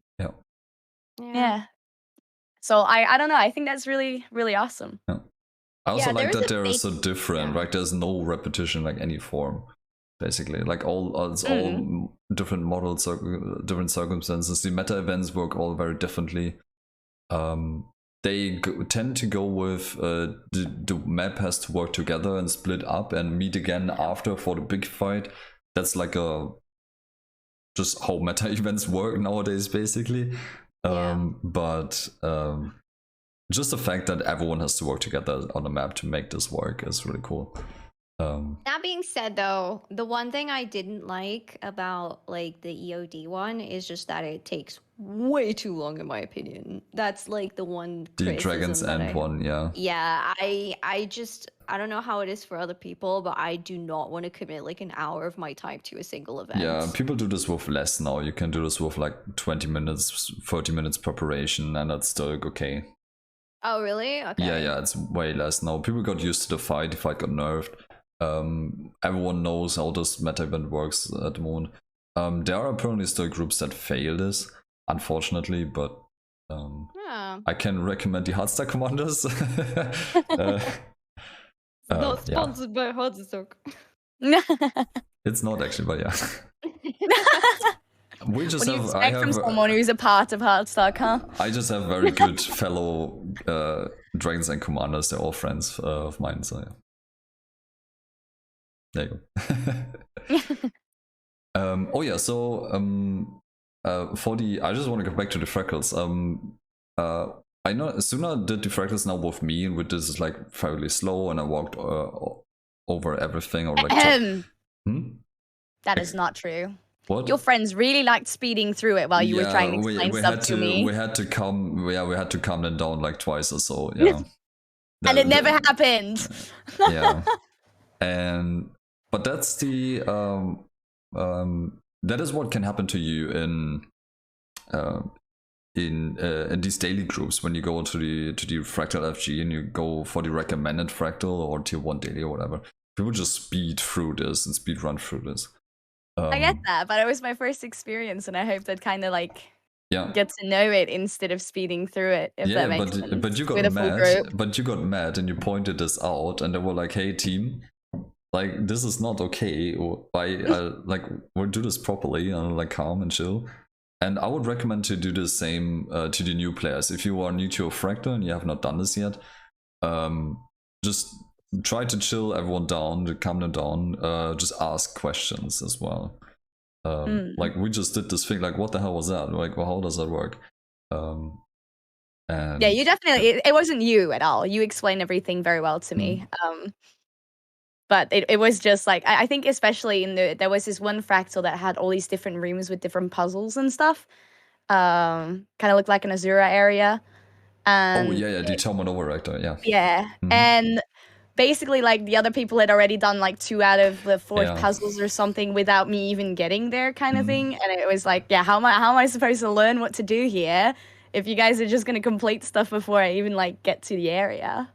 Yeah. So I don't know. I think that's really, really awesome. Yeah. I also like that they're so different. Like there's no repetition, like any form, basically. Like it's all different models, different circumstances. The meta events work all very differently. They tend to go with the map has to work together and split up and meet again after for the big fight. That's like just how meta events work nowadays, basically. But just the fact that everyone has to work together on the map to make this work is really cool. That being said, though, the one thing I didn't like about like the EOD one is just that it takes way too long, in my opinion. That's like the one the Dragon's criticism that End one, yeah. Yeah, I don't know how it is for other people, but I do not want to commit like an hour of my time to a single event. Yeah, people do this with less now. You can do this with like 20 minutes, 30 minutes preparation, and that's still okay. Oh, really? Okay. Yeah, it's way less now. People got used to the fight got nerfed. Everyone knows how this meta event works at the moment. There are apparently still groups that fail this, unfortunately, but Yeah. I can recommend the Hardstuck commanders. Not sponsored by Hardstuck. It's not actually, but yeah. We just what do you have. expect from someone who's a part of Hardstuck, huh? I just have very good fellow dragons and commanders. They're all friends of mine, so yeah. There you go. Oh yeah, so for the, I just want to go back to the fractals. I know Suna did the fractals now with me, and with this is like fairly slow, and I walked over everything, or like. That is not true. What? Your friends really liked speeding through it while you were trying to explain stuff to me. We had to calm them down like twice or so. Yeah. And it never happened. Yeah. But that's the that is what can happen to you in these daily groups when you go to the fractal FG and you go for the recommended fractal or tier 1 daily or whatever. People just speed through this and speed run through this. I get that, but it was my first experience, and I hope that kind of like get to know it instead of speeding through it. If that makes sense. But you got mad. But you got mad, and you pointed this out, and they were like, "Hey, team, like this is not okay. Like we'll do this properly and like calm and chill." And I would recommend to do the same to the new players. If you are new to a fractal and you have not done this yet, just try to chill everyone down, to calm them down. Just ask questions as well. Like we just did this thing. Like, what the hell was that? Like, well, how does that work? And yeah, you definitely. It wasn't you at all. You explained everything very well to me. But it was just like I think especially there was this one fractal that had all these different rooms with different puzzles and stuff. Kind of looked like an Azura area. And the Terminal Reactor, and basically like the other people had already done like 2 out of the 4 puzzles or something without me even getting there, kind of thing. And it was like, how am I supposed to learn what to do here if you guys are just going to complete stuff before I even like get to the area?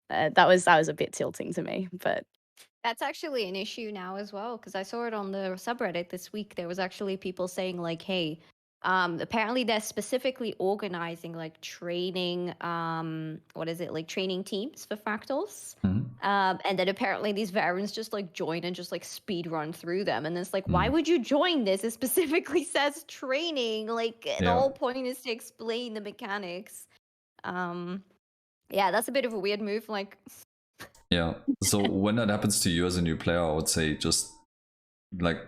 That was a bit tilting to me, but that's actually an issue now as well, because I saw it on the subreddit this week. There was actually people saying like, hey, apparently they're specifically organizing like training training teams for fractals, and then apparently these variants just like join and just like speed run through them, and it's like, why would you join this? It specifically says training, like the whole point is to explain the mechanics. Yeah, that's a bit of a weird move, like. Yeah, so when that happens to you as a new player, I would say just like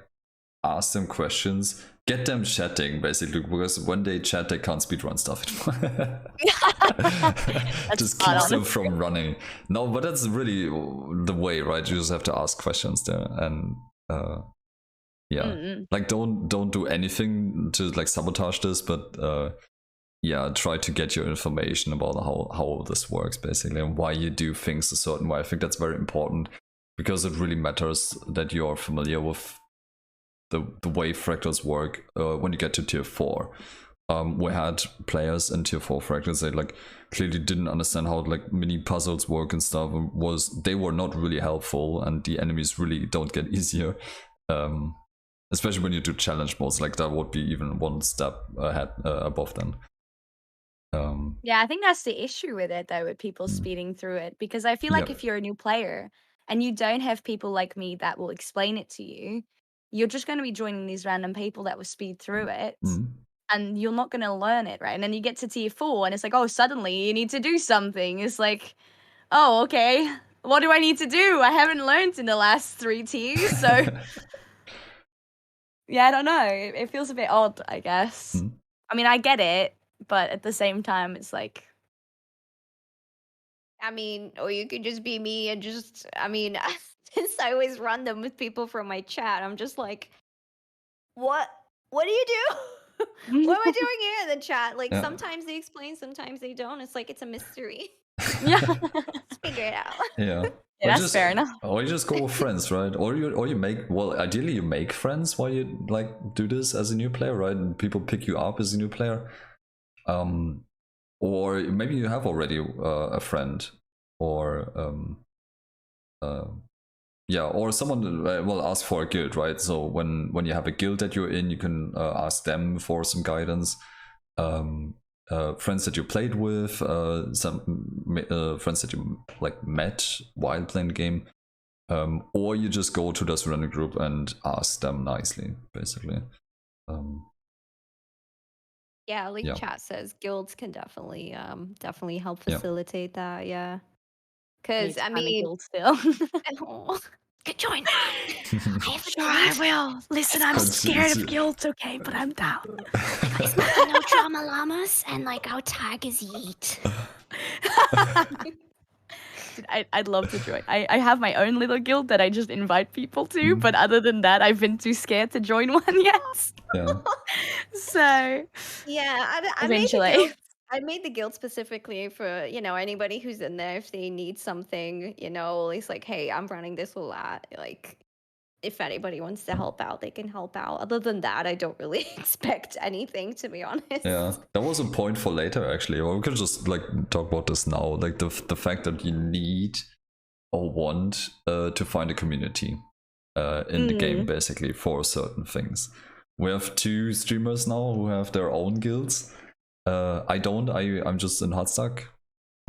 ask them questions, get them chatting basically, because when they chat they can't speedrun stuff anymore. Just keeps them from running. No, but that's really the way, right? You just have to ask questions there, and like don't do anything to like sabotage this, but try to get your information about how this works basically, and why you do things a certain way. I think that's very important, because it really matters that you're familiar with the way fractals work when you get to tier 4. We had players in tier 4 fractals, they like clearly didn't understand how like mini puzzles work and stuff, and they were not really helpful, and the enemies really don't get easier, especially when you do challenge modes. Like that would be even one step ahead above them. Yeah, I think that's the issue with it though, with people speeding through it, because I feel like if you're a new player and you don't have people like me that will explain it to you, you're just going to be joining these random people that will speed through it, and you're not going to learn it, right? And then you get to tier 4 and it's like, oh, suddenly you need to do something. It's like, oh, okay, what do I need to do? I haven't learned in the last 3 tiers, so yeah, I don't know. It feels a bit odd, I guess. I mean, I get it, but at the same time, it's like, I mean, or you could just be me and just, I mean, since I always run them with people from my chat, I'm just like, what do you do? What am I doing here in the chat? Like, Yeah. sometimes they explain, sometimes they don't. It's like, it's a mystery. Yeah. Let's figure it out. Yeah. Yeah, that's fair enough. Or you just go with friends, right? Or you make, well, ideally you make friends while you like do this as a new player, right? And people pick you up as a new player. Or maybe you have already a friend, or yeah, or someone will ask for a guild, right? So when you have a guild that you're in, you can ask them for some guidance. Friends that you played with, some friends that you like met while playing the game, or you just go to the surrounding group and ask them nicely, basically. Yeah, like Yeah. chat says, guilds can definitely help facilitate that. Yeah, because I mean, guild still. could join. I have a Sure, I will. Listen, I'm scared of guilds, okay, but I'm down. It's my fellow drama llamas, and like our tag is Yeet. Dude, I'd love to join. I have my own little guild that I just invite people to, but other than that, I've been too scared to join one yet. Yeah. So yeah, eventually. I made the guild specifically for, you know, anybody who's in there if they need something, you know, it's like, hey, I'm running this a lot. Like, if anybody wants to help out, they can help out. Other than that, I don't really expect anything, to be honest. Yeah, that was a point for later, actually. Or we could just like talk about this now, like the fact that you need or want to find a community in the game, basically, for certain things. We have 2 streamers now who have their own guilds. I don't. I'm just in Hardstuck.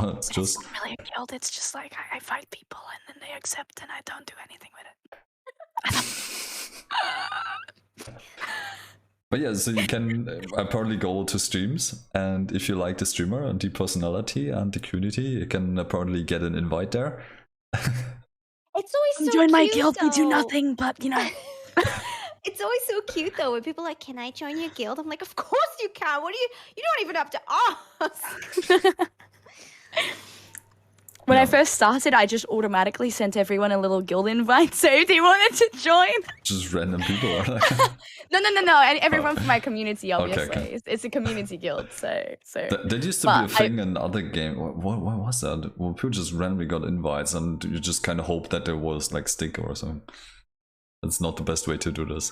It's just not really a guild. It's just like I fight people and then they accept, and I don't do anything with it. But yeah, so you can apparently go to streams, and if you like the streamer and the personality and the community, you can apparently get an invite there. It's always so join my cute, guild. though. We do nothing, but you know. It's always so cute though when people are like, can I join your guild? I'm like, of course you can. What do you don't even have to ask. When I first started, I just automatically sent everyone a little guild invite, so if they wanted to join. Just random people. No. And everyone from my community, obviously. Okay. It's a community guild, so. That used to be a thing in other games. What was that? Well, people just randomly got invites, and you just kind of hope that there was like sticker or something. That's not the best way to do this.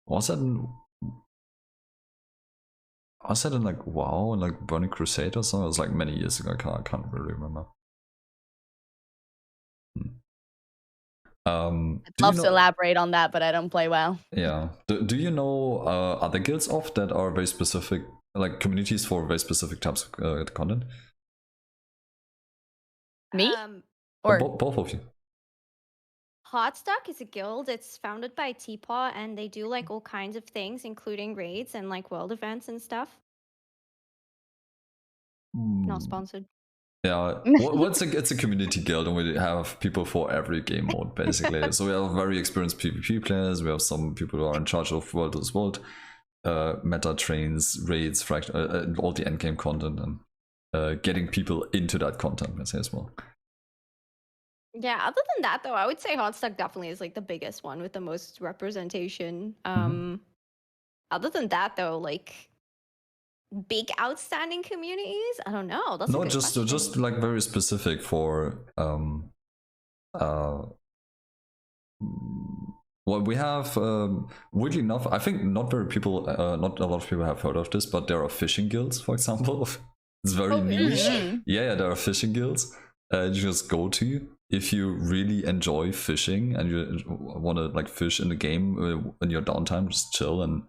Was that in like WoW and like Burning Crusade or something? It was like many years ago. I can't really remember. I'd love to elaborate on that, but I don't play WoW. Yeah. Do you know other guilds of that are very specific, like communities for very specific types of content? Me? Or both of you? Hardstuck is a guild. It's founded by Teapot, and they do like all kinds of things, including raids and like world events and stuff. Not sponsored. Yeah, it's a community guild, and we have people for every game mode, basically. So we have very experienced PvP players, we have some people who are in charge of world as world, meta trains, raids, all the endgame content, and getting people into that content, let's say, as well. Yeah, other than that though, I would say Hardstuck definitely is like the biggest one with the most representation. Other than that though, like big outstanding communities, I don't know. That's no, a good question. just like very specific for well, we have weirdly enough, I think not a lot of people have heard of this, but there are fishing guilds, for example. It's very niche. Yeah, there are fishing guilds. You just go to if you really enjoy fishing and you want to like fish in the game in your downtime, just chill and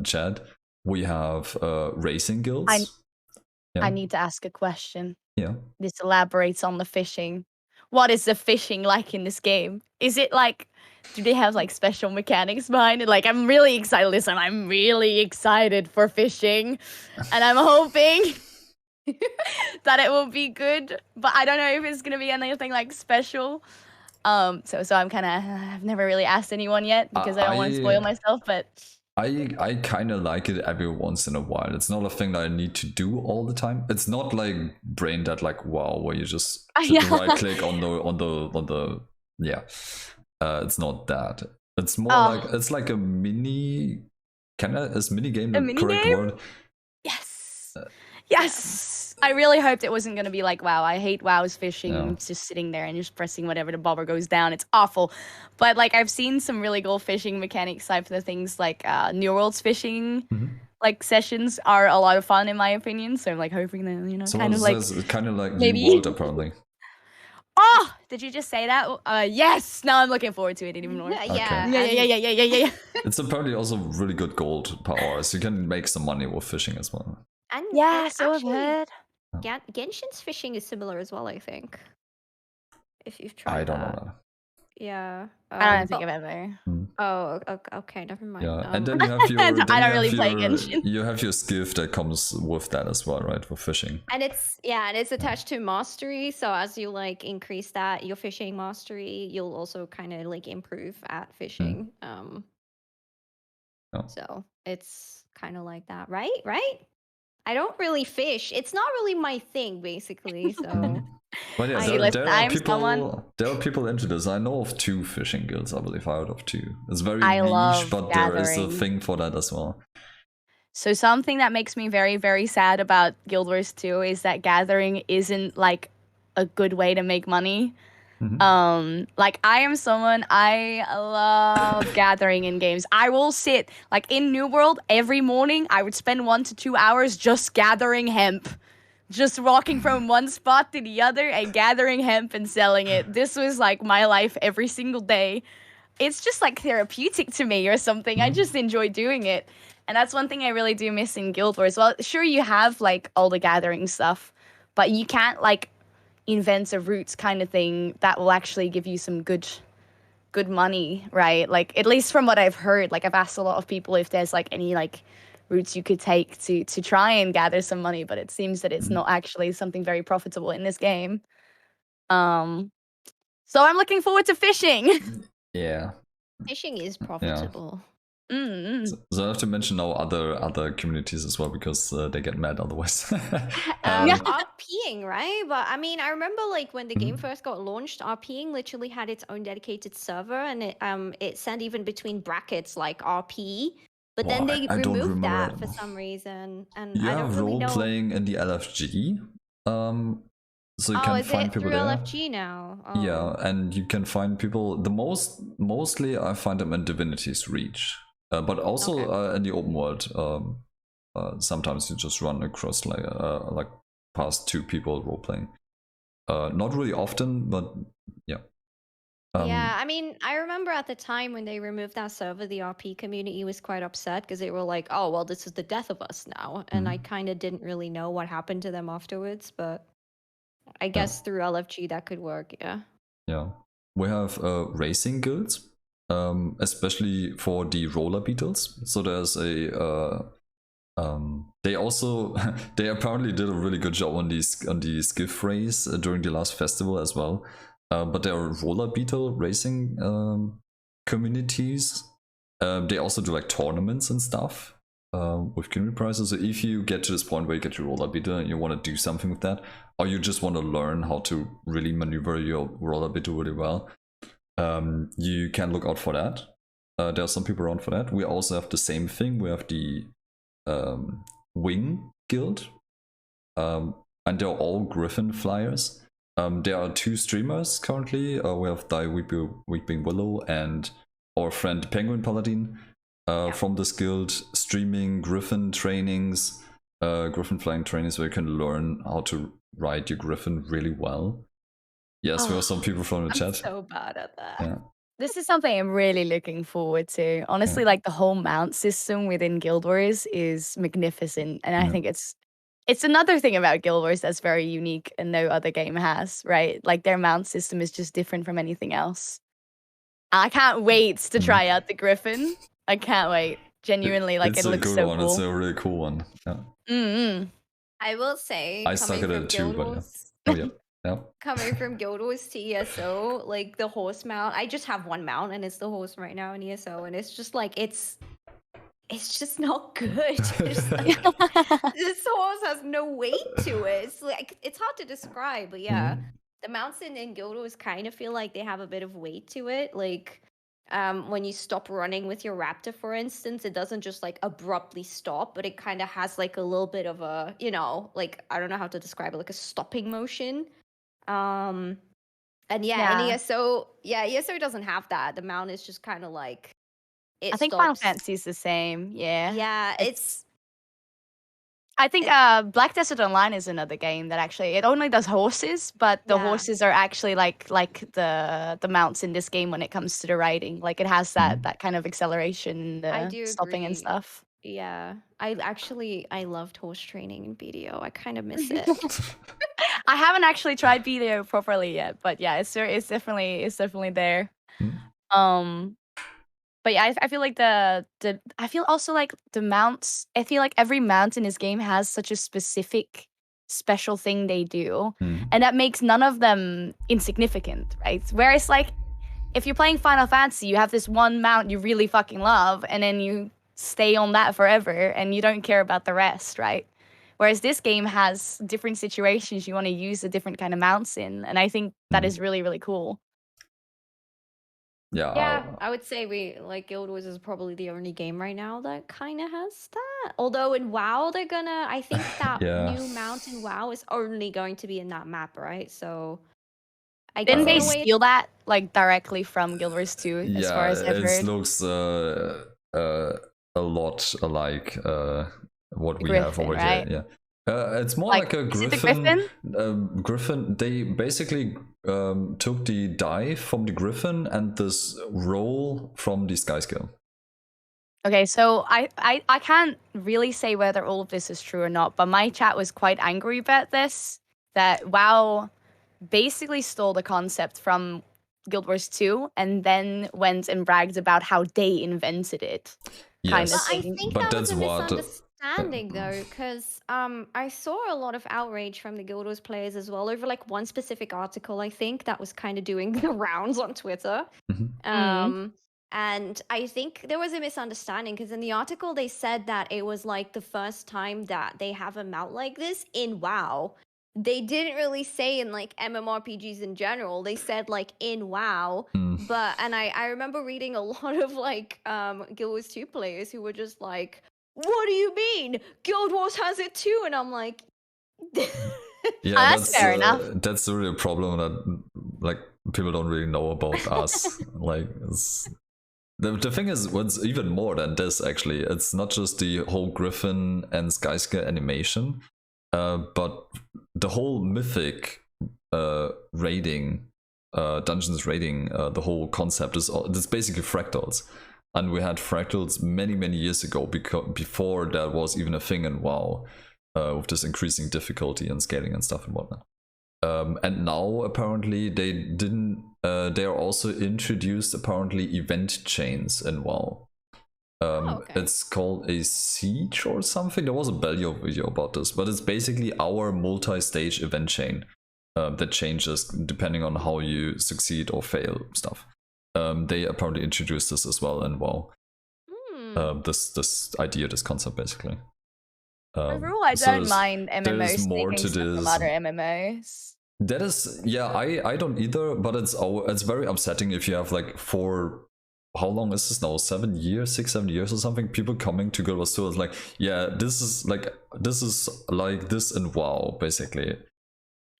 chat. We have racing guilds. I need to ask a question. Yeah. This elaborates on the fishing. What is the fishing like in this game? Is it like, do they have like special mechanics behind it? Like, I'm really excited. Listen, I'm really excited for fishing, and I'm hoping that it will be good, but I don't know if it's gonna be anything like special. So I'm kind of, I've never really asked anyone yet because I don't want to spoil myself, but I kind of like it every once in a while. It's not a thing that I need to do all the time. It's not like brain dead, like WoW, where you just right click on the yeah. It's not that. It's more like it's like a mini. Is mini game the correct word? Yes. Yes. I really hoped it wasn't going to be like WoW. I hate WoW's fishing. Yeah. It's just sitting there and just pressing whatever the bobber goes down. It's awful. But like I've seen some really cool fishing mechanics type of things, like New World's fishing like sessions are a lot of fun in my opinion. So I'm like hoping that, you know, So kind of like maybe New World apparently. Oh, did you just say that? Yes. Now I'm looking forward to it even more. Yeah, Yeah. It's apparently also really good gold per hour, so you can make some money with fishing as well. And so I've actually, heard. Genshin's fishing is similar as well, I think. If you've tried I don't know that. Yeah. I don't think I've ever. Oh, okay, never mind. Yeah, and then you have your. I don't really play Genshin. You have your skiff that comes with that as well, right? For fishing. And it's attached to mastery. So as you like increase that your fishing mastery, you'll also kind of like improve at fishing. So it's kind of like that, right? Right? I don't really fish. It's not really my thing, basically. So. But yeah, there are people into this. I know of 2 fishing guilds, I believe, out of 2. It's very niche, but there is a thing for that as well. So something that makes me very, very sad about Guild Wars 2 is that gathering isn't like a good way to make money. Like I am someone, I love gathering in games. I will sit like in New World every morning. I would spend 1 to 2 hours just gathering hemp. Just walking from one spot to the other and gathering hemp and selling it. This was like my life every single day. It's just like therapeutic to me or something. I just enjoy doing it. And that's one thing I really do miss in Guild Wars. Well, sure, you have like all the gathering stuff, but you can't like invent a route kind of thing that will actually give you some good money, right? Like at least from what I've heard, like I've asked a lot of people if there's like any like routes you could take to try and gather some money, but it seems that it's not actually something very profitable in this game. So I'm looking forward to fishing. Yeah. Fishing is profitable. Yeah. So I have to mention now other communities as well because they get mad otherwise. RPing, right? But I mean, I remember like when the game first got launched, RPing literally had its own dedicated server, and it sent even between brackets like RP. But then they removed that for some reason, and you I don't have really know. role playing in the LFG, so you can find people there. LFG now? Oh. Yeah, and you can find people. Mostly I find them in Divinity's Reach, but also in the open world. Sometimes you just run across like past 2 people role playing. Not really often, but yeah. Yeah, I mean, I remember at the time when they removed that server, the RP community was quite upset because they were like, oh, well, this is the death of us now. And I kind of didn't really know what happened to them afterwards, but I guess through LFG that could work, yeah. Yeah. We have racing guilds, especially for the roller beetles. So there's a... they apparently did a really good job on the skiff race during the last festival as well. But there are roller beetle racing communities. They also do like tournaments and stuff with community prizes. So if you get to this point where you get your roller beetle and you want to do something with that, or you just want to learn how to really maneuver your roller beetle really well, you can look out for that. There are some people around for that. We also have the same thing. We have the Wing Guild, and they're all Griffon flyers. There are 2 streamers currently. We have Thy Weeping Willow and our friend Penguin Paladin from this guild, streaming Griffon trainings, Griffon flying trainings where you can learn how to ride your Griffon really well. Yes, we have some people from the chat. I'm so bad at that. Yeah. This is something I'm really looking forward to. Honestly, like the whole mount system within Guild Wars is magnificent, and I think it's another thing about Guild Wars that's very unique and no other game has, right? Like their mount system is just different from anything else. I can't wait to try out the Griffon. I can't wait. Genuinely, like it looks so cool. It's a really cool one. Yeah. I will say, I suck at it too, but yeah. Coming from Guild Wars to ESO, like the horse mount, I just have one mount and it's the horse right now in ESO, and it's just like it's it's just not good. It's like, this horse has no weight to it. It's like, it's hard to describe, but yeah, the mounts in Guild Wars kind of feel like they have a bit of weight to it. Like, when you stop running with your raptor, for instance, it doesn't just like abruptly stop, but it kind of has like a little bit of a, you know, like, I don't know how to describe it, like a stopping motion. And yeah, and ESO doesn't have that. The mount is just kind of like, it I think Final stops. Fantasy is the same. Yeah. Yeah, it's I think Black Desert Online is another game that actually it only does horses, but the horses are actually like the mounts in this game when it comes to the riding. Like it has that kind of acceleration, I the do stopping and agree. stuff. Yeah, I loved horse training in BDO. I kind of miss it. I haven't actually tried BDO properly yet, but yeah, it's definitely there. But yeah, I feel like I feel also like the mounts. I feel like every mount in this game has such a specific, special thing they do, and that makes none of them insignificant, right? Whereas like, if you're playing Final Fantasy, you have this one mount you really fucking love, and then you stay on that forever, and you don't care about the rest, right? Whereas this game has different situations you want to use a different kind of mounts in, and I think that is really, really cool. Yeah, I would say Guild Wars is probably the only game right now that kind of has that. Although in WoW, I think that new mount in WoW is only going to be in that map, right? So I guess didn't they steal that like directly from Guild Wars 2? As far as I've heard, it looks a lot like what we Griffon, have over right? here. Yeah, it's more like a Griffon. Griffon. They basically took the dive from the Griffon and this roll from the Sky Skill. Okay, so I can't really say whether all of this is true or not, but my chat was quite angry about this. That WoW basically stole the concept from Guild Wars 2 and then went and bragged about how they invented it. Yes, I think that was a misunderstanding though, because I saw a lot of outrage from the Guild Wars players as well over like one specific article. I think that was kind of doing the rounds on Twitter. And I think there was a misunderstanding because in the article they said that it was like the first time that they have a mount like this in WoW. They didn't really say in like MMORPGs in general. They said like in WoW. But I remember reading a lot of like Guild Wars 2 players who were just like, what do you mean? Guild Wars has it too, and I'm like, yeah, that's fair enough. That's really a problem that like people don't really know about us. Like the thing is, what's even more than this actually, it's not just the whole Griffon and Skyscale animation, but the whole mythic raiding, dungeons raiding, the whole concept is basically fractals. And we had fractals many years ago, before that was even a thing in WoW, with this increasing difficulty and scaling and stuff and whatnot. And now apparently they didn't. They are also introduced apparently event chains in WoW. It's called a siege or something. There was a Bellio video about this, but it's basically our multi-stage event chain that changes depending on how you succeed or fail stuff. They apparently introduced this as well in WoW. This idea, this concept, basically. Overall, I don't mind MMOs taking stuff from other MMOs. That is, yeah, I don't either, but it's very upsetting if you have like how long is this now? 7 years, 6-7 years or something? People coming to Guild Wars 2 is like, yeah, this is like this in WoW, basically.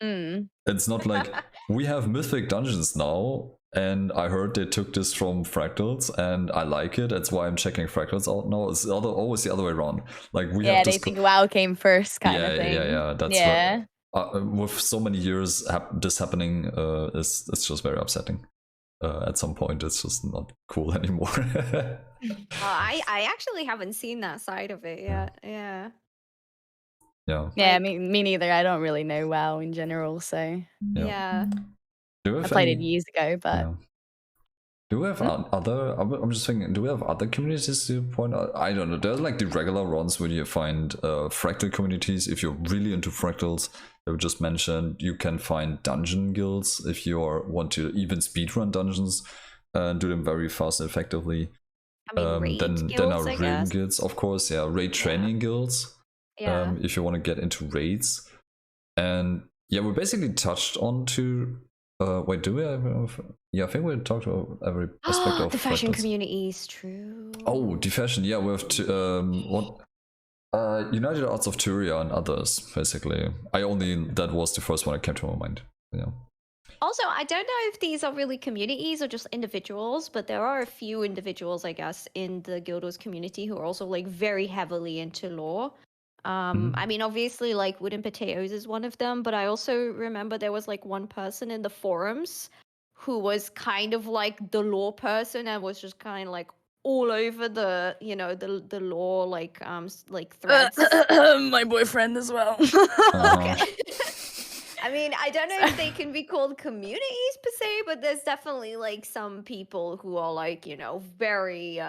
It's not like we have mythic dungeons now, and I heard they took this from fractals, and I like it. That's why I'm checking fractals out now. It's always the other way around. Like we have they think WoW came first, kind of thing. Yeah. That's with so many years this happening, it's just very upsetting. At some point, it's just not cool anymore. I actually haven't seen that side of it yet. Yeah. Yeah, me neither. I don't really know WoW in general, so yeah. I played it years ago, but do we have other? I'm just thinking. Do we have other communities to point out? I don't know. There's like the regular runs where you find fractal communities. If you're really into fractals, that we just mentioned, you can find dungeon guilds if you want to even speedrun dungeons and do them very fast and effectively. I mean, raid Then guilds, our I raid guess. guilds, of course, yeah, raid training guilds. Yeah. If you want to get into raids. And yeah, we basically touched on to wait, do we have yeah, I think we talked about every aspect of The fashion questions. community is true. Oh, the fashion, yeah, we have to what United Arts of Turia and others, basically. That was the first one that came to my mind. Yeah. Also, I don't know if these are really communities or just individuals, but there are a few individuals, I guess, in the Guild Wars community who are also like very heavily into lore. I mean, obviously, like Wooden Potatoes is one of them, but I also remember there was like one person in the forums who was kind of like the lore person and was just kind of like all over the, you know, the lore like threads. My boyfriend as well. Okay. I mean, I don't know if they can be called communities per se, but there's definitely like some people who are like, you know, very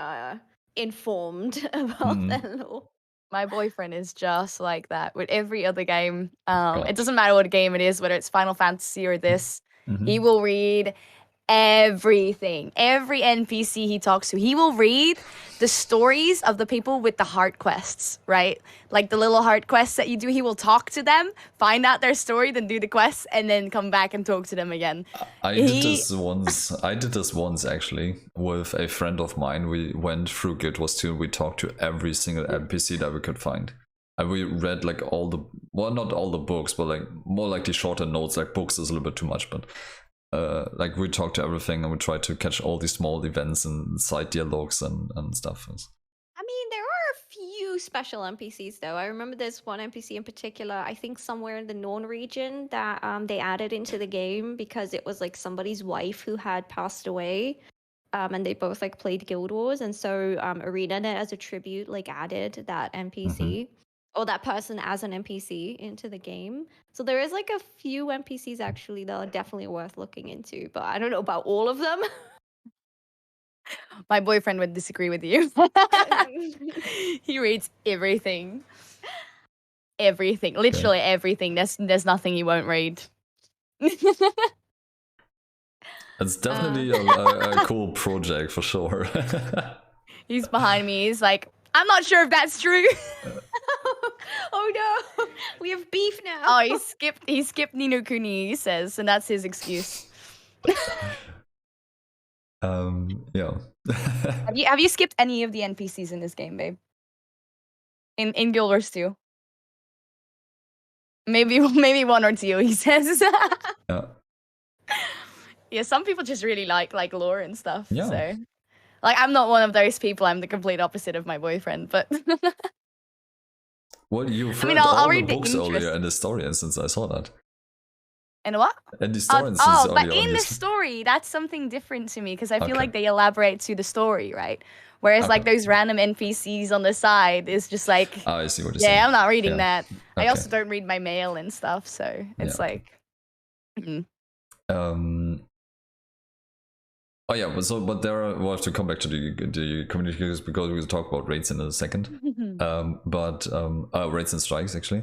informed about their lore. My boyfriend is just like that with every other game. God. It doesn't matter what game it is, whether it's Final Fantasy or this. Mm-hmm. He will read everything. Every NPC he talks to, he will read the stories of the people with the heart quests, right? Like the little heart quests that you do, he will talk to them, find out their story, then do the quests, and then come back and talk to them again. I did this once actually with a friend of mine. We went through Guild Wars 2 and we talked to every single NPC that we could find. And we read like not all the books, but like more like the shorter notes. Like books is a little bit too much, but like we talked to everything and we tried to catch all these small events and side dialogues and stuff. I mean, there are a few special NPCs though. I remember there's one NPC in particular, I think somewhere in the Norn region, that they added into the game because it was like somebody's wife who had passed away. And they both like played Guild Wars, and so ArenaNet as a tribute like added that NPC or that person as an NPC into the game. So there is like a few NPCs actually that are definitely worth looking into, but I don't know about all of them. My boyfriend would disagree with you. He reads everything. Everything. Literally everything. There's nothing he won't read. It's definitely a cool project for sure. He's behind me. He's like, I'm not sure if that's true. Oh no, we have beef now. Oh, he skipped Ni no Kuni, he says, and that's his excuse. Yeah. Have you skipped any of the NPCs in this game, babe? In Guild Wars 2? Maybe one or two, he says. Yeah. Yeah, some people just really like lore and stuff. Yeah. So, like, I'm not one of those people. I'm the complete opposite of my boyfriend. But well, you read I'll all the read the books earlier in the story, and since I saw that. And what? And the story but in the story, that's something different to me because I feel like they elaborate to the story, right? Whereas like those random NPCs on the side is just like, I see what you're saying. Yeah, I'm not reading that. Okay. I also don't read my mail and stuff, so it's like. Oh yeah, but we'll have to come back to the community because we'll talk about raids in a second. Raids and strikes actually.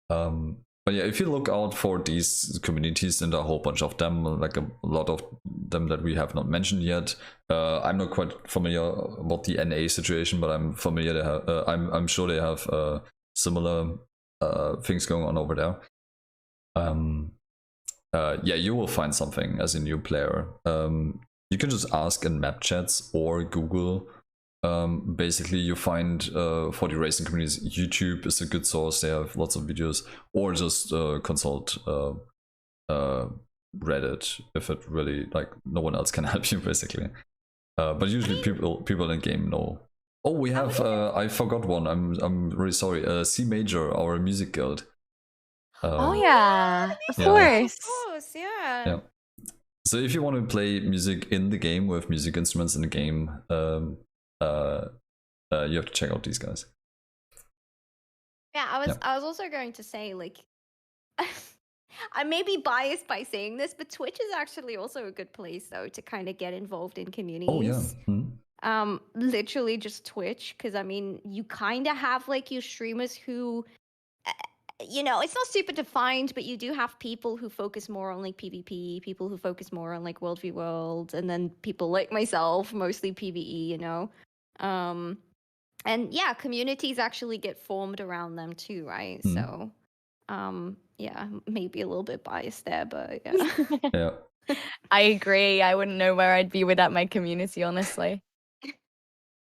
But yeah, if you look out for these communities, and a whole bunch of them, like a lot of them that we have not mentioned yet. I'm not quite familiar about the NA situation, but I'm familiar. I'm sure they have similar things going on over there. Yeah, you will find something as a new player. You can just ask in map chats or Google. Basically, you find for the racing communities, YouTube is a good source. They have lots of videos, or just consult Reddit if it really like no one else can help you basically. But usually people in game know. Oh, we have I forgot one. I'm really sorry. Cmaj, our music guild. Oh yeah, of course. Yeah. So if you want to play music in the game with music instruments in the game, you have to check out these guys. Yeah, I was also going to say, like, I may be biased by saying this, but Twitch is actually also a good place though to kind of get involved in communities. Oh yeah. Literally just Twitch, because I mean, you kind of have like your streamers who, you know, it's not super defined, but you do have people who focus more on like PvP, people who focus more on like World v World, and then people like myself, mostly PvE, you know. And yeah, communities actually get formed around them too, right? So yeah, maybe a little bit biased there, but yeah. Yeah. I agree. I wouldn't know where I'd be without my community, honestly.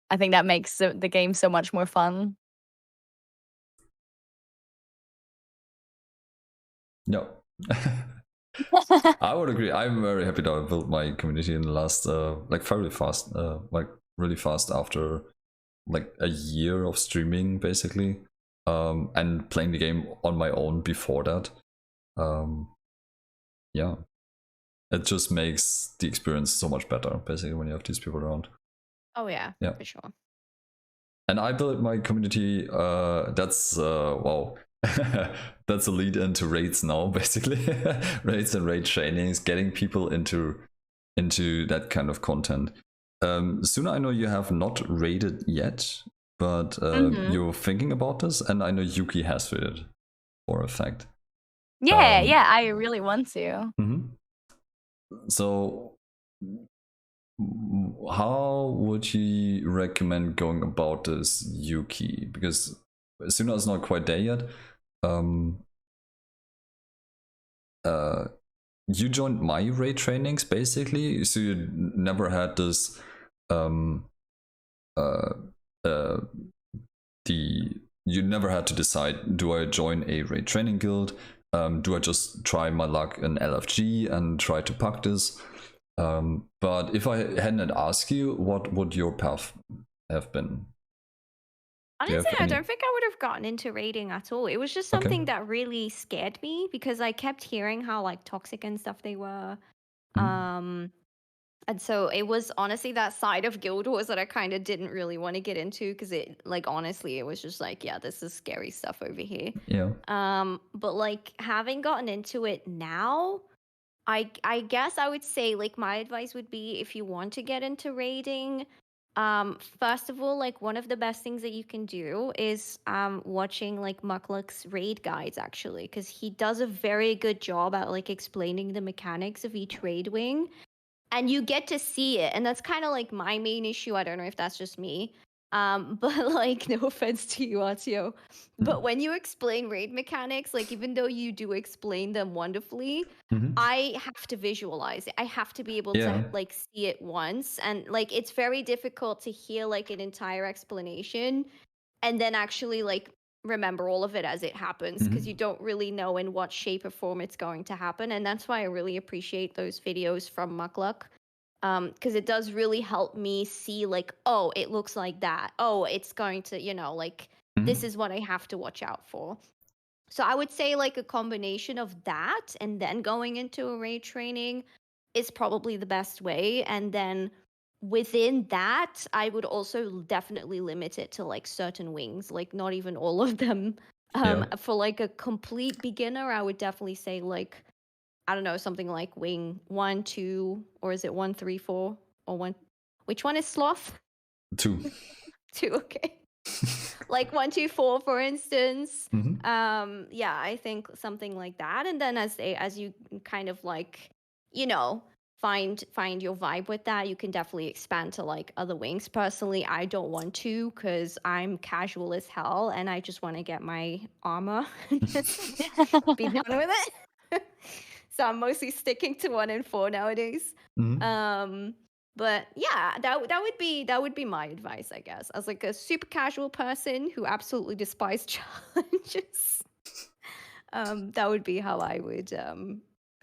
I think that makes the game so much more fun. Yeah. I would agree. I'm very happy that I built my community in the last like very fast, like really fast after like a year of streaming basically, and playing the game on my own before that. Yeah, it just makes the experience so much better basically when you have these people around. Oh yeah, Yeah, for sure. and I built my community. That's wow. That's a lead into raids now, basically. Raids and raid trainings, getting people into that kind of content. Suna, I know you have not raided yet, but you're thinking about this, and I know Yuki has raided for a fact. Yeah, yeah, I really want to. So, how would you recommend going about this, Yuki? Because Suna is not quite there yet. You joined my raid trainings basically, so you never had this you never had to decide, do I join a raid training guild, do I just try my luck in LFG and try to pack this, but if I hadn't asked you, what would your path have been? Honestly, I don't think I would have gotten into raiding at all. It was just something that really scared me because I kept hearing how like toxic and stuff they were. And so it was honestly that side of Guild Wars that I kind of didn't really want to get into because it like honestly it was just like, yeah, this is scary stuff over here. Yeah. But like having gotten into it now, I guess I would say like my advice would be if you want to get into raiding, first of all, like one of the best things that you can do is watching like Muckluck's raid guides actually, because he does a very good job at like explaining the mechanics of each raid wing. And you get to see it, and that's kind of like my main issue. I don't know if that's just me, but like no offense to you, Artyo, but when you explain raid mechanics, like even though you do explain them wonderfully, I have to visualize it. I have to be able to like see it once, and like it's very difficult to hear like an entire explanation and then actually like remember all of it as it happens because you don't really know in what shape or form it's going to happen. And that's why I really appreciate those videos from Muckluck, because it does really help me see like, oh, it looks like that, oh, it's going to, you know, like this is what I have to watch out for. So I would say like a combination of that and then going into a raid training is probably the best way. And then within that, I would also definitely limit it to like certain wings, like not even all of them. For like a complete beginner, I would definitely say like, I don't know, something like wing 1, 2, or is it 1, 3, 4, or 1? Which one is sloth? 2. 2, okay. Like 1, 2, 4, for instance. Yeah, I think something like that. And then as you kind of like, you know, find your vibe with that, you can definitely expand to like other wings. Personally, I don't want to because I'm casual as hell and I just want to get my armor and just be done with it. So I'm mostly sticking to 1 and 4 nowadays. But yeah, that would be my advice, I guess, as like a super casual person who absolutely despises challenges. That would be how I would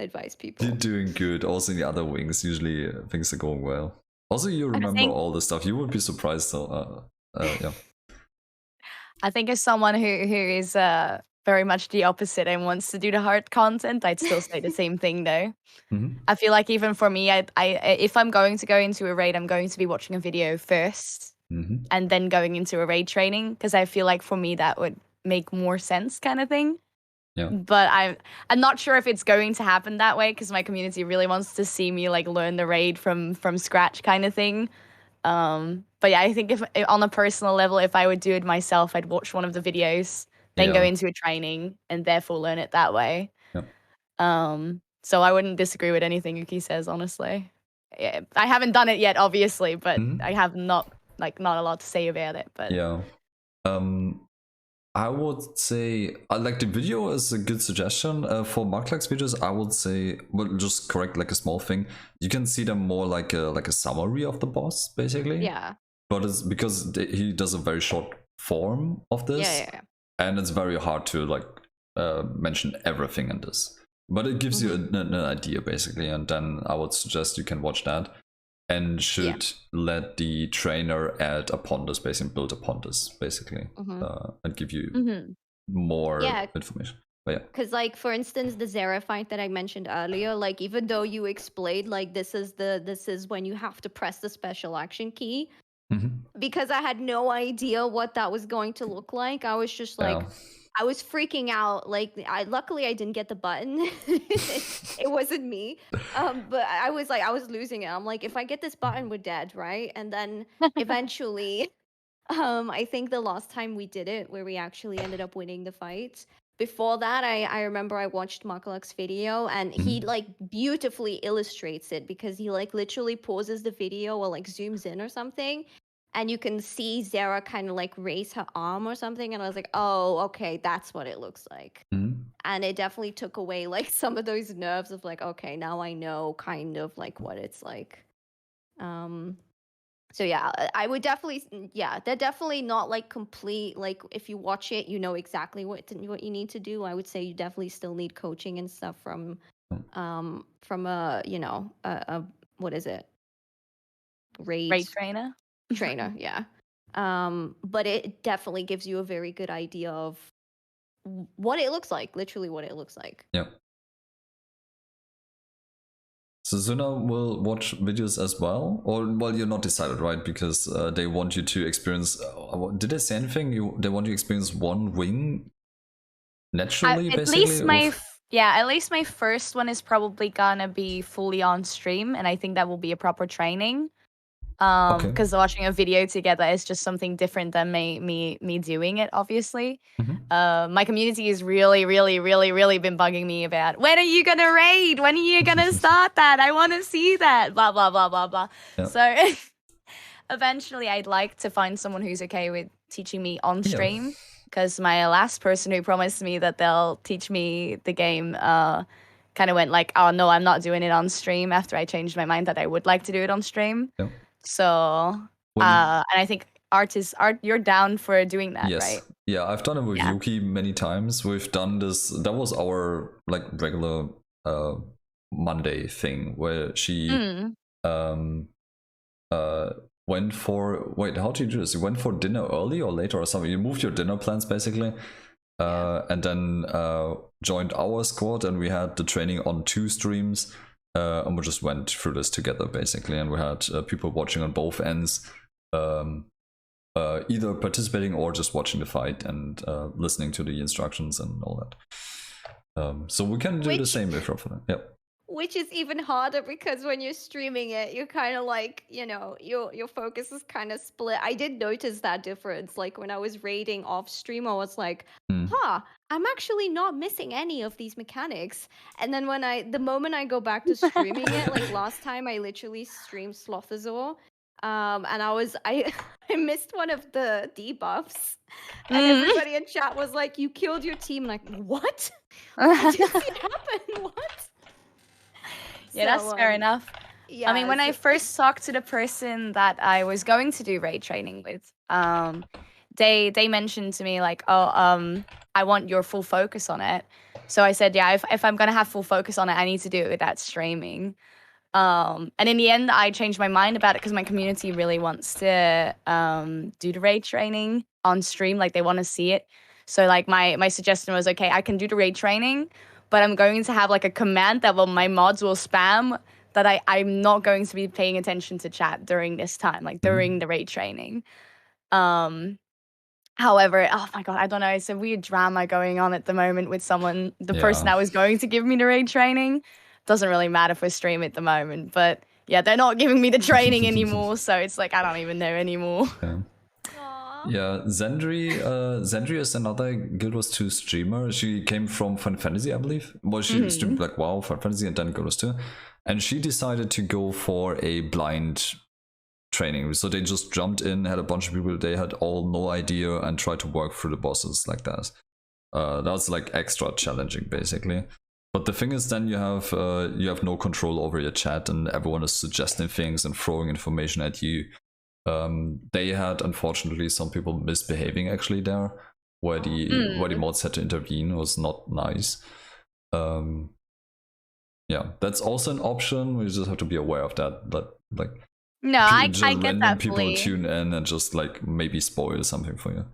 advise people. You're doing good. Also, in the other wings, usually things are going well. Also, you remember all the stuff. You would be surprised. So, yeah. I think as someone who is very much the opposite and wants to do the hard content, I'd still say the same thing though. I feel like even for me, I if I'm going to go into a raid, I'm going to be watching a video first and then going into a raid training because I feel like for me that would make more sense, kind of thing. Yeah. But I'm not sure if it's going to happen that way because my community really wants to see me like learn the raid from scratch, kind of thing. But yeah, I think if on a personal level, if I would do it myself, I'd watch one of the videos, then go into a training and therefore learn it that way. So I wouldn't disagree with anything Yuki says, honestly. Yeah, I haven't done it yet, obviously, but I have not like not a lot to say about it. But yeah. I would say like the video is a good suggestion. For Marklax's videos, I would say, well, just correct like a small thing. You can see them more like a summary of the boss, basically. Yeah. But it's because he does a very short form of this, and it's very hard to like mention everything in this. But it gives you an idea, basically, and then I would suggest you can watch that. And should let the trainer add upon this, basically build upon this, basically, and give you more information. But yeah, because like for instance, the Zera fight that I mentioned earlier, like even though you explained like this is when you have to press the special action key, because I had no idea what that was going to look like. I was just like. I was freaking out. Like, luckily I didn't get the button. It wasn't me. But I was losing it. I'm like, if I get this button, we're dead, right? And then eventually, I think the last time we did it, where we actually ended up winning the fight. Before that, I remember I watched Markalak's video, and he like beautifully illustrates it because he like literally pauses the video or like zooms in or something. And you can see Zera kind of like raise her arm or something. And I was like, oh, okay, that's what it looks like. And it definitely took away like some of those nerves of like, okay, now I know kind of like what it's like. So yeah, I would definitely, they're definitely not like complete. Like if you watch it, you know exactly what you need to do. I would say you definitely still need coaching and stuff from a, you know, what is it? Raid trainer. Trainer, yeah. But it definitely gives you a very good idea of what it looks like, literally what it looks like. Yeah. So Zuna will watch videos as well, or well, you're not decided, right? Because they want you to experience. Did they say anything? They want you to experience one wing naturally, basically. At least my first one is probably gonna be fully on stream, and I think that will be a proper training. Because watching a video together is just something different than me doing it, obviously. My community is really been bugging me about, when are you gonna raid? When are you gonna start that? I want to see that. Blah blah blah blah blah. Yep. So eventually I'd like to find someone who's okay with teaching me on stream, because my last person who promised me that they'll teach me the game kind of went like, oh no, I'm not doing it on stream, after I changed my mind that I would like to do it on stream. Yep. So, and I think Art, you're down for doing that, right? Yeah, I've done it with Yuki many times. We've done this. That was our like regular Monday thing where she went for, how do you do this? You went for dinner early or later or something. You moved your dinner plans basically, and then joined our squad, and we had the training on 2 streams. And we just went through this together basically, and we had people watching on both ends, either participating or just watching the fight and listening to the instructions and all that. So we can do the same if you're yep. Which is even harder because when you're streaming it, you're kind of like, you know, your focus is kind of split. I did notice that difference. Like when I was raiding off stream, I was like, I'm actually not missing any of these mechanics. And then the moment I go back to streaming it, like last time I literally streamed Slothazor, and I missed one of the debuffs, and everybody in chat was like, you killed your team. Like, what? I didn't see it happen. What? Yeah, so, that's fair enough. Yeah, I mean, when I first talked to the person that I was going to do raid training with, they mentioned to me like, I want your full focus on it. So I said, yeah, if I'm gonna have full focus on it, I need to do it without streaming. And in the end, I changed my mind about it because my community really wants to do the raid training on stream, like they want to see it. So like my suggestion was, okay, I can do the raid training, but I'm going to have like a command that my mods will spam, that I'm not going to be paying attention to chat during this time, like during the raid training. However, oh my god, I don't know, it's a weird drama going on at the moment with the person that was going to give me the raid training. Doesn't really matter for stream at the moment, but yeah, they're not giving me the training anymore, so it's like I don't even know anymore. Yeah, Zendri is another Guild Wars 2 streamer. She came from Final Fantasy, I believe. Well, she streamed like Final Fantasy and then Guild Wars 2. And she decided to go for a blind training. So they just jumped in, had a bunch of people they had all no idea, and tried to work through the bosses like that. That's like extra challenging, basically. But the thing is, then you have no control over your chat, and everyone is suggesting things and throwing information at you. They had, unfortunately, some people misbehaving actually there, where the mods had to intervene. It was not nice. Yeah, that's also an option. We just have to be aware of that. That like No, I get random that people fully. tune in and just like maybe spoil something for you.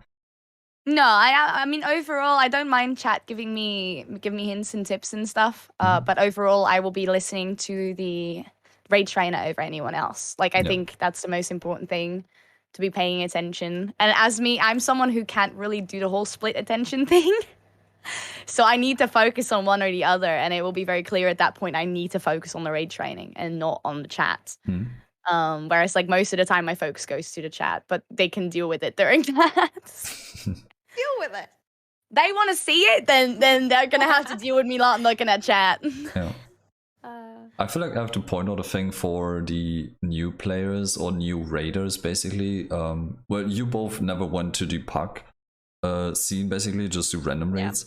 No, I mean overall, I don't mind chat giving me hints and tips and stuff. But overall, I will be listening to the raid trainer over anyone else. Like I think that's the most important thing, to be paying attention. And as me, I'm someone who can't really do the whole split attention thing. So I need to focus on one or the other, and it will be very clear at that point I need to focus on the raid training and not on the chat. Whereas like most of the time my focus goes to the chat, but they can deal with it during that. Deal with it. They want to see it, then they're gonna have to deal with me not looking at chat. Yeah. I feel like I have to point out a thing for the new players or new raiders, basically. Well, you both never went to the puck scene, basically, just do random raids.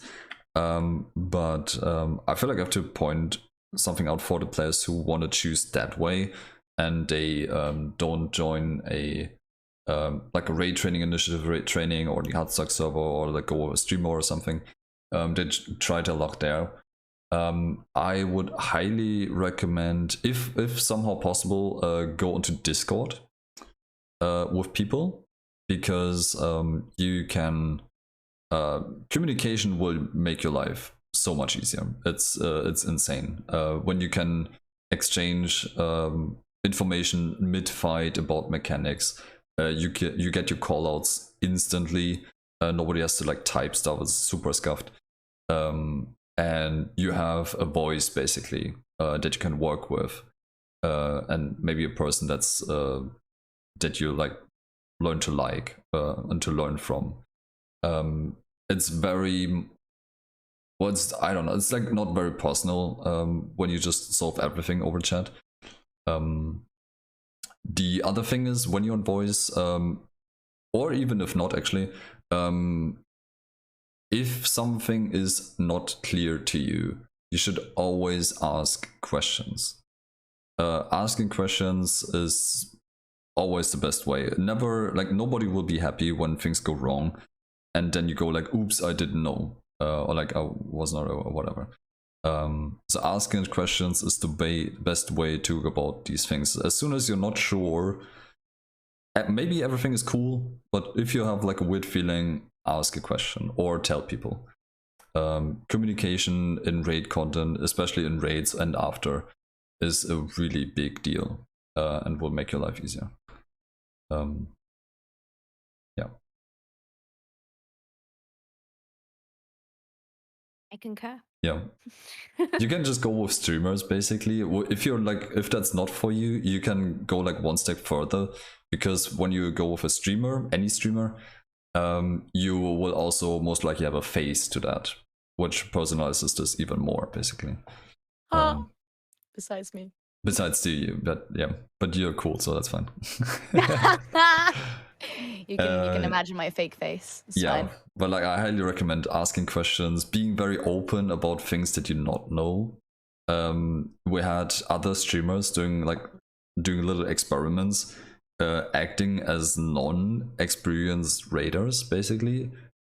But I feel like I have to point something out for the players who want to choose that way, and they don't join a like a raid training initiative, raid training, or the Hardstuck server, or like go a streamer or something. They try their luck there. I would highly recommend, if somehow possible, go onto Discord with people, because you can communication will make your life so much easier. It's insane when you can exchange information mid-fight about mechanics. You get your callouts instantly. Nobody has to like type stuff. It's super scuffed. And you have a voice basically that you can work with, and maybe a person that's that you like learn to like and to learn from. It's very, I don't know, it's like not very personal when you just solve everything over chat. The other thing is, when you're on voice, or even if not actually, if something is not clear to you, you should always ask questions. Asking questions is always the best way. Never, like, nobody will be happy when things go wrong and then you go like, oops, I didn't know, or like I was not, or whatever. So asking questions is the best way to go about these things. As soon as you're not sure, maybe everything is cool, but if you have like a weird feeling, ask a question or tell people. Communication in raid content, especially in raids and after, is a really big deal, and will make your life easier. Yeah. I concur. Yeah. You can just go with streamers basically. If you're like, if that's not for you, you can go like one step further, because when you go with a streamer, any streamer, you will also most likely have a face to that, which personalizes this even more basically. Besides me. Besides you, but you're cool, so that's fine. You can imagine my fake face. It's fine. But like, I highly recommend asking questions, being very open about things that you not know. We had other streamers doing little experiments, acting as non-experienced raiders basically,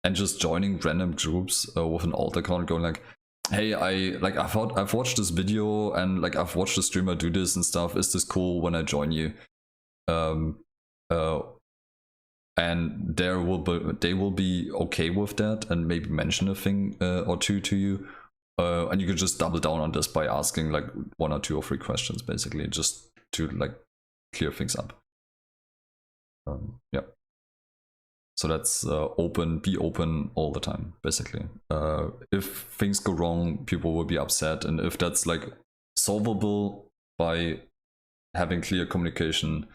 and just joining random groups with an alt account, going like, hey, I've watched this video and like I've watched the streamer do this and stuff. Is this cool when I join you? And they will be okay with that and maybe mention a thing or two to you, and you can just double down on this by asking like 1 or 2 or 3 questions basically, just to like clear things up. Yeah. So that's be open all the time basically. If things go wrong, people will be upset, and if that's like solvable by having clear communication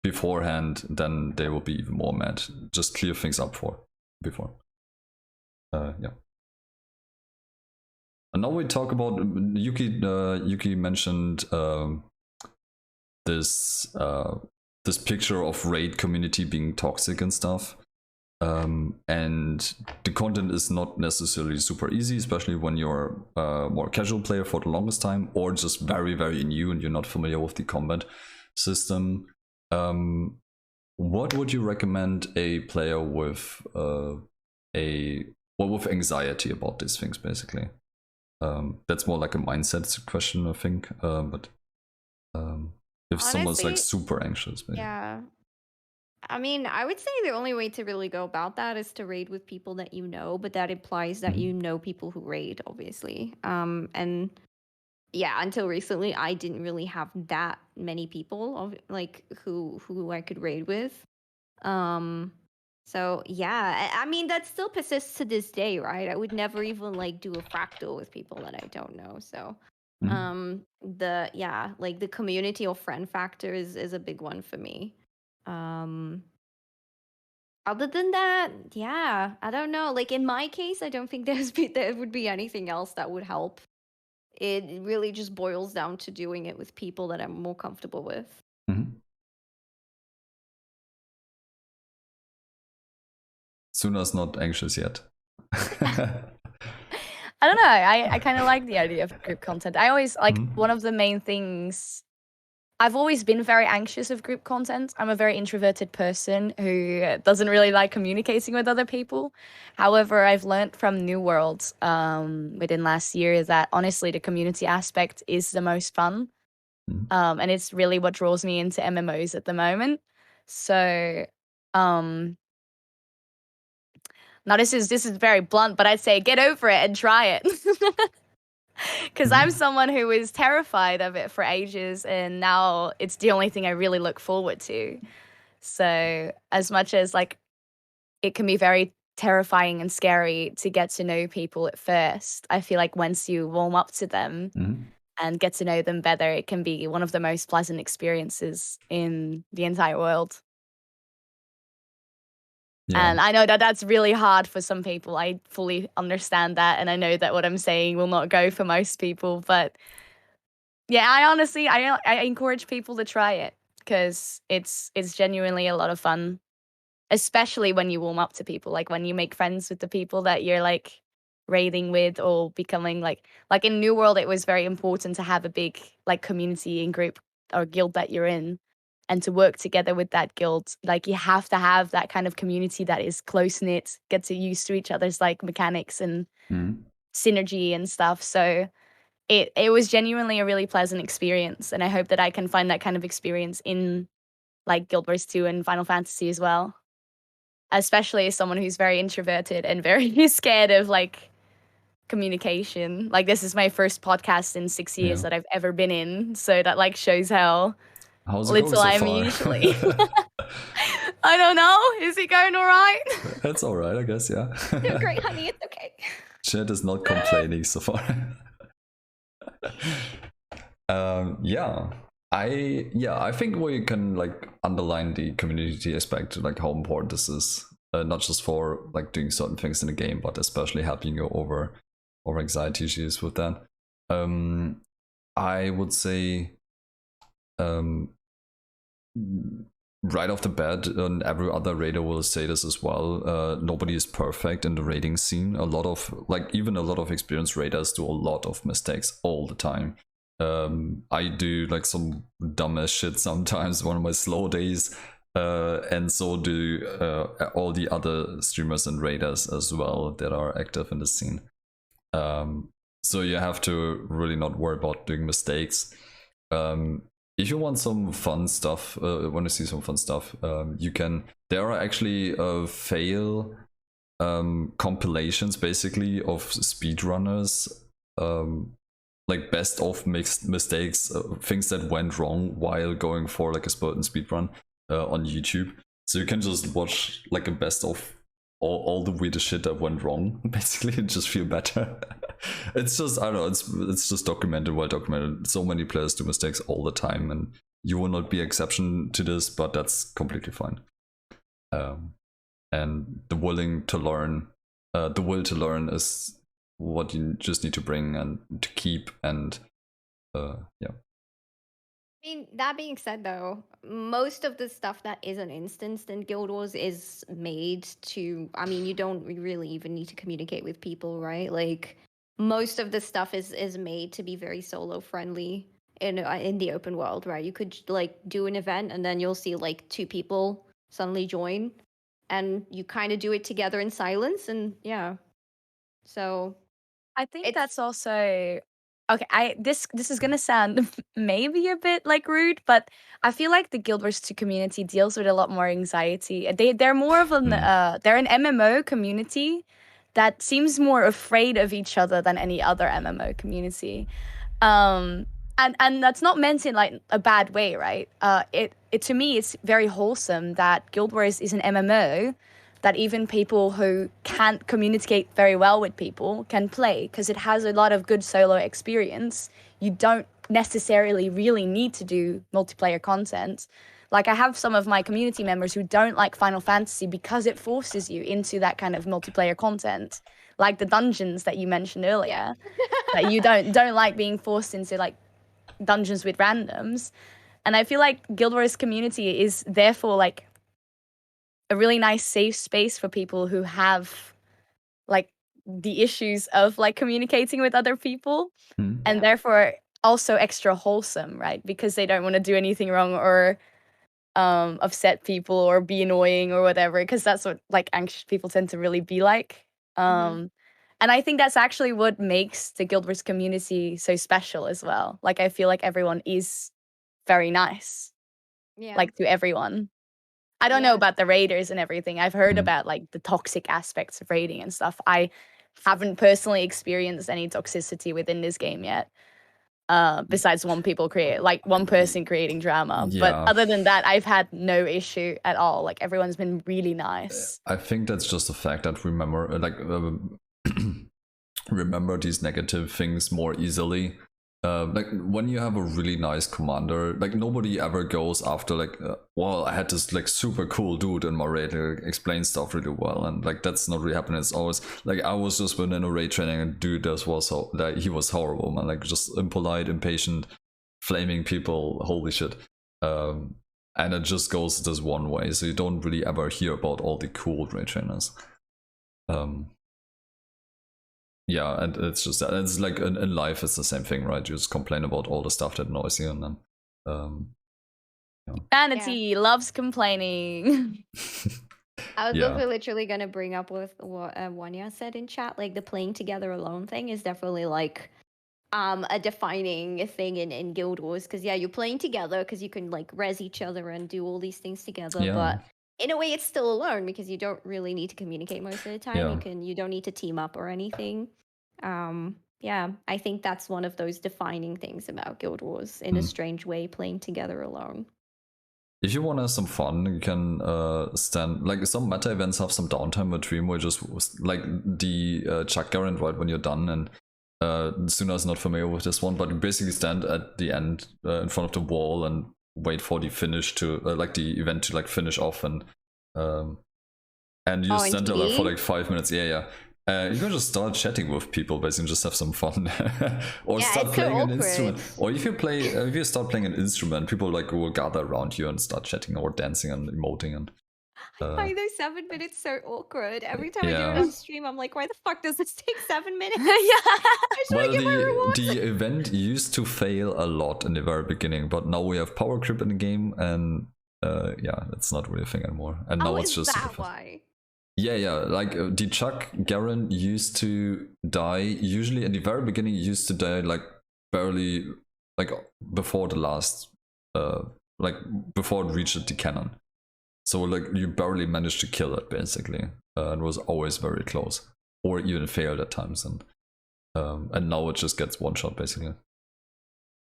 beforehand, then they will be even more mad. Just clear things up before. Yeah. And now we talk about Yuki. Yuki mentioned this picture of raid community being toxic and stuff. And the content is not necessarily super easy, especially when you're a more casual player for the longest time, or just very, very new and you're not familiar with the combat system. What would you recommend a player with with anxiety about these things, basically? That's more like a mindset question, I think. But if someone's like super anxious, maybe. Yeah. I mean, I would say the only way to really go about that is to raid with people that you know, but that implies that you know people who raid, obviously. And yeah, until recently, I didn't really have that many people like who I could raid with. So yeah, I mean that still persists to this day, right? I would never even like do a fractal with people that I don't know. So the community or friend factor is a big one for me. Other than that, yeah, I don't know. Like in my case, I don't think there would be anything else that would help. It really just boils down to doing it with people that I'm more comfortable with. Suna's not anxious yet. I don't know. I kind of like the idea of group content. I always like one of the main things. I've always been very anxious of group content. I'm a very introverted person who doesn't really like communicating with other people. However, I've learned from New World within last year that honestly the community aspect is the most fun. And it's really what draws me into MMOs at the moment. So now this is very blunt, but I'd say get over it and try it. Because I'm someone who was terrified of it for ages, and now it's the only thing I really look forward to. So as much as like it can be very terrifying and scary to get to know people at first, I feel like once you warm up to them and get to know them better, it can be one of the most pleasant experiences in the entire world. Yeah. And I know that that's really hard for some people. I fully understand that. And I know that what I'm saying will not go for most people. But yeah, I encourage people to try it because it's genuinely a lot of fun, especially when you warm up to people, like when you make friends with the people that you're like raiding with or becoming like in New World, it was very important to have a big like community and group or guild that you're in. And to work together with that guild, like you have to have that kind of community that is close knit, get to used to each other's like mechanics and synergy and stuff. So it was genuinely a really pleasant experience, and I hope that I can find that kind of experience in like Guild Wars 2 and Final Fantasy as well. Especially as someone who's very introverted and very scared of like communication. Like this is my first podcast in 6 years that I've ever been in, so that like shows how little I'm usually. I don't know. Is it going all right? That's all right, I guess. Yeah. You're great, honey. It's okay. Chat is not complaining so far. I think we can like underline the community aspect, like how important this is, not just for like doing certain things in the game, but especially helping you over anxiety issues with that. I would say right off the bat, and every other raider will say this as well, nobody is perfect in the raiding scene. A lot of experienced raiders do a lot of mistakes all the time. I do like some dumbass shit sometimes, one of my slow days, and so do all the other streamers and raiders as well that are active in the scene. So you have to really not worry about doing mistakes. If you want some fun stuff, want to see some fun stuff, you can. There are actually fail compilations, basically, of speedrunners, like best of mixed mistakes, things that went wrong while going for like a certain speedrun on YouTube. So you can just watch like a best of all the weirdest shit that went wrong, basically, and just feel better. It's just, I don't know, it's just well documented. So many players do mistakes all the time, and you will not be an exception to this, but that's completely fine. And the will to learn is what you just need to bring and to keep, and I mean, that being said, though, most of the stuff that isn't instanced in Guild Wars is made to. I mean, you don't really even need to communicate with people, right? Like, most of the stuff is made to be very solo friendly in the open world, right? You could like do an event and then you'll see like 2 people suddenly join, and you kind of do it together in silence, and yeah. So I think it's that's also okay. This is gonna sound maybe a bit like rude, but I feel like the Guild Wars 2 community deals with a lot more anxiety. They're more of an they're an MMO community that seems more afraid of each other than any other MMO community. Um, and that's not meant in like a bad way, right? It to me it's very wholesome that Guild Wars is an MMO that even people who can't communicate very well with people can play because it has a lot of good solo experience. You don't necessarily really need to do multiplayer content. Like I have some of my community members who don't like Final Fantasy because it forces you into that kind of multiplayer content, like the dungeons that you mentioned earlier. That you don't like being forced into like dungeons with randoms. And I feel like Guild Wars community is therefore like a really nice safe space for people who have like the issues of like communicating with other people and therefore also extra wholesome, right? Because they don't want to do anything wrong or upset people or be annoying or whatever, because that's what like anxious people tend to really be like. And I think that's actually what makes the Guild Wars community so special as well. Like I feel like everyone is very nice, yeah. like to everyone. I don't know about the raiders and everything. I've heard about like the toxic aspects of raiding and stuff. I haven't personally experienced any toxicity within this game yet. Besides one person creating drama. But Yeah. other than that, I've had no issue at all. Like everyone's been really nice. I think that's just the fact that remember these negative things more easily. Like when you have a really nice commander, like nobody ever goes after like, well, I had this like super cool dude in my raid who explains stuff really well, and like that's not really happening. It's always like I was just within a raid training and dude that was so like he was horrible, man, like just impolite, impatient, flaming people, holy shit. And it just goes this one way, so you don't really ever hear about all the cool raid trainers. Yeah, and it's just that it's like in life it's the same thing, right? You just complain about all the stuff that annoys you, and then Vanity loves complaining. I was literally gonna bring up with what Wanya said in chat. Like the playing together alone thing is definitely like a defining thing in Guild Wars, because you're playing together because you can like res each other and do all these things together, but in a way it's still alone because you don't really need to communicate most of the time. You don't need to team up or anything. I think that's one of those defining things about Guild Wars, in a strange way, playing together alone. If you want to have some fun, you can stand like some meta events have some downtime between where just like the Chuck Garant, right, when you're done, and Suna is not familiar with this one, but you basically stand at the end in front of the wall and wait for the finish to like the event to like finish off, and you stand there like, for like 5 minutes. You can just start chatting with people, basically, just have some fun, or start playing an instrument. Or if you start playing an instrument, people like will gather around you and start chatting or dancing and emoting. And I find those 7 minutes so awkward. Every time I do it on stream, I'm like, why the fuck does this take 7 minutes? Well, the event used to fail a lot in the very beginning, but now we have power creep in the game, and it's not really a thing anymore. And now it's just why? Like the Chuck Garant used to die usually in the very beginning. He used to die like barely, like before the last, like before it reached the cannon. So like you barely managed to kill it basically, and was always very close, or even failed at times. And now it just gets one shot basically.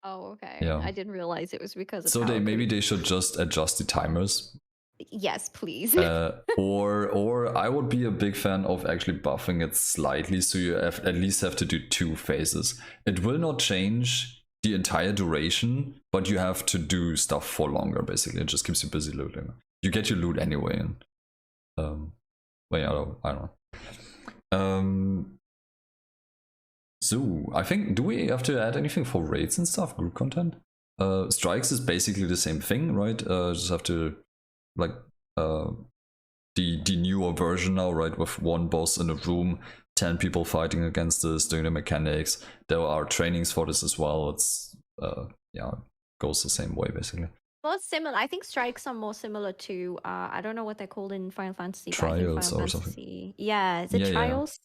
Oh, okay. Yeah. I didn't realize it was because of. So maybe they should just adjust the timers. Yes, please. Or I would be a big fan of actually buffing it slightly, so you at least have to do 2 phases. It will not change the entire duration, but you have to do stuff for longer. Basically, it just keeps you busy looting. You get your loot anyway, and I don't know. So I think, do we have to add anything for raids and stuff, group content? strikes is basically the same thing, right? Just have to like the newer version now, right? With one boss in a room, 10 people fighting against this, doing the mechanics. There are trainings for this as well. It's yeah, it goes the same way basically. Well, it's similar. I think strikes are more similar to I don't know what they're called in Final Fantasy. But I think Trials Final or Fantasy, something. yeah, is it Yeah, yeah. trials?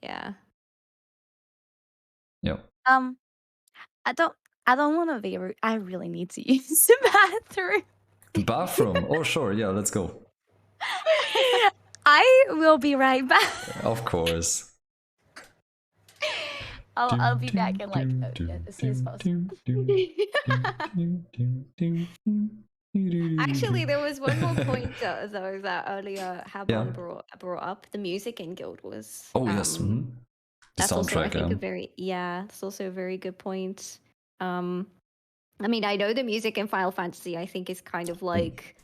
Yeah. Yeah. I don't want to be rude. I really need to use the bathroom. Bathroom. Oh, sure. Yeah, let's go. I will be right back. Of course. I'll be back in like as soon as possible. Actually, there was one more point though that earlier Habon Yeah. brought up. The music in Guild was Oh yes. The that's soundtrack. Also, I think a very that's also a very good point. I mean, I know the music in Final Fantasy I think is kind of like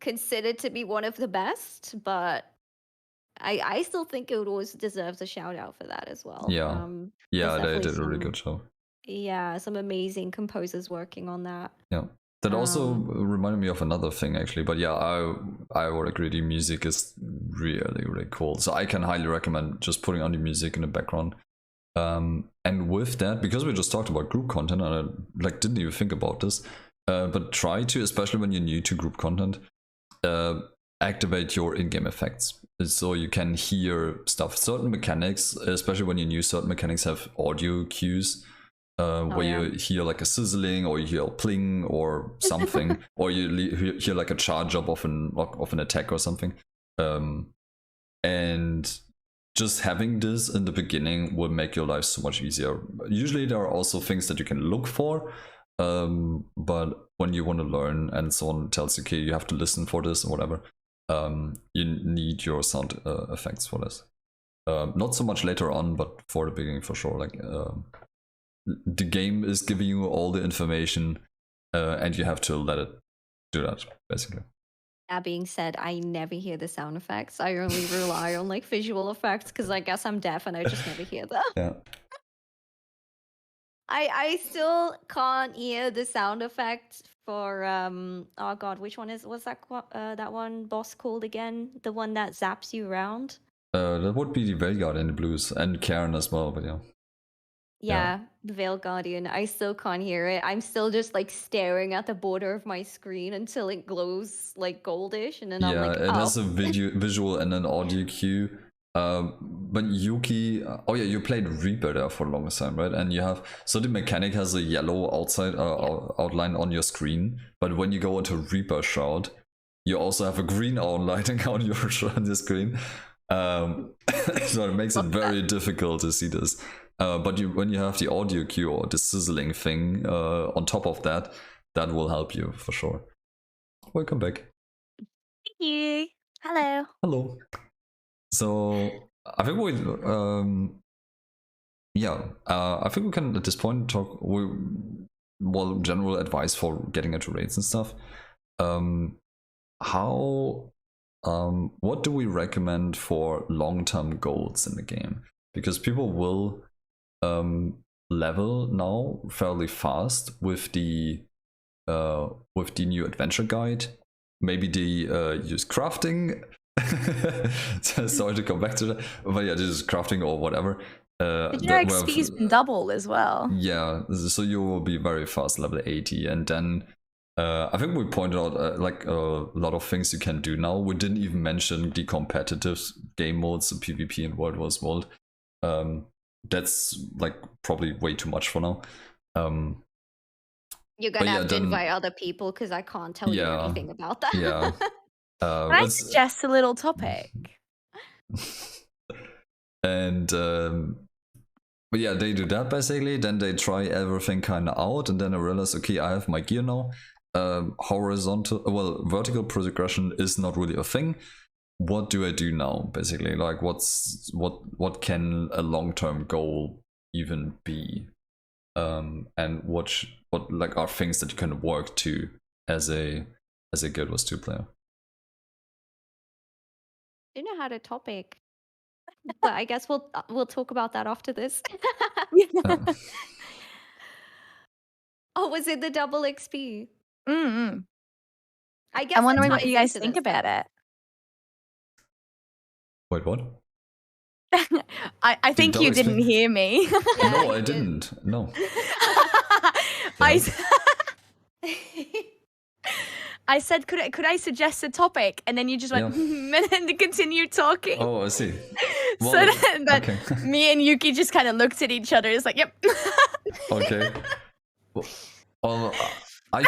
considered to be one of the best, but I still think it always deserves a shout out for that as well. Yeah. Yeah, they did a really good job. Yeah, some amazing composers working on that. Yeah. That also reminded me of another thing actually, but yeah, I would agree the music is really, really cool. So I can highly recommend just putting on the music in the background. And with that, because we just talked about group content, and I didn't even think about this, but try to, especially when you're new to group content, activate your in-game effects so you can hear stuff. Certain mechanics, especially when you're new, certain mechanics have audio cues. Where you hear like a sizzling, or you hear a pling or something, or you hear like a charge up of an attack or something. And just having this in the beginning will make your life so much easier. Usually there are also things that you can look for, but when you want to learn and someone tells you, okay, you have to listen for this or whatever, you need your sound effects for this. Not so much later on, but for the beginning for sure. Like the game is giving you all the information, and you have to let it do that, basically. That being said, I never hear the sound effects. I only rely on like visual effects because I guess I'm deaf and I just never hear them. Yeah. I still can't hear the sound effects for oh god, which one was that one boss called again? The one that zaps you around? That would be the Veilguard in the blues, and Karen as well, but yeah. Yeah, the Veil Guardian. I still can't hear it. I'm still just like staring at the border of my screen until it glows like goldish, and then I'm like, it has a visual and an audio cue. But Yuki, oh yeah, you played Reaper there for the longest time, right? And you have, so the mechanic has a yellow outline on your screen, but when you go into Reaper Shroud, you also have a green outlining on your screen. So it makes it very difficult to see this. But when you have the audio cue or the sizzling thing on top of that, that will help you for sure. Welcome back. Thank you. Hello. Hello. So I think we, I think we can at this point talk general advice for getting into raids and stuff. What do we recommend for long-term goals in the game? Because people will level now fairly fast with the new adventure guide. Maybe they use crafting. Sorry to come back to that, but yeah, just crafting or whatever. But your XP's been doubled as well. Yeah, so you will be very fast level 80, and then I think we pointed out like a lot of things you can do now. We didn't even mention the competitive game modes, the PvP and World vs. World. That's like probably way too much for now. You're gonna have to invite other people because I can't tell you anything about that. Yeah. Can I suggest a little topic? And but yeah, they do that basically. Then they try everything kind of out, and then I realize, okay, I have my gear now. Vertical progression is not really a thing. What do I do now, basically? Like, what can a long-term goal even be? And what like are things that you can work to as a Guild Wars 2 player? I don't know how to topic, but I guess we'll talk about that after this. Oh, was it the double XP? Mm. I guess I'm that wondering what ties you guys into think this, about though. it. Wait, what? I think double you XP? didn't hear me. Yeah, No, I you did. didn't. No. I said, could I suggest a topic? And then you just went, Yeah. and then continued talking. Oh, I see. So Well, then okay. me and Yuki just kind of looked at each other. It's like, yep. Okay. Well, I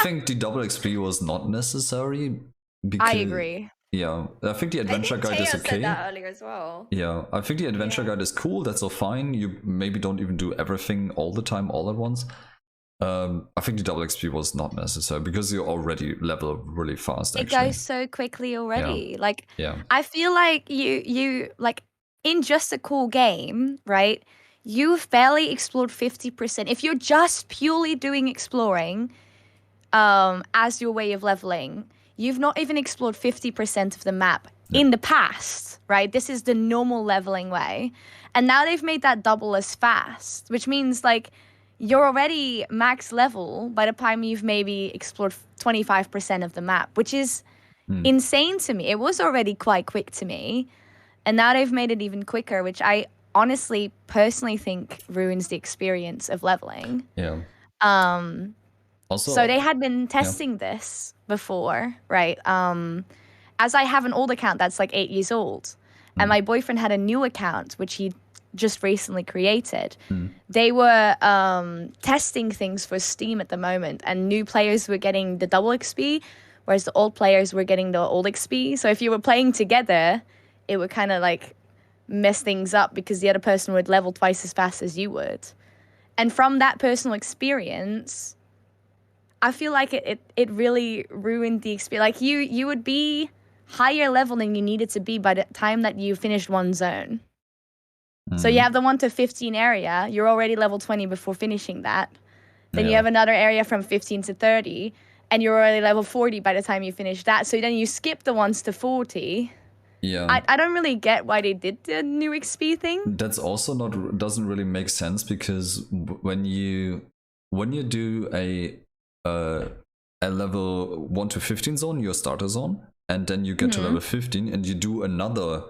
think the double XP was not necessary because I agree. Yeah, I think the adventure guide is Teo okay. said that earlier as well. Yeah, I think the adventure guide is cool. That's all fine. You maybe don't even do everything all the time, all at once. I think the double XP was not necessary because you already level really fast. It Actually, goes so quickly already. Like, yeah, I feel like you like in just a cool game, right? You've barely explored 50%. If you're just purely doing exploring, as your way of leveling, you've not even explored 50% of the map in the past, right? This is the normal leveling way. And now they've made that double as fast, which means like you're already max level by the time you've maybe explored 25% of the map, which is insane to me. It was already quite quick to me. And now they've made it even quicker, which I honestly, personally think ruins the experience of leveling. yeah. Also, So they had been testing this before, right? As I have an old account that's like 8 years old, and my boyfriend had a new account which he just recently created. They were testing things for Steam at the moment, and new players were getting the double XP, whereas the old players were getting the old XP. So if you were playing together, it would kind of like mess things up because the other person would level twice as fast as you would. And from that personal experience, I feel like it really ruined the experience. Like you would be higher level than you needed to be by the time that you finished one zone. So you have the 1 to 15 area, you're already level 20 before finishing that. Then you have another area from 15 to 30, and you're already level 40 by the time you finish that. So then you skip the 1s to 40. Yeah. I don't really get why they did the new XP thing. That's also doesn't really make sense because when you do a level 1 to 15 zone, your starter zone, and then you get to level 15 and you do another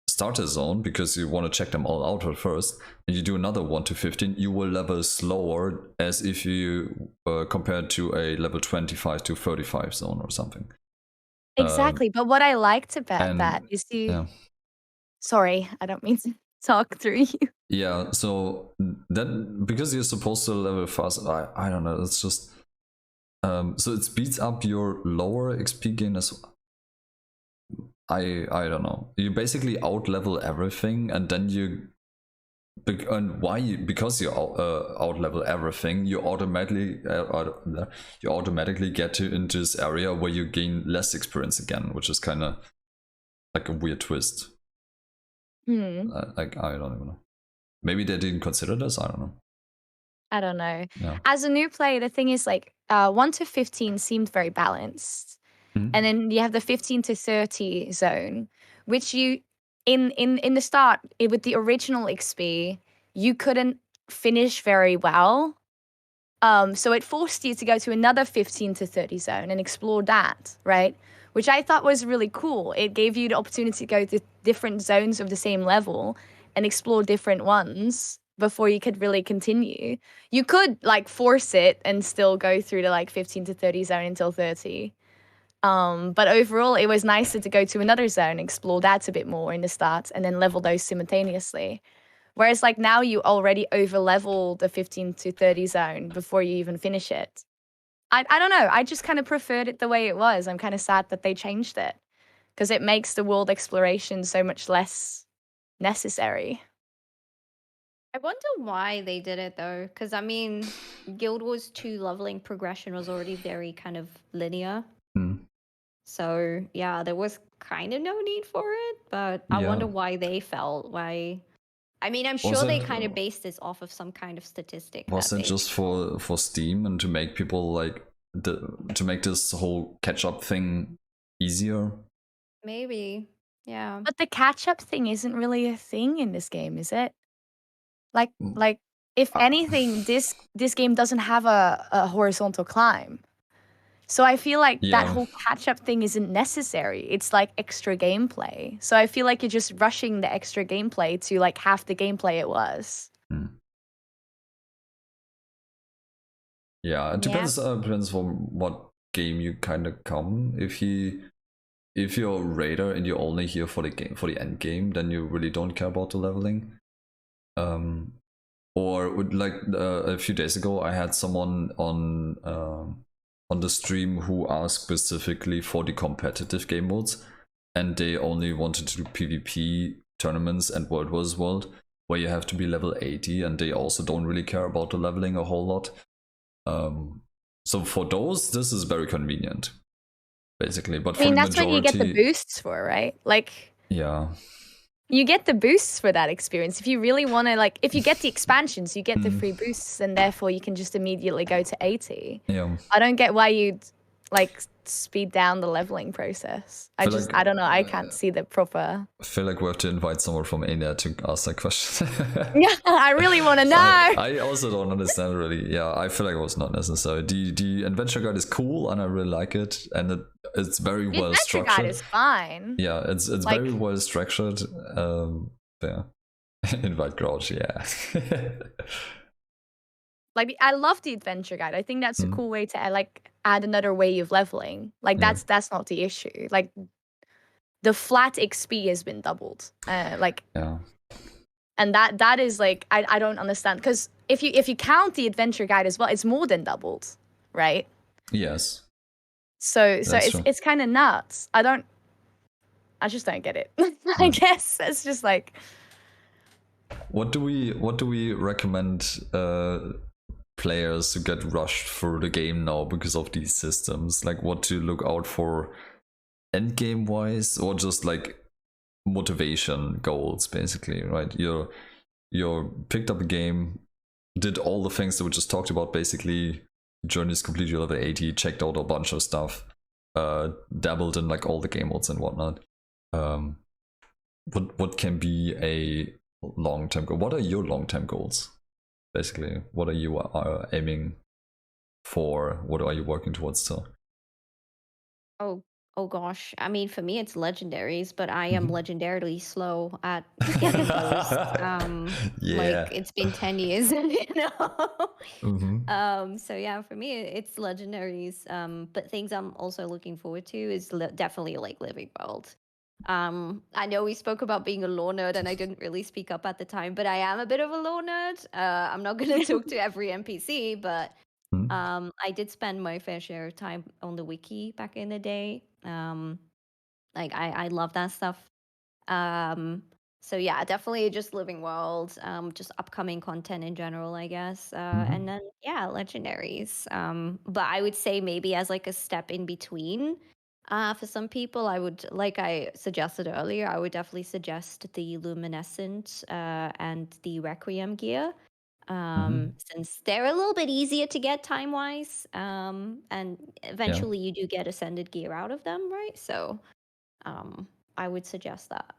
starter zone because you want to check them all out at first, and you do another 1 to 15, you will level slower as if you compared to a level 25 to 35 zone or something. Exactly. But what I liked about that is Sorry, I don't mean to talk through you. Yeah, so that because you're supposed to level fast, I don't know, it's just so it speeds up your lower XP gain as well. I don't know. You basically out level everything, and then because you out level everything, you automatically get into this area where you gain less experience again, which is kind of like a weird twist. Like I don't even know. Maybe they didn't consider this. I don't know. I don't know. Yeah. As a new player, the thing is like 1 to 15 seemed very balanced. And then you have the 15 to 30 zone, which you in the start with the original XP, you couldn't finish very well. So it forced you to go to another 15 to 30 zone and explore that, right? Which I thought was really cool. It gave you the opportunity to go to different zones of the same level and explore different ones before you could really continue. You could like force it and still go through the like 15 to 30 zone until 30. But overall, it was nicer to go to another zone, explore that a bit more in the start, and then level those simultaneously. Whereas like now you already over-level the 15 to 30 zone before you even finish it. I don't know. I just kind of preferred it the way it was. I'm kind of sad that they changed it because it makes the world exploration so much less necessary. I wonder why they did it though, because I mean, Guild Wars 2 leveling progression was already very kind of linear. So yeah, there was kind of no need for it, but I wonder why they felt why. I mean, I'm sure they kind of based this off of some kind of statistic. Was it just for Steam and to make people like to make this whole catch-up thing easier? Maybe, yeah. But the catch-up thing isn't really a thing in this game, is it? Like if anything, this game doesn't have a horizontal climb. So I feel like that whole catch-up thing isn't necessary. It's like extra gameplay. So I feel like you're just rushing the extra gameplay to like half the gameplay it was. Yeah, it depends. Depends on what game you kind of come. If you're a raider and you're only here for the end game, then you really don't care about the leveling. Or like a few days ago, I had someone on the stream who asked specifically for the competitive game modes, and they only wanted to do PvP tournaments and World vs. World, where you have to be level 80, and they also don't really care about the leveling a whole lot. So for those, this is very convenient, basically. But I mean, for that's what you get the boosts for, right? Like, yeah, you get the boosts for that experience. If you really want to, like, if you get the expansions, you get the free boosts, and therefore you can just immediately go to 80. Yeah. I don't get why you'd like speed down the leveling process. I don't know. I can't see the proper. I feel like we have to invite someone from India to ask that question. Yeah, I really want to know. I also don't understand really. Yeah, I feel like it was not necessary. The adventure guide is cool, and I really like it, and it's very well structured. The adventure guide is fine. Yeah, it's like, very well structured. Yeah, invite Grouch. Yeah. Like, I love the adventure guide. I think that's a cool way to like add another way of leveling. Like that's not the issue. Like the flat XP has been doubled. And that is like I don't understand, because if you count the adventure guide as well, it's more than doubled, right? Yes. So it's kind of nuts. I just don't get it. I guess it's just like. What do we recommend players to get rushed through the game now because of these systems? Like, what to look out for end game wise, or just like motivation goals, basically, right? You picked up a game, did all the things that we just talked about, basically journeys completely level 80, checked out a bunch of stuff, dabbled in like all the game modes and whatnot. What can be a long-term goal? What are your long-term goals? Basically, what are you aiming for? What are you working towards still? Oh gosh. I mean, for me, it's legendaries, but I am legendarily slow at getting those. Like, it's been 10 years, you know. So yeah, for me, it's legendaries. But things I'm also looking forward to is definitely like Living World. I know we spoke about being a lore nerd, and I didn't really speak up at the time, but I am a bit of a lore nerd. I'm not going to talk to every NPC, but I did spend my fair share of time on the wiki back in the day. Like I love that stuff. So yeah, definitely just Living World, just upcoming content in general, I guess. And then yeah, legendaries. But I would say maybe as like a step in between. For some people, I would, like I suggested earlier, I would definitely suggest the Luminescent and the Requiem gear. Since they're a little bit easier to get time-wise, and eventually you do get Ascended gear out of them, right? So I would suggest that.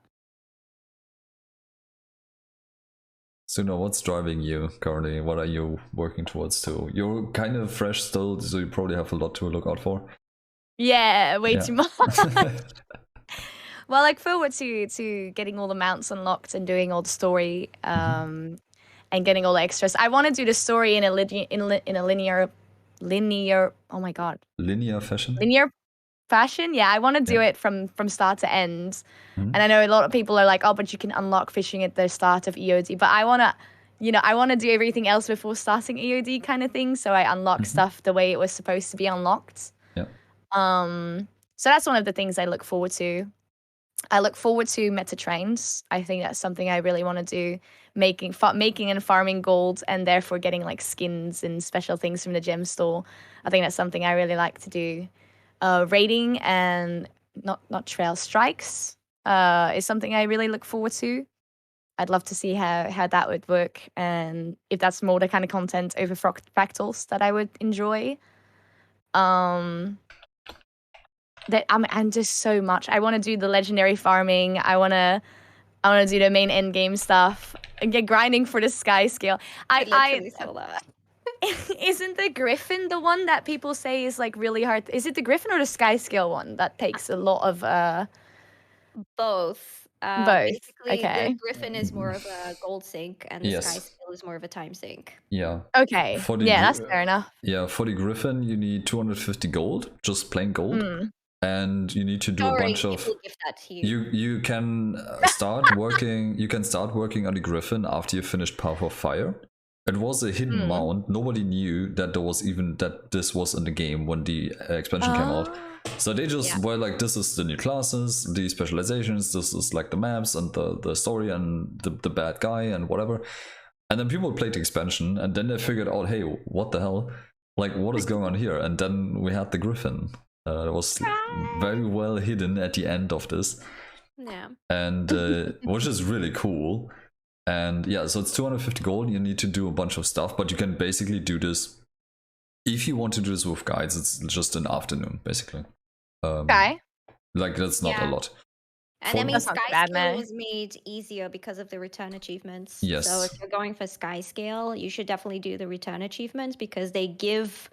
Suna, what's driving you currently? What are you working towards too? You're kind of fresh still, so you probably have a lot to look out for. Yeah, way too much. Well, I look forward to getting all the mounts unlocked and doing all the story, and getting all the extras. I want to do the story in a linear. Oh my god. Linear fashion. Linear fashion. Yeah, I want to do it from start to end. And I know a lot of people are like, oh, but you can unlock fishing at the start of EOD. But I want to do everything else before starting EOD kind of thing. So I unlock stuff the way it was supposed to be unlocked. So that's one of the things I look forward to. I look forward to meta trains. I think that's something I really want to do, making and farming gold, and therefore getting like skins and special things from the gem store. I think that's something I really like to do. Raiding and not trail strikes is something I really look forward to. I'd love to see how that would work, and if that's more the kind of content over fractals that I would enjoy. That I'm just so much. I want to do the legendary farming. I want to do the main end game stuff. get grinding for the sky scale. I literally saw that. Isn't the Griffon the one that people say is like really hard? Is it the Griffon or the sky scale one that takes a lot of Both. both? Basically, Okay. the Griffon is more of a gold sink, and the sky Yes. scale is more of a time sink. Yeah. Okay. For the Yeah, that's fair enough. Yeah, for the Griffon, you need 250 gold, just plain gold, and you need to do a bunch of. People give that to you. You can start working. You can start working on the Griffon after you finished Path of Fire. It was a hidden mount. Nobody knew that this was in the game when the expansion came out. So they just were like, this is the new classes, the specializations, this is like the maps and the story and the bad guy and whatever. And then people played the expansion, and then they figured out, hey, what the hell? Like, what is going on here? And then we had the Griffon. It was very well hidden at the end of this. Yeah. And which is really cool. And yeah, so it's 250 gold. You need to do a bunch of stuff, but you can basically do this. If you want to do this with guides, it's just an afternoon, basically. Okay. Like, that's not a lot. And I mean, That's not Sky bad, Scale man. was made easier because of the return achievements. Yes. So if you're going for Sky Scale, you should definitely do the return achievements because they give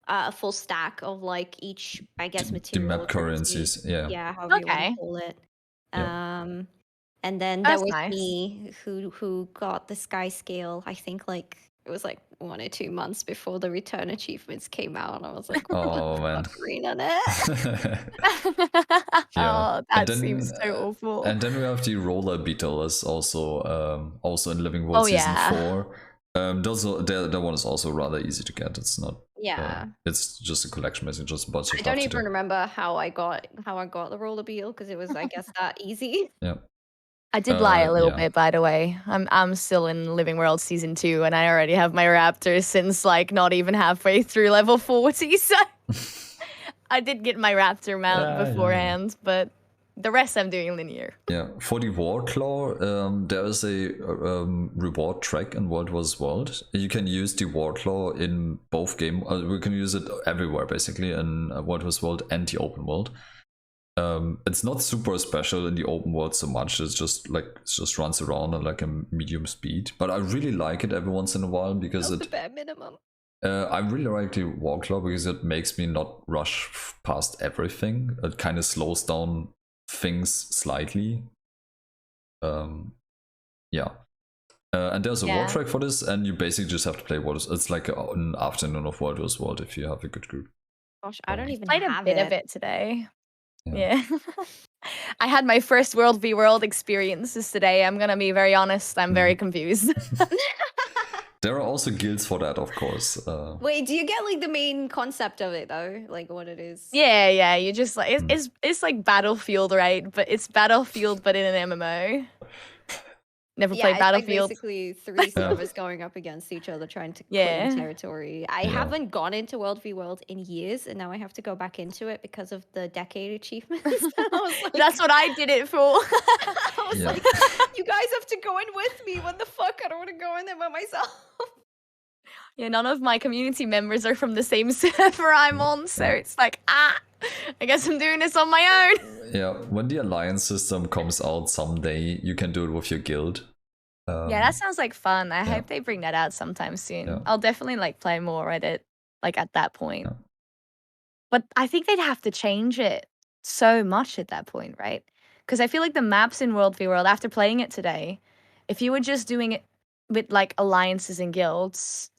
a full stack of like each, I guess, The material. map or currency. currencies, yeah. Yeah, however you want Okay. to call it. Yeah. And then there That's was nice. me who got the Sky Scale. I think like it was like 1 or 2 months before the return achievements came out. I was like, Oh man. green on it. Oh, that And then, seems so awful. And then we have the roller beetle is also in Living World Season 4. That one is also rather easy to get. It's not. Yeah. It's just a collection, basically, just a bunch of I stuff don't to even do. remember how I got the roller beetle because it was, I guess, that easy. Yeah. I did lie a little yeah. bit, by the way. I'm still in Living World Season 2, and I already have my raptors since like not even halfway through level 40. So I did get my raptor mount beforehand, but the rest I'm doing linear. Yeah, for the War Claw, there is a reward track in World vs. World. You can use the War Claw in both games. We can use it everywhere, basically, in World vs. World and the open world. It's not super special in the open world so much. It's just like it just runs around at like a medium speed. But I really like it every once in a while because That's the bare minimum. I really like the War Claw because it makes me not rush past everything. It kind of slows down things slightly. Yeah. And there's a war track for this, and you basically just have to play World. It's like an afternoon of World vs. World if you have a good group. Gosh, I don't even played have a bit it. of it today. Yeah. I had my first World v World experiences today. I'm gonna be very honest. I'm very confused. There are also guilds for that, of course. Wait, do you get like the main concept of it though? Like what it is? Yeah. You just like it's like Battlefield, right? But it's Battlefield, but in an MMO. Never played Battlefield. Like basically 3 servers going up against each other trying to claim territory. I haven't gone into World v World in years, and now I have to go back into it because of the decade achievements. Like, that's what I did it for. I was like, you guys have to go in with me. What the fuck? I don't want to go in there by myself. Yeah, none of my community members are from the same server I'm on, so it's like, I guess I'm doing this on my own. Yeah, when the alliance system comes out someday, you can do it with your guild. Yeah, that sounds like fun. I hope they bring that out sometime soon. Yeah. I'll definitely like play more at it, like at that point. Yeah. But I think they'd have to change it so much at that point, right? Because I feel like the maps in World v World, after playing it today, if you were just doing it with like alliances and guilds,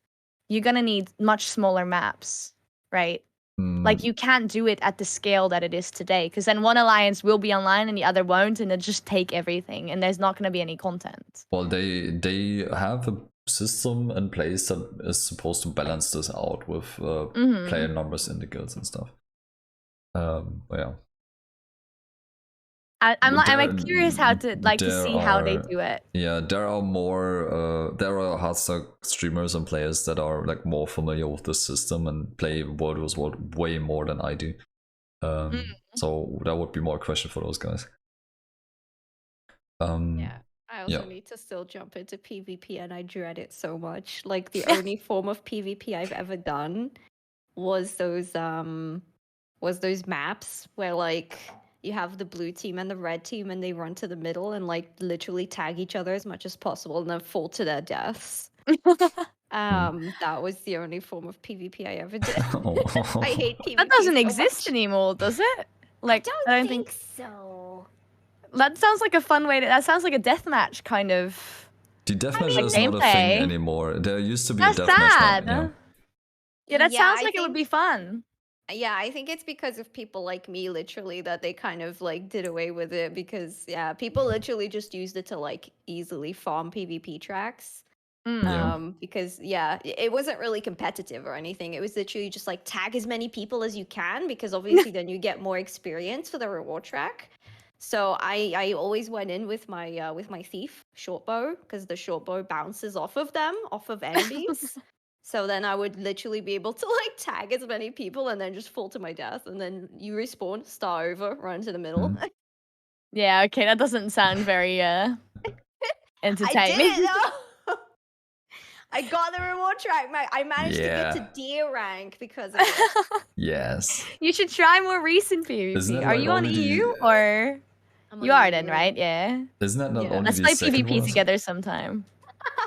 you're gonna need much smaller maps, right? Like you can't do it at the scale that it is today, because then one alliance will be online and the other won't, and it just take everything, and there's not going to be any content. Well, they have a system in place that is supposed to balance this out with player numbers in the guilds and stuff. Yeah. I'm curious how to to see how they do it. Yeah, there are Hardstuck streamers and players that are like more familiar with this system and play World vs. World way more than I do. So that would be more a question for those guys. Yeah. I also need to still jump into PvP, and I dread it so much. Like the only form of PvP I've ever done was those maps where like you have the blue team and the red team, and they run to the middle and like literally tag each other as much as possible, and then fall to their deaths. That was the only form of PvP I ever did. I hate PvP. That doesn't so exist much. anymore, does it? Like, I don't think so. that sounds like a fun way to. That sounds like a deathmatch kind of. The deathmatch like is not a gameplay. thing anymore. There used to be That's a deathmatch. sad. Yeah. Yeah, that Yeah, sounds I like it would think- be fun. Yeah, I think it's because of people like me, literally, that they kind of like did away with it, because yeah, people literally just used it to like easily farm PvP tracks. Yeah. Because yeah, it wasn't really competitive or anything. It was literally just like tag as many people as you can, because obviously then you get more experience for the reward track. So I always went in with my thief shortbow, because the shortbow bounces off of enemies. So then I would literally be able to like tag as many people and then just fall to my death, and then you respawn, start over, run to the middle. Yeah, okay, that doesn't sound very entertaining. I did it though. I got the reward track. I managed to get to D rank because of it. Yes. You should try more recent PvP. Isn't that Are like you on only EU the- or I'm you on are EU. then, right? Yeah. Isn't that not Yeah. only Let's the play second PvP one? together sometime.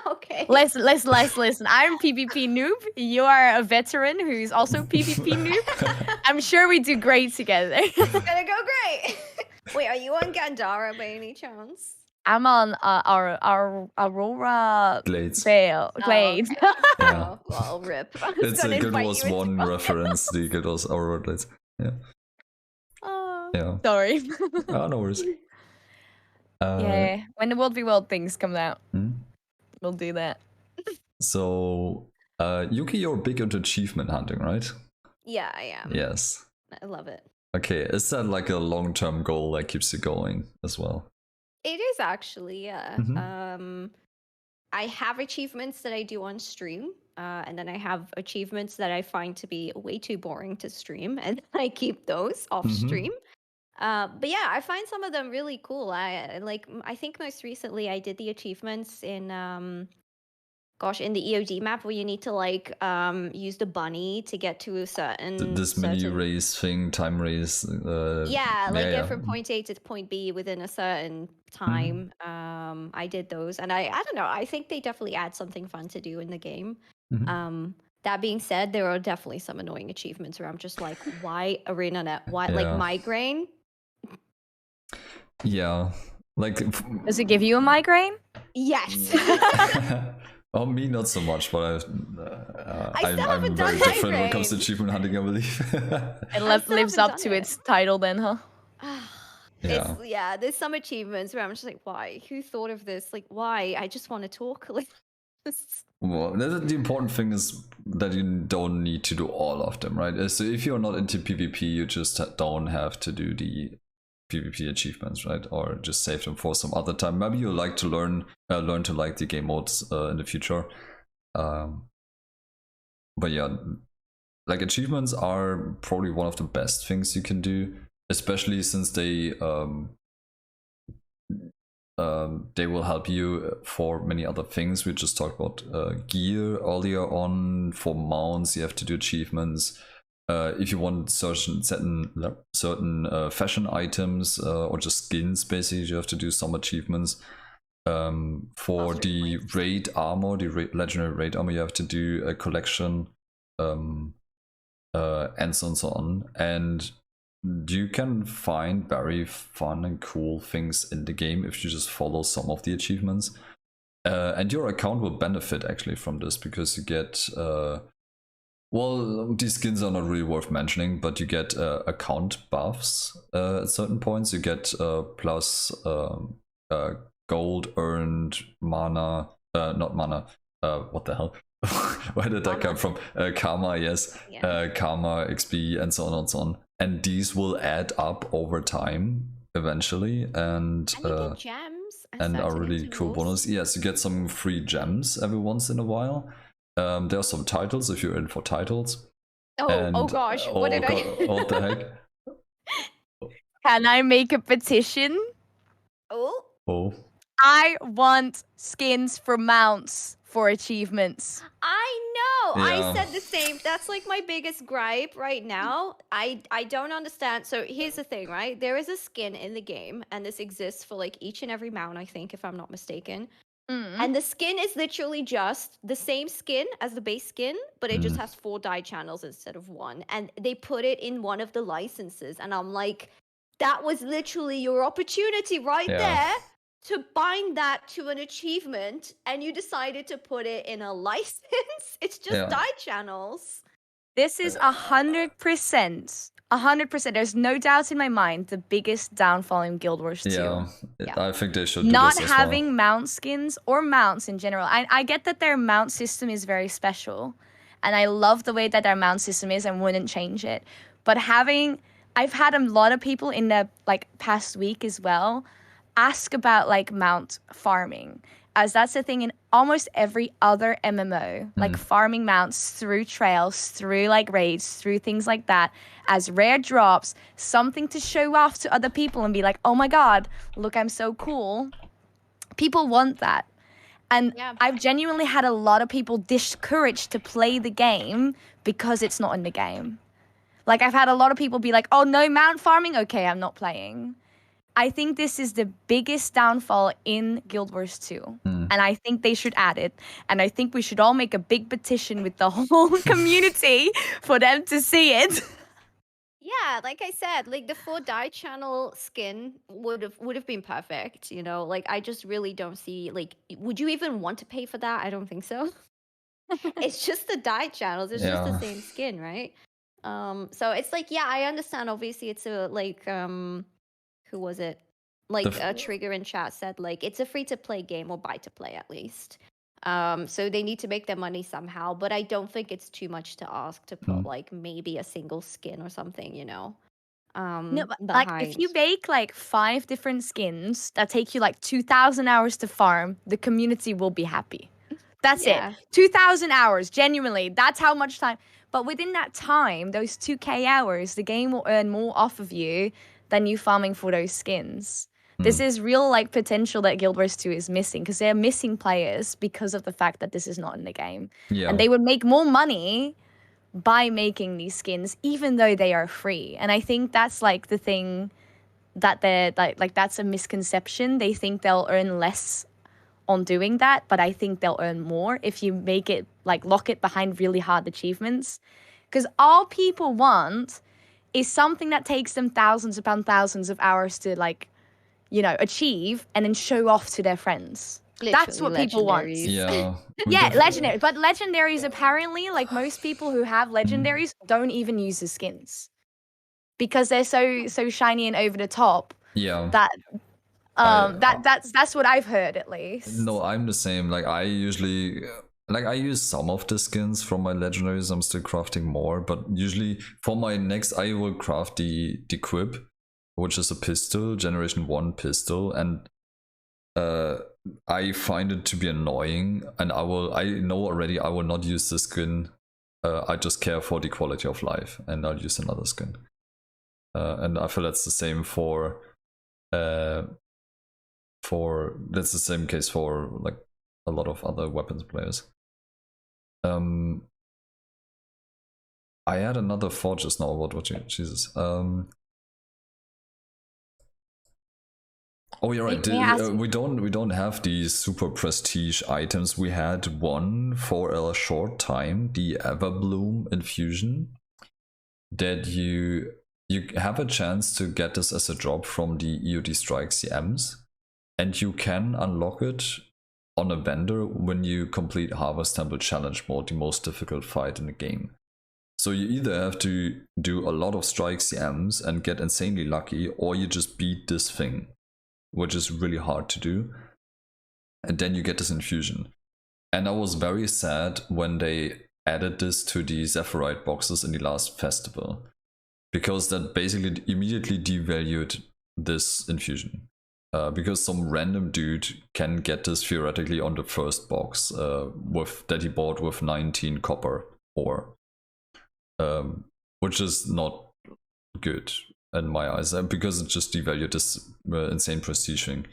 Okay. Listen. I'm PvP noob. You are a veteran who's also PvP noob. I'm sure we do great together. It's gonna go great. Wait, are you on Gandara by any chance? I'm on our Aurora Glades. Glades. Oh, okay. Yeah. Oh, well, rip. I was It's a gonna Guild invite Wars you into 1 one. reference. The Guild Wars Aurora Blades. Yeah. Oh, Yeah. sorry. Oh, no worries. Yeah, when the World v World things come out, Hmm? we'll do that. So, Yuki, you're big into achievement hunting, right? Yeah, I am. Yes. I love it. Okay, is that like a long-term goal that keeps you going as well? It is actually, yeah. Mhm. I have achievements that I do on stream, and then I have achievements that I find to be way too boring to stream, and I keep those off Mhm. stream. But yeah, I find some of them really cool. I think most recently I did the achievements in in the EOD map, where you need to like use the bunny to get to a certain This mini race thing, time race. get from point A to point B within a certain time. I did those, and I don't know, I think they definitely add something fun to do in the game. Mhm. That being said, there are definitely some annoying achievements where I'm just like, why ArenaNet? Why like Yeah. migraine? Yeah, like. Does it give you a migraine? Yes. Oh, me not so much, but I'm very different when it comes to achievement hunting, I believe. It lives up to its title then, huh? Yeah. There's some achievements where I'm just like, why? Who thought of this? Like, why? I just want to talk. Like, Well, the important thing is that you don't need to do all of them, right? So if you're not into PvP, you just don't have to do the PvP achievements, right? Or just save them for some other time. Maybe you like to learn to like the game modes in the future. But yeah, like achievements are probably one of the best things you can do, especially since they will help you for many other things. We just talked about gear earlier on. For mounts, you have to do achievements. If you want certain fashion items or just skins, basically, you have to do some achievements. For the raid armor, the legendary raid armor, you have to do a collection, and so on and so on. And you can find very fun and cool things in the game if you just follow some of the achievements. And your account will benefit actually from this, because you get well, these skins are not really worth mentioning, but you get account buffs at certain points. You get plus gold earned, mana, not mana, what the hell? Where did that come from? Karma, yes. Yeah. Karma, XP, and so on and so on. And these will add up over time eventually, and you get gems and are certain really cool bonus. Yes, you get some free gems every once in a while. There are some titles if you're in for titles. Oh gosh, what did I? What the heck? Can I make a petition? Oh. I want skins for mounts for achievements. I I Yeah. said the same. That's like my biggest gripe right now. I don't understand. So here's the thing, right? There is a skin in the game, and this exists for like each and every mount, I think, if I'm not mistaken. And the skin is literally just the same skin as the base skin, but it just has 4 dye channels instead of 1. And they put it in one of the licenses. And I'm like, that was literally your opportunity right there to bind that to an achievement. And you decided to put it in a license. It's just dye channels. This is 100%. 100%. There's no doubt in my mind the biggest downfall in Guild Wars 2. Yeah, I think they should do Not this as having mount skins or mounts in general. I get that their mount system is very special, and I love the way that their mount system is and wouldn't change it. But I've had a lot of people in the like past week as well ask about like mount farming, as that's the thing in almost every other MMO, like farming mounts through trails, through like raids, through things like that, as rare drops, something to show off to other people and be like, oh my god, look, I'm so cool. People want that. And I've genuinely had a lot of people discouraged to play the game because it's not in the game. Like, I've had a lot of people be like, oh, no mount farming? Okay, I'm not playing. I think this is the biggest downfall in Guild Wars 2. And I think they should add it. And I think we should all make a big petition with the whole community for them to see it. Yeah, like I said, like the 4 dye channel skin would have been perfect, you know? Like I just really don't see, like, would you even want to pay for that? I don't think so. It's just the dye channels. It's just the same skin, right? So it's like, yeah, I understand. Obviously, it's a like who was it? Like a Trigger in chat said, like it's a free to play game, or buy to play at least. So they need to make their money somehow, but I don't think it's too much to ask to put like maybe a single skin or something, you know. No, but like if you make like 5 different skins that take you like 2,000 hours to farm, the community will be happy. That's it. 2,000 hours, genuinely. That's how much time. But within that time, those 2K hours, the game will earn more off of you than you farming for those skins. This is real like potential that Guild Wars 2 is missing, because they're missing players because of the fact that this is not in the game. And they would make more money by making these skins, even though they are free. And I think that's like the thing that they're like that's a misconception. They think they'll earn less on doing that, but I think they'll earn more if you make it like lock it behind really hard achievements. Because all people want is something that takes them thousands upon thousands of hours to like, you know, achieve and then show off to their friends. Literally, that's what people want. Yeah. Yeah, legendary. But legendaries, apparently, like most people who have legendaries don't even use the skins because they're so shiny and over the top. Yeah. That that's what I've heard, at least. No, I'm the same. Like I usually I use some of the skins from my legendaries. I'm still crafting more, but usually for my next I will craft the quip, which is a pistol, generation 1 pistol, and I find it to be annoying, and I know already I will not use the skin. I just care for the quality of life, and I'll use another skin. And I feel that's the same for that's the same case for like a lot of other weapons players. I had another thought just now about what you, Jesus. Oh, you're right. We don't have these super prestige items. We had one for a short time, the Everbloom infusion, that you have a chance to get this as a drop from the EOD Strike CMs, and you can unlock it on a vendor when you complete Harvest Temple Challenge Mode, the most difficult fight in the game. So you either have to do a lot of Strike CMs and get insanely lucky, or you just beat this thing, which is really hard to do, and then you get this infusion. And I was very sad when they added this to the Zephyrite boxes in the last festival, because that basically immediately devalued this infusion. Because some random dude can get this theoretically on the first box that he bought with 19 copper ore, which is not good in my eyes, because it just devalued this insane prestige thing.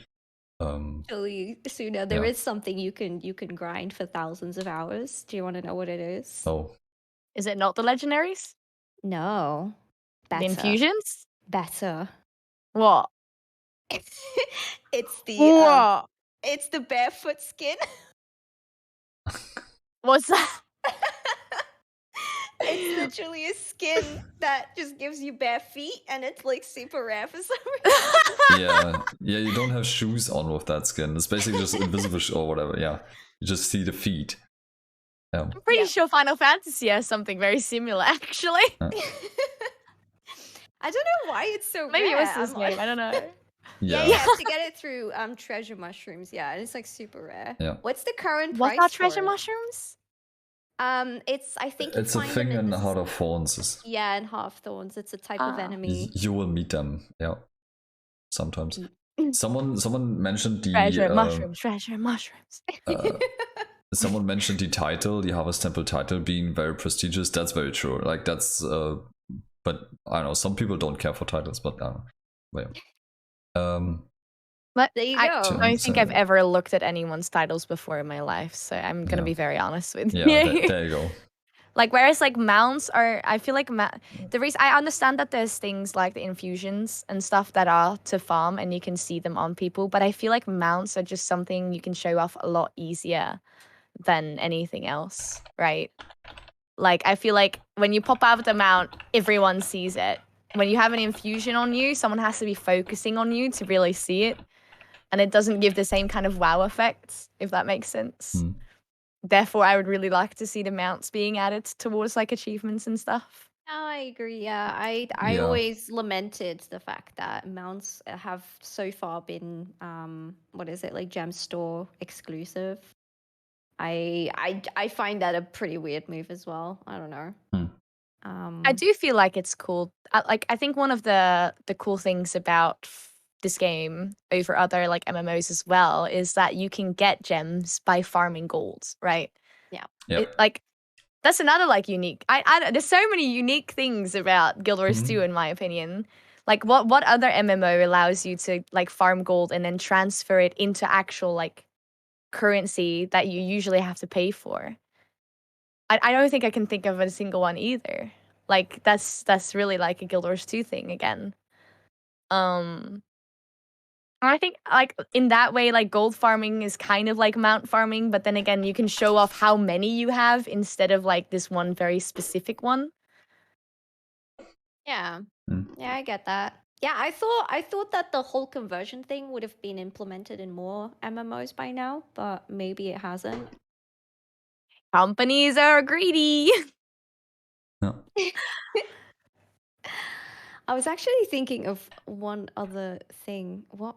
Actually, Suna, there is something you can grind for thousands of hours. Do you want to know what it is? Oh, Is it not the legendaries? No. Better. The infusions? Better. What? It's the What? it's the barefoot skin. What's that? It's literally a skin that just gives you bare feet, and it's like super rare for some reason. yeah, you don't have shoes on with that skin. It's basically just invisible or whatever. Yeah, you just see the feet. Yeah. I'm pretty sure Final Fantasy has something very similar, actually. I don't know why it's so Maybe rare. it was his name. I don't know. Yeah, you have to get it through treasure mushrooms. Yeah, and it's like super rare. Yeah. What's the current What's price? that treasure for it? mushrooms? I think you It's a find thing them in the Heart of Thorns. Yeah, in Half Thorns. It's a type of enemy. You will meet them. Yeah, sometimes. Someone mentioned the treasure mushrooms. Someone mentioned the title, the Harvest Temple title, being very prestigious. That's very true. Like that's, but I don't know. Some people don't care for titles, but I don't know. But, yeah. But there you I go. don't think I've ever looked at anyone's titles before in my life, so I'm gonna be very honest with you. Yeah, there you go. Like, whereas like mounts are, I feel like the reason I understand that there's things like the infusions and stuff that are to farm and you can see them on people, but I feel like mounts are just something you can show off a lot easier than anything else, right? Like, I feel like when you pop out of the mount, everyone sees it. When you have an infusion on you, someone has to be focusing on you to really see it. And it doesn't give the same kind of wow effect, if that makes sense. Therefore, I would really like to see the mounts being added towards like achievements and stuff. Oh, I agree. Yeah, I always lamented the fact that mounts have so far been what is it, like gem store exclusive. I find that a pretty weird move as well. I don't know. I do feel like it's cool. I think one of the cool things about this game over other like MMOs as well is that you can get gems by farming gold, right? Yeah. Like that's another like unique. I there's so many unique things about Guild Wars 2 in my opinion. Like what other MMO allows you to like farm gold and then transfer it into actual like currency that you usually have to pay for? I don't think I can think of a single one either. Like that's really like a Guild Wars 2 thing again. I think like in that way, like gold farming is kind of like mount farming, but then again, you can show off how many you have instead of like this one very specific one. Yeah. Yeah, I get that. Yeah, I thought that the whole conversion thing would have been implemented in more MMOs by now, but maybe it hasn't. Companies are greedy. No. I was actually thinking of one other thing. What?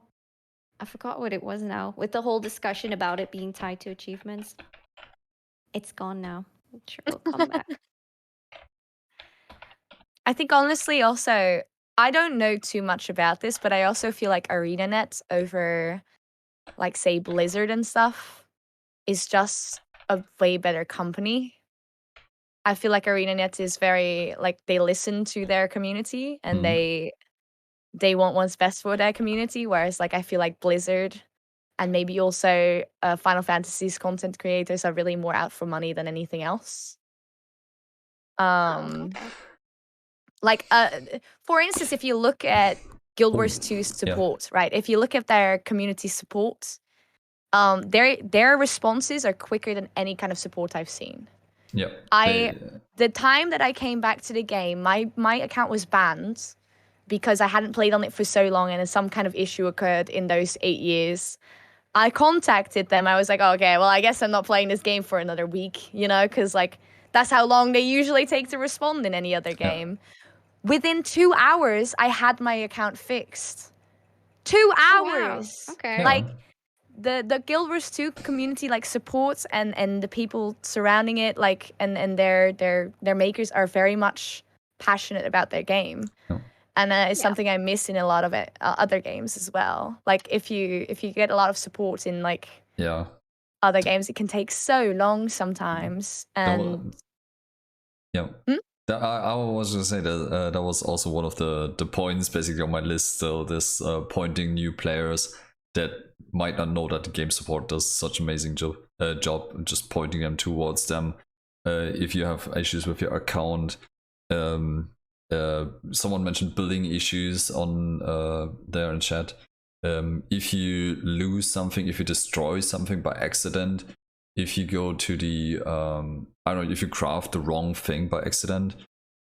I forgot what it was now. With the whole discussion about it being tied to achievements. It's gone now. I'm sure it'll come back. I think honestly also, I don't know too much about this, but I also feel like ArenaNet over like say Blizzard and stuff is just a way better company. I feel like ArenaNet is very like they listen to their community and they want what's best for their community, whereas like I feel like Blizzard and maybe also Final Fantasy's content creators are really more out for money than anything else. Like for instance, if you look at Guild Wars 2's support, right? If you look at their community support, their responses are quicker than any kind of support I've seen. Yeah. The time that I came back to the game, my account was banned because I hadn't played on it for so long and some kind of issue occurred in those 8 years. I contacted them. I was like, oh, okay, well, I guess I'm not playing this game for another week, you know, because like that's how long they usually take to respond in any other game. Within 2 hours, I had my account fixed. 2 hours. Wow. Okay. Like the Guild Wars 2 community like supports and the people surrounding it like and their makers are very much passionate about their game. And it's something I miss in a lot of other games as well. Like if you get a lot of support in like other games, it can take so long sometimes. And I was going to say that that was also one of the points basically on my list. So this pointing new players that might not know that the game support does such amazing job just pointing them towards them. If you have issues with your account, someone mentioned billing issues on there in chat. If you lose something, if you destroy something by accident, if you go to the I don't know, if you craft the wrong thing by accident,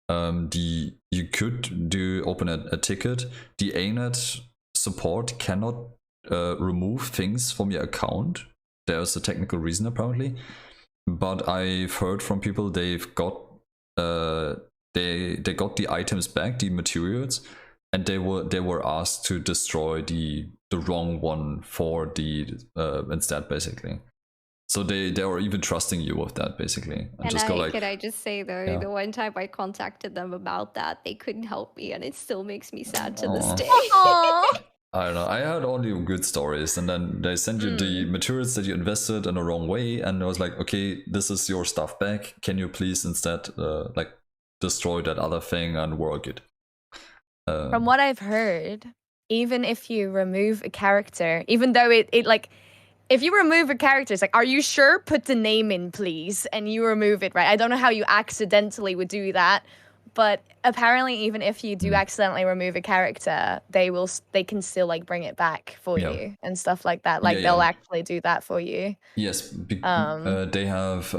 you could open a ticket. The ANET support cannot remove things from your account. There's a technical reason apparently, but I've heard from people they've got they got the items back, the materials, and they were asked to destroy the wrong one for the instead, basically. So they were even trusting you with that, basically. And just go like, can I just say though, yeah. the one time I contacted them about that, they couldn't help me, and it still makes me sad to this day. Aw. I don't know. I heard only good stories, and then they sent you the materials that you invested in the wrong way, and I was like, okay, this is your stuff back. Can you please instead like destroy that other thing, and we're all good. From what I've heard, even if you remove a character, even though it like, if you remove a character, it's like, are you sure? Put the name in, please, and you remove it, right? I don't know how you accidentally would do that, but apparently, even if you do accidentally remove a character, they can still like bring it back for you and stuff like that. Like they'll actually do that for you. Yes, they have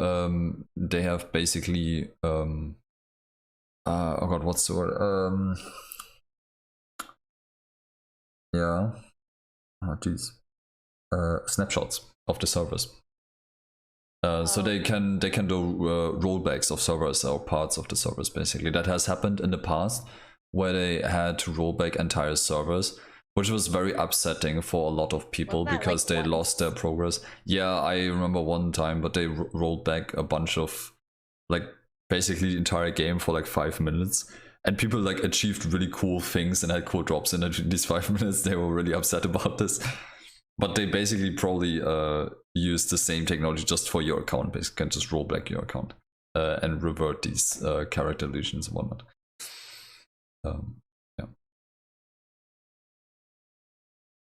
basically oh god, what's the word? Yeah, oh geez, snapshots of the servers. So they can do rollbacks of servers or parts of the servers, basically. That has happened in the past, where they had to roll back entire servers, which was very upsetting for a lot of people because they lost their progress. Yeah, I remember one time, but they rolled back a bunch of, like, basically the entire game for like 5 minutes. And people like achieved really cool things and had cool drops in these 5 minutes. They were really upset about this. But they basically probably use the same technology just for your account. Basically, can just roll back your account and revert these character illusions and whatnot. Yeah.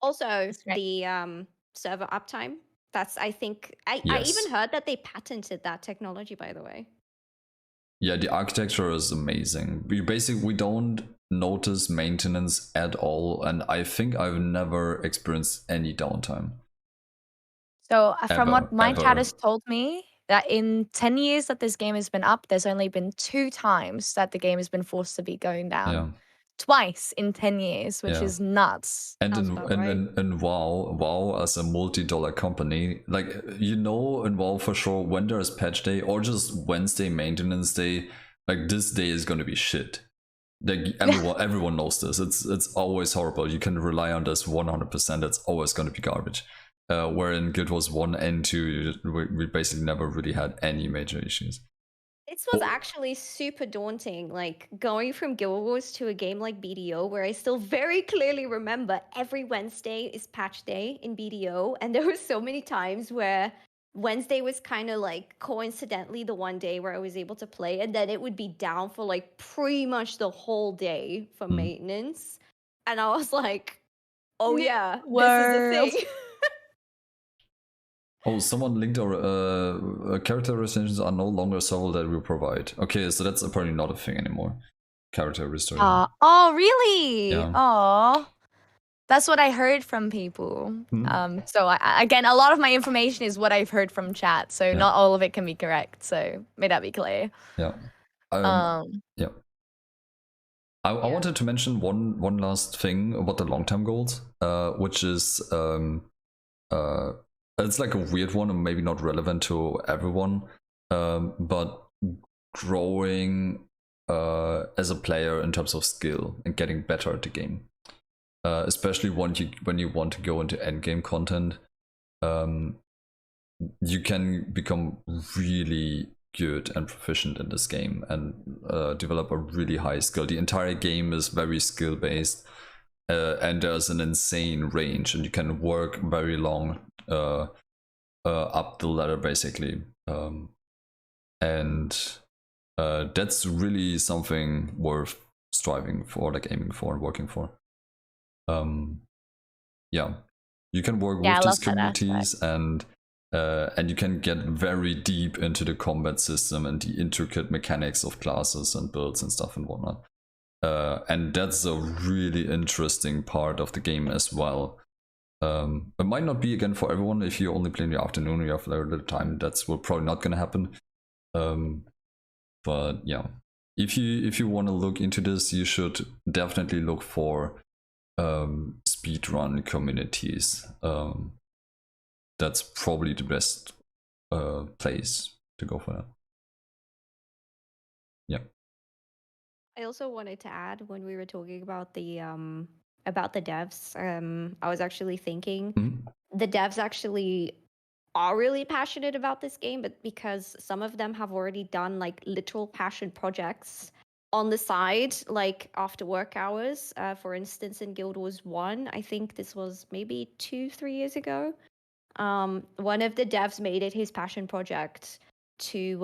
Also, the server uptime. That's, I think, I even heard that they patented that technology, by the way. Yeah, the architecture is amazing. We don't notice maintenance at all, and I think I've never experienced any downtime. So from what my chat has told me, that in 10 years that this game has been up, there's only been 2 times that the game has been forced to be going down. Yeah. Twice in 10 years, which is nuts. And in WoW as a multi-dollar company, like, you know, in WoW for sure, when there's patch day or just Wednesday maintenance day, like, this day is gonna be shit. Like, everyone knows this. It's always horrible. You can rely on this 100%. It's always gonna be garbage. Where in Guild Wars 1 and 2, we basically never really had any major issues. This was actually super daunting, like going from Guild Wars to a game like BDO, where I still very clearly remember every Wednesday is patch day in BDO, and there were so many times where Wednesday was kind of like coincidentally the one day where I was able to play, and then it would be down for like pretty much the whole day for maintenance, and I was like, oh yeah, this is a thing. Oh, someone linked our character restorations are no longer server that we provide. Okay, so that's apparently not a thing anymore. Character restoration. Oh, really? Yeah. Oh, that's what I heard from people. So again, a lot of my information is what I've heard from chat. So not all of it can be correct. So may that be clear. Yeah. Yeah. I wanted to mention one last thing about the long-term goals, which is it's like a weird one and maybe not relevant to everyone, but growing as a player in terms of skill and getting better at the game, especially when you want to go into endgame content. You can become really good and proficient in this game and develop a really high skill. The entire game is very skill based, and there's an insane range, and you can work very long up the ladder, basically, and that's really something worth striving for, like aiming for and working for. Yeah, You can work Yeah, I with these love that communities, and you can get very deep into the combat system and the intricate mechanics of classes and builds and stuff and whatnot. And that's a really interesting part of the game as well. It might not be again for everyone. If you only play in the afternoon, you have very little time. That's probably not gonna happen. But yeah, if you want to look into this, you should definitely look for speedrun communities. That's probably the best place to go for that. Yeah. I also wanted to add, when we were talking about the devs, I was actually thinking the devs actually are really passionate about this game, but because some of them have already done like literal passion projects on the side, like after work hours. For instance, in Guild Wars 1, I think this was maybe 2-3 years ago. One of the devs made it his passion project to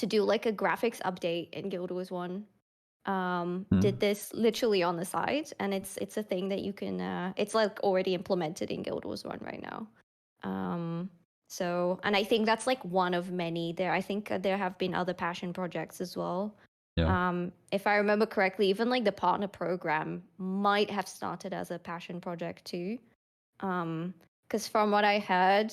do like a graphics update in Guild Wars 1. Did this literally on the side, and it's a thing that you can it's like already implemented in Guild Wars 1 right now. So, and I think that's like one of many there. I think there have been other passion projects as well. Yeah. If I remember correctly, even like the partner program might have started as a passion project too. Because from what I heard,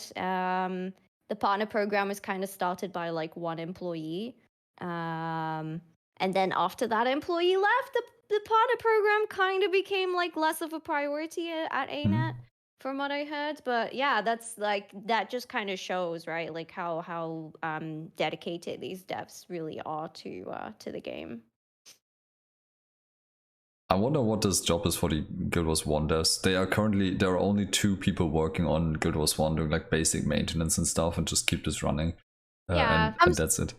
the partner program was kind of started by like one employee. And then after that employee left, the partner program kind of became like less of a priority at ANET, from what I heard. But yeah, that's like, that just kind of shows, right, like how dedicated these devs really are to the game. I wonder what this job is for the Guild Wars 1 devs. There are only 2 people working on Guild Wars 1 doing like basic maintenance and stuff and just keep this running. Yeah. And that's it.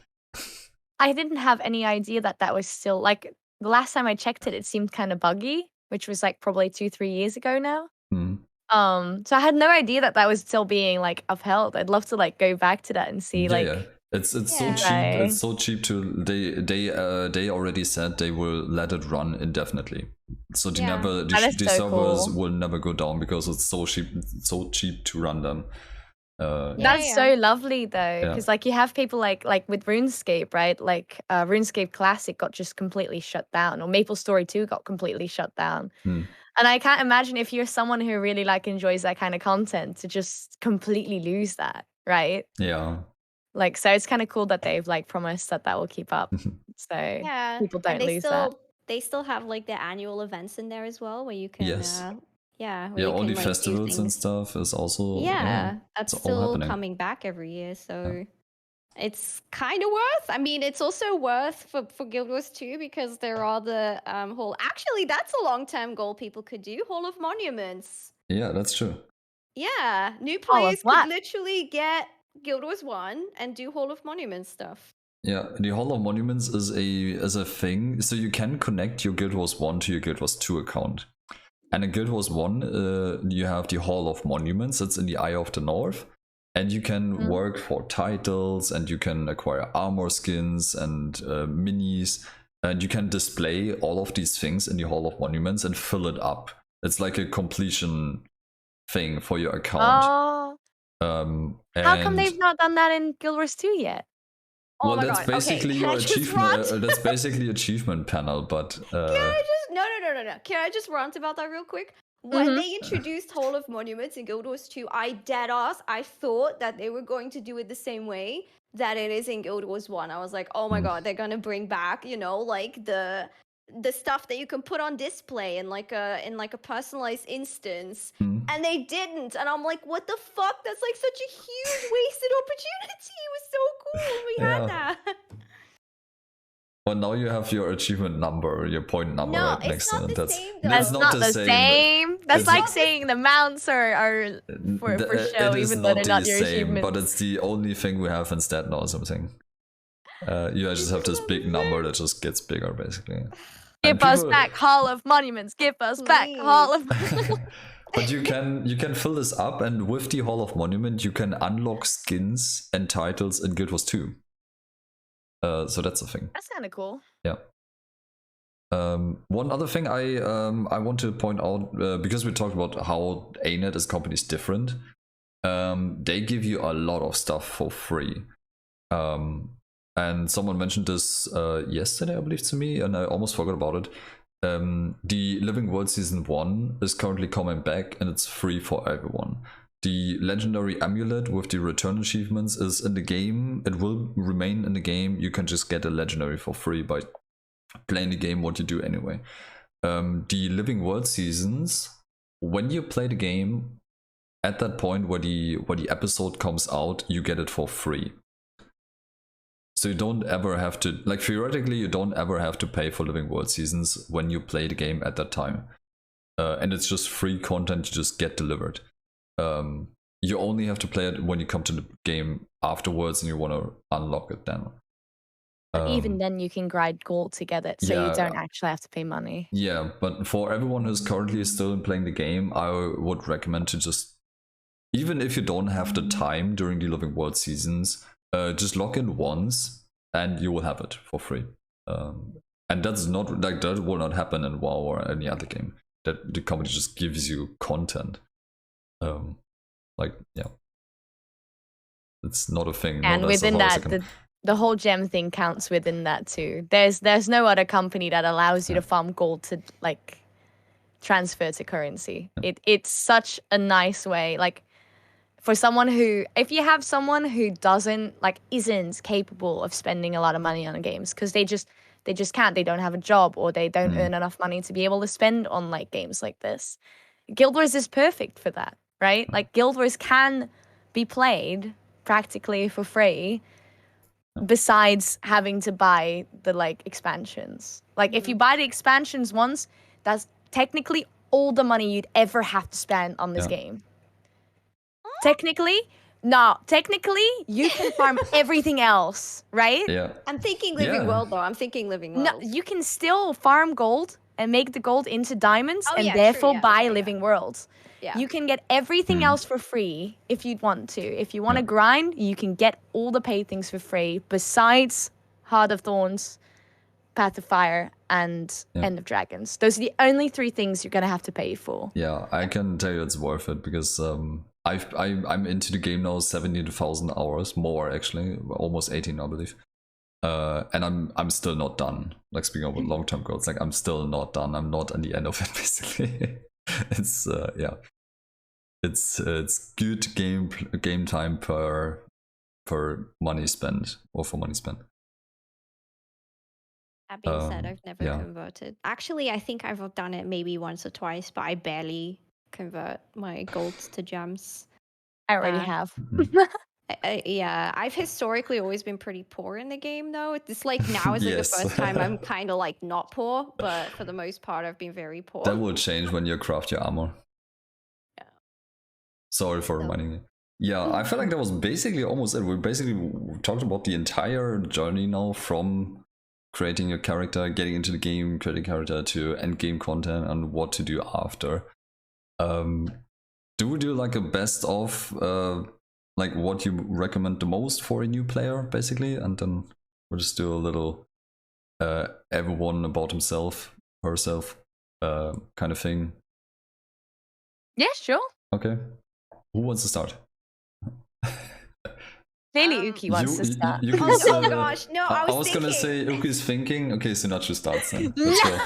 I didn't have any idea that was still, like, the last time I checked it, it seemed kind of buggy, which was like probably 2-3 years ago now. So I had no idea that was still being like upheld. I'd love to like go back to that and see Yeah. It's so cheap. Right. It's so cheap to they already said they will let it run indefinitely. So the servers will never go down because it's so cheap to run them. That's so lovely though, because like you have people like with RuneScape, right? Like RuneScape Classic got just completely shut down, or MapleStory 2 got completely shut down. And I can't imagine if you're someone who really like enjoys that kind of content to just completely lose that, right? Yeah. Like, so it's kind of cool that they've like promised that will keep up, so people don't lose that. They still have like the annual events in there as well, where you can only festivals and stuff is also that's still coming back every year. So it's kind of worth. I mean, it's also worth for Guild Wars 2 because there are the whole. Actually, that's a long-term goal people could do. Hall of Monuments. Yeah, that's true. Yeah, new players could literally get Guild Wars 1 and do Hall of Monuments stuff. Yeah, the Hall of Monuments is a thing. So you can connect your Guild Wars 1 to your Guild Wars 2 account. And in Guild Wars 1, you have the Hall of Monuments. It's in the Eye of the North. And you can work for titles, and you can acquire armor skins and minis. And you can display all of these things in the Hall of Monuments and fill it up. It's like a completion thing for your account. How come they've not done that in Guild Wars 2 yet? Oh well, that's basically your achievement. That's basically achievement panel, but Can I just no. Can I just rant about that real quick? When they introduced Hall of Monuments in Guild Wars 2, I thought that they were going to do it the same way that it is in Guild Wars 1. I was like, oh my god, they're gonna bring back, like the stuff that you can put on display in like a personalized instance. And they didn't. And I'm like, what the fuck? That's like such a huge wasted opportunity. It was so cool when we had that. Well, now you have your achievement number, your point number right next to it. That's not the same. That's like saying the mounts are for show, even though they're not your achievements. But it's the only thing we have instead now or something. You just have this big number that just gets bigger, basically. Give us back Hall of Monuments. Give us back Hall of Monuments. But you can fill this up, and with the Hall of Monument, you can unlock skins and titles in Guild Wars 2. So that's a thing. That's kind of cool. Yeah. One other thing I want to point out, because we talked about how ANET as a company is different, they give you a lot of stuff for free. And someone mentioned this yesterday, I believe, to me, and I almost forgot about it. The Living World Season 1 is currently coming back, and it's free for everyone. The legendary amulet with the return achievements is in the game. It will remain in the game. You can just get a legendary for free by playing the game, what you do anyway. The Living World seasons, when you play the game, at that point where the episode comes out, you get it for free. So you don't ever have to, like, theoretically, you don't ever have to pay for Living World seasons when you play the game at that time. And it's just free content you just get delivered. You only have to play it when you come to the game afterwards and you want to unlock it then. But even then, you can grind gold to get it, so yeah, you don't actually have to pay money. Yeah, but for everyone who's currently still playing the game, I would recommend to just, even if you don't have the time during the Living World seasons, just log in once and you will have it for free. And that's not, like, that will not happen in WoW or any other game. That the company just gives you content. Like, yeah, it's not a thing. And within that, the whole gem thing counts within that too. There's no other company that allows you to farm gold to, like, transfer to currency. It's such a nice way, like, for someone who, if you have someone who doesn't, like, isn't capable of spending a lot of money on games because they just can't, they don't have a job or they don't earn enough money to be able to spend on, like, games like this, Guild Wars is perfect for that, right? Like, Guild Wars can be played practically for free, besides having to buy the, like, expansions. Like, if you buy the expansions once, that's technically all the money you'd ever have to spend on this game. Technically, you can farm everything else, right? Yeah. I'm thinking Living World, though. I'm thinking Living World. No, you can still farm gold and make the gold into diamonds and yeah, therefore true, buy Living Worlds. Yeah. You can get everything else for free if you'd want to. If you want to grind, you can get all the paid things for free besides Heart of Thorns, Path of Fire, and End of Dragons. Those are the only 3 things you're going to have to pay for. Yeah, I can tell you it's worth it because I'm into the game now 17,000 hours, more actually, almost 18 I believe. And I'm still not done. Like, speaking of long-term goals, like, I'm still not done. I'm not at the end of it basically. It's it's good game time per money spent, or for money spent. That being said, I've never converted. Actually, I think I've done it maybe once or twice, but I barely convert my golds to gems. I already have. Yeah, I've historically always been pretty poor in the game, though. It's like now is like the first time I'm kind of like not poor, but for the most part, I've been very poor. That will change when you craft your armor. Yeah. Sorry for reminding me. Yeah, I feel like that was basically almost it. We basically talked about the entire journey now, from creating your character, getting into the game, creating a character, to end game content and what to do after. Do we do like a best of like what you recommend the most for a new player, basically, and then we'll just do a little everyone about himself, herself kind of thing? Yeah, sure. Okay, who wants to start? Clearly Uki wants to start. Oh gosh, no, I was gonna say Uki's thinking. Okay, Sunachu starts then. Let's go.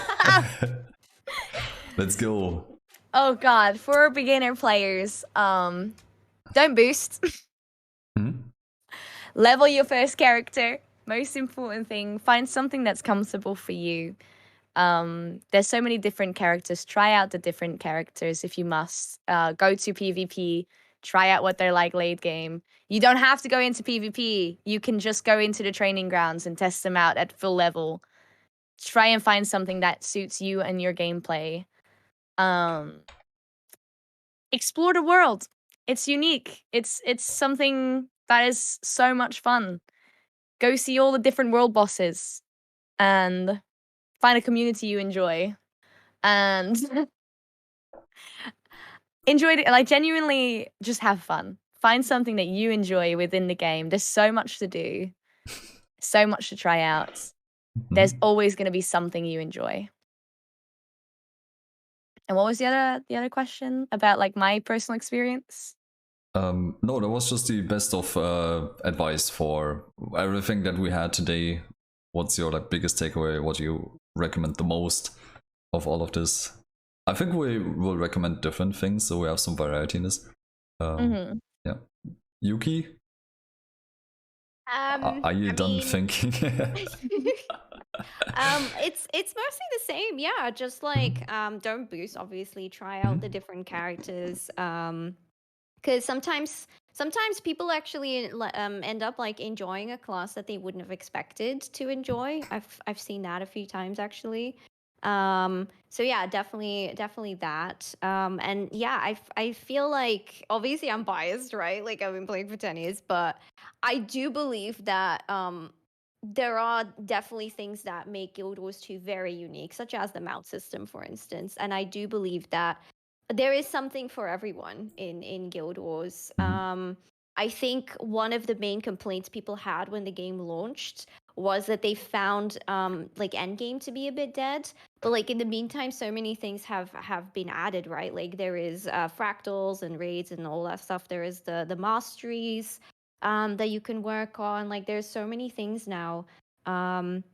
Let's go. Oh god, for beginner players, don't boost. Level your first character. Most important thing, find something that's comfortable for you. There's so many different characters. Try out the different characters if you must. Go to PvP. Try out what they're like late game. You don't have to go into PvP. You can just go into the training grounds and test them out at full level. Try and find something that suits you and your gameplay. Explore the world. It's unique. It's something that is so much fun. Go see all the different world bosses and find a community you enjoy. And enjoy it, like, genuinely just have fun. Find something that you enjoy within the game. There's so much to do, so much to try out. there's always going to be something you enjoy. And what was the other question about like my personal experience? No, that was just the best of advice for everything that we had today. What's your like biggest takeaway? What do you recommend the most of all of this? I think we will recommend different things, so we have some variety in this. Yeah, Yuki, are you I done mean, thinking? it's mostly the same. Yeah, just like don't boost. Obviously, try out the different characters. Because sometimes people actually end up like enjoying a class that they wouldn't have expected to enjoy. I've seen that a few times actually. So yeah, definitely that. And yeah, I feel like obviously I'm biased, right? Like I've been playing for 10 years, but I do believe that there are definitely things that make Guild Wars 2 very unique, such as the mount system, for instance. And I do believe that there is something for everyone in Guild Wars. I think one of the main complaints people had when the game launched was that they found like Endgame to be a bit dead. But like in the meantime, so many things have been added, right? Like there is fractals and raids and all that stuff. There is the masteries that you can work on. Like there's so many things now. And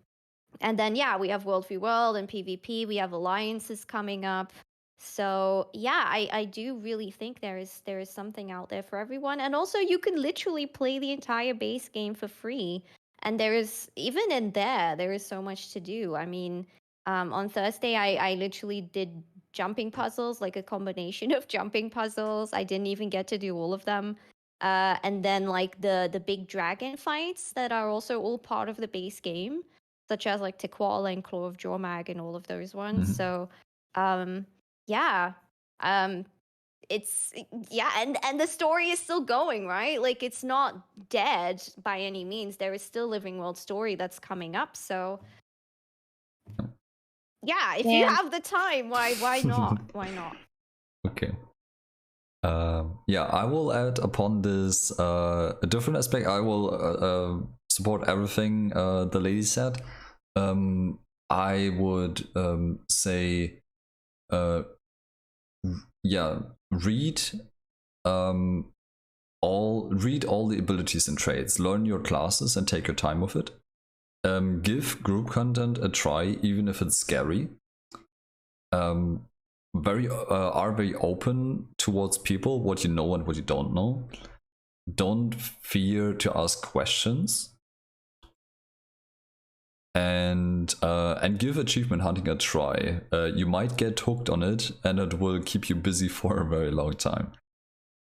then yeah, we have World v World and PvP. We have alliances coming up. So yeah, I do really think there is something out there for everyone. And also you can literally play the entire base game for free. And there is even in there is so much to do. I mean, on Thursday I literally did jumping puzzles, like a combination of jumping puzzles. I didn't even get to do all of them. And then like the big dragon fights that are also all part of the base game, such as like Tequal and Claw of Jormag and all of those ones. So yeah. It's yeah, and the story is still going, right? Like it's not dead by any means. There is still Living World story that's coming up. So yeah, if you have the time, why not? Why not? Okay. Yeah, I will add upon this a different aspect. I will support everything the lady said. I would say, yeah, read all the abilities and traits. Learn your classes and take your time with it. Give group content a try, even if it's scary. Are very open towards people, what you know and what you don't know. Don't fear to ask questions, and give achievement hunting a try. You might get hooked on it, and it will keep you busy for a very long time.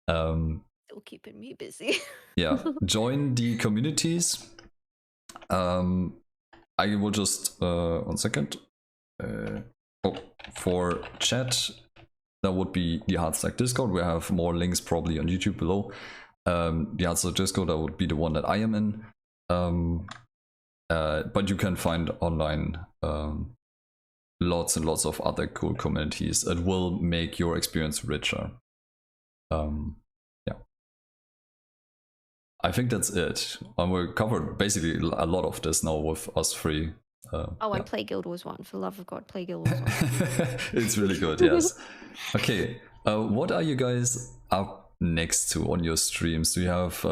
Still keeping me busy. Yeah, join the communities. I will just 1 second. For chat, that would be the Hardstuck Discord. We have more links probably on YouTube below. The Hardstuck Discord, that would be the one that I am in. But you can find online lots and lots of other cool communities. It will make your experience richer. Yeah. I think that's it. We covered basically a lot of this now with us three. And play Guild Wars 1. For the love of God, play Guild Wars 1. It's really good, yes. Okay, what are you guys up next to on your streams? Do you have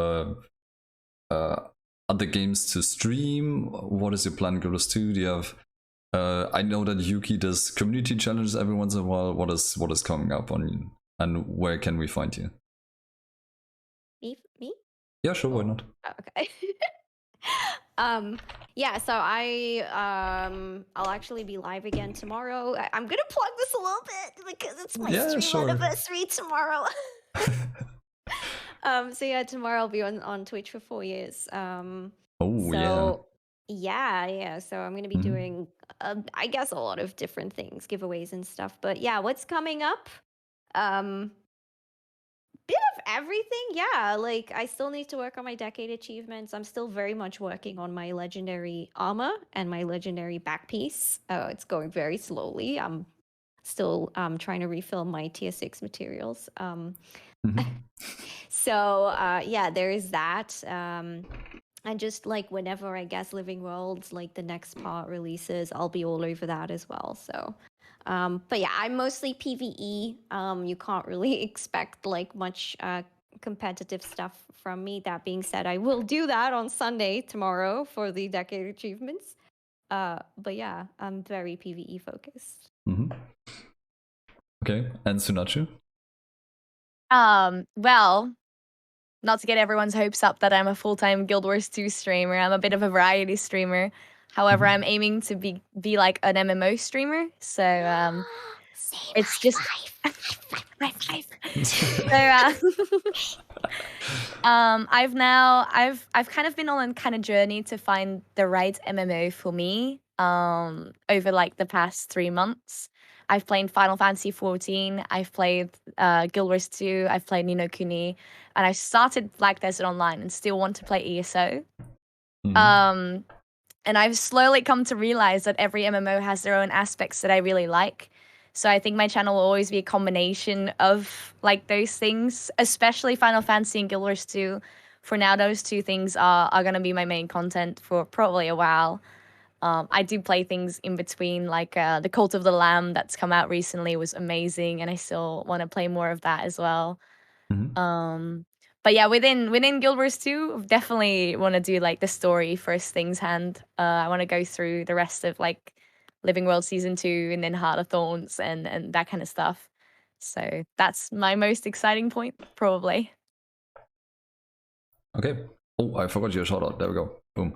other games to stream? What is your plan, Guild Wars 2? Do you have... I know that Yuki does community challenges every once in a while. What is coming up on you? And where can we find you? Me? Yeah, sure, why not? Oh, okay. Yeah, so I'll actually be live again tomorrow. I'm gonna plug this a little bit because it's my stream anniversary tomorrow. So yeah, tomorrow I'll be on Twitch for 4 years. Yeah. So I'm gonna be doing I guess a lot of different things, giveaways and stuff. But yeah, what's coming up? Bit of everything. Yeah, like I still need to work on my decade achievements. I'm still very much working on my legendary armor and my legendary back piece. It's going very slowly. I'm still trying to refill my tier 6 materials. So yeah, there is that. And just like whenever I guess Living Worlds, like the next part releases, I'll be all over that as well. So, but yeah, I'm mostly PvE. You can't really expect like much competitive stuff from me. That being said, I will do that on Sunday tomorrow for the Decade Achievements. But yeah, I'm very PvE focused. Okay, and Sunachu? Well, not to get everyone's hopes up that I'm a full-time Guild Wars 2 streamer. I'm a bit of a variety streamer. However, I'm aiming to be like an MMO streamer. So it's just five. So I've kind of been on a kind of journey to find the right MMO for me over like the past 3 months. I've played Final Fantasy 14, I've played Guild Wars 2, I've played Ni no Kuni, and I started Black Desert Online and still want to play ESO. And I've slowly come to realize that every MMO has their own aspects that I really like. So I think my channel will always be a combination of like those things, especially Final Fantasy and Guild Wars 2. For now, those two things are going to be my main content for probably a while. I do play things in between, like the Cult of the Lamb that's come out recently was amazing, and I still want to play more of that as well. But yeah, within Guild Wars 2, definitely want to do like the story first things hand. I want to go through the rest of like Living World Season 2 and then Heart of Thorns and that kind of stuff. So that's my most exciting point, probably. Okay. Oh, I forgot your shout out. There we go. Boom.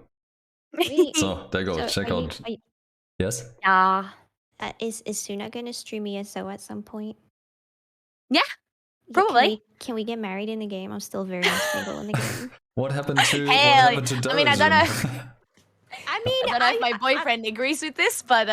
So there you go. Check out. Yes? Yeah. Is Suna going to stream ESO at some point? Yeah. Probably. Can we get married in the game? I'm still very unstable in the game. What happened to Dogen? I mean, I don't know. I don't know if my boyfriend agrees with this, but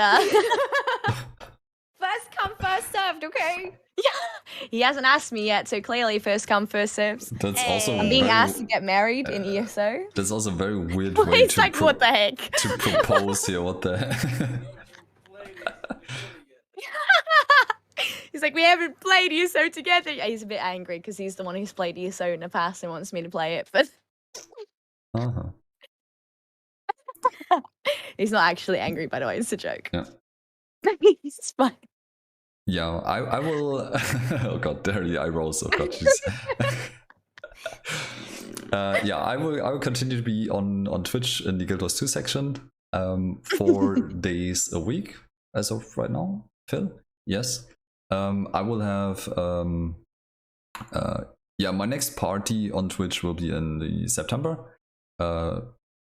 first come, first served, okay? Yeah. He hasn't asked me yet, so clearly first come, first serves. That's also I'm being asked to get married in ESO. That's also a very weird way to like, what the heck? To propose here. What the heck? He's like, we haven't played ESO together. Yeah, he's a bit angry because he's the one who's played ESO in the past and wants me to play it, but he's not actually angry, by the way. It's a joke. Yeah. It's fine. Yeah, I will. Oh god, there the eyebrows. Oh god, jeez. Yeah, I will continue to be on Twitch in the Guild Wars 2 section 4 days a week as of right now. Phil, yes. I will have yeah, my next party on Twitch will be in the September.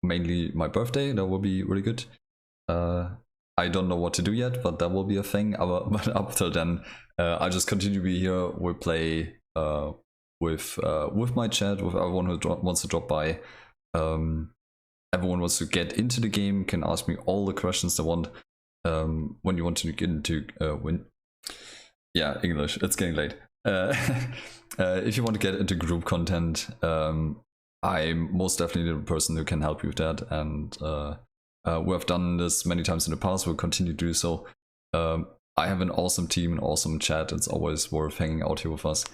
Mainly my birthday. That will be really good. I don't know what to do yet, but that will be a thing. But up till then, I'll just continue to be here. We'll play with my chat, with everyone who wants to drop by. Everyone wants to get into the game can ask me all the questions they want. When you want to get into yeah, English. It's getting late. If you want to get into group content, I'm most definitely the person who can help you with that. And we have done this many times in the past. We'll continue to do so. I have an awesome team, an awesome chat. It's always worth hanging out here with us.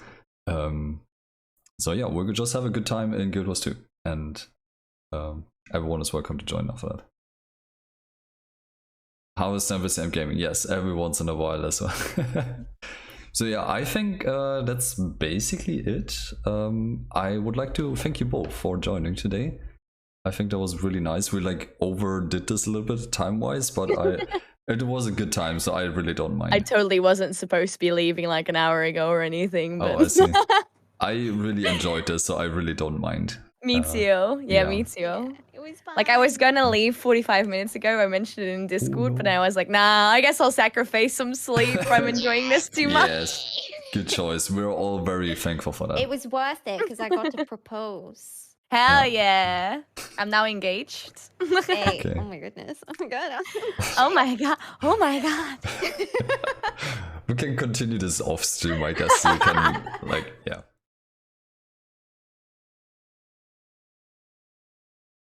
So yeah, we'll just have a good time in Guild Wars 2. And everyone is welcome to join after that. How is Never Same Gaming? Yes, every once in a while as well. So yeah, I think that's basically it. I would like to thank you both for joining today. I think that was really nice. We like overdid this a little bit time-wise, but it was a good time, so I really don't mind. I totally wasn't supposed to be leaving like an hour ago or anything. But... Oh, I see. I really enjoyed this, so I really don't mind. Me too. Yeah, me too. Yeah, it was fun. Like I was gonna leave 45 minutes ago. I mentioned it in Discord, but I was like, nah, I guess I'll sacrifice some sleep. I'm enjoying this too much. Yes, good choice. We're all very thankful for that. It was worth it because I got to propose. Hell yeah. I'm now engaged. Hey, okay. Oh my goodness. Oh my god. Oh my god. Oh my god. We can continue this off stream, I guess. We can, like, yeah.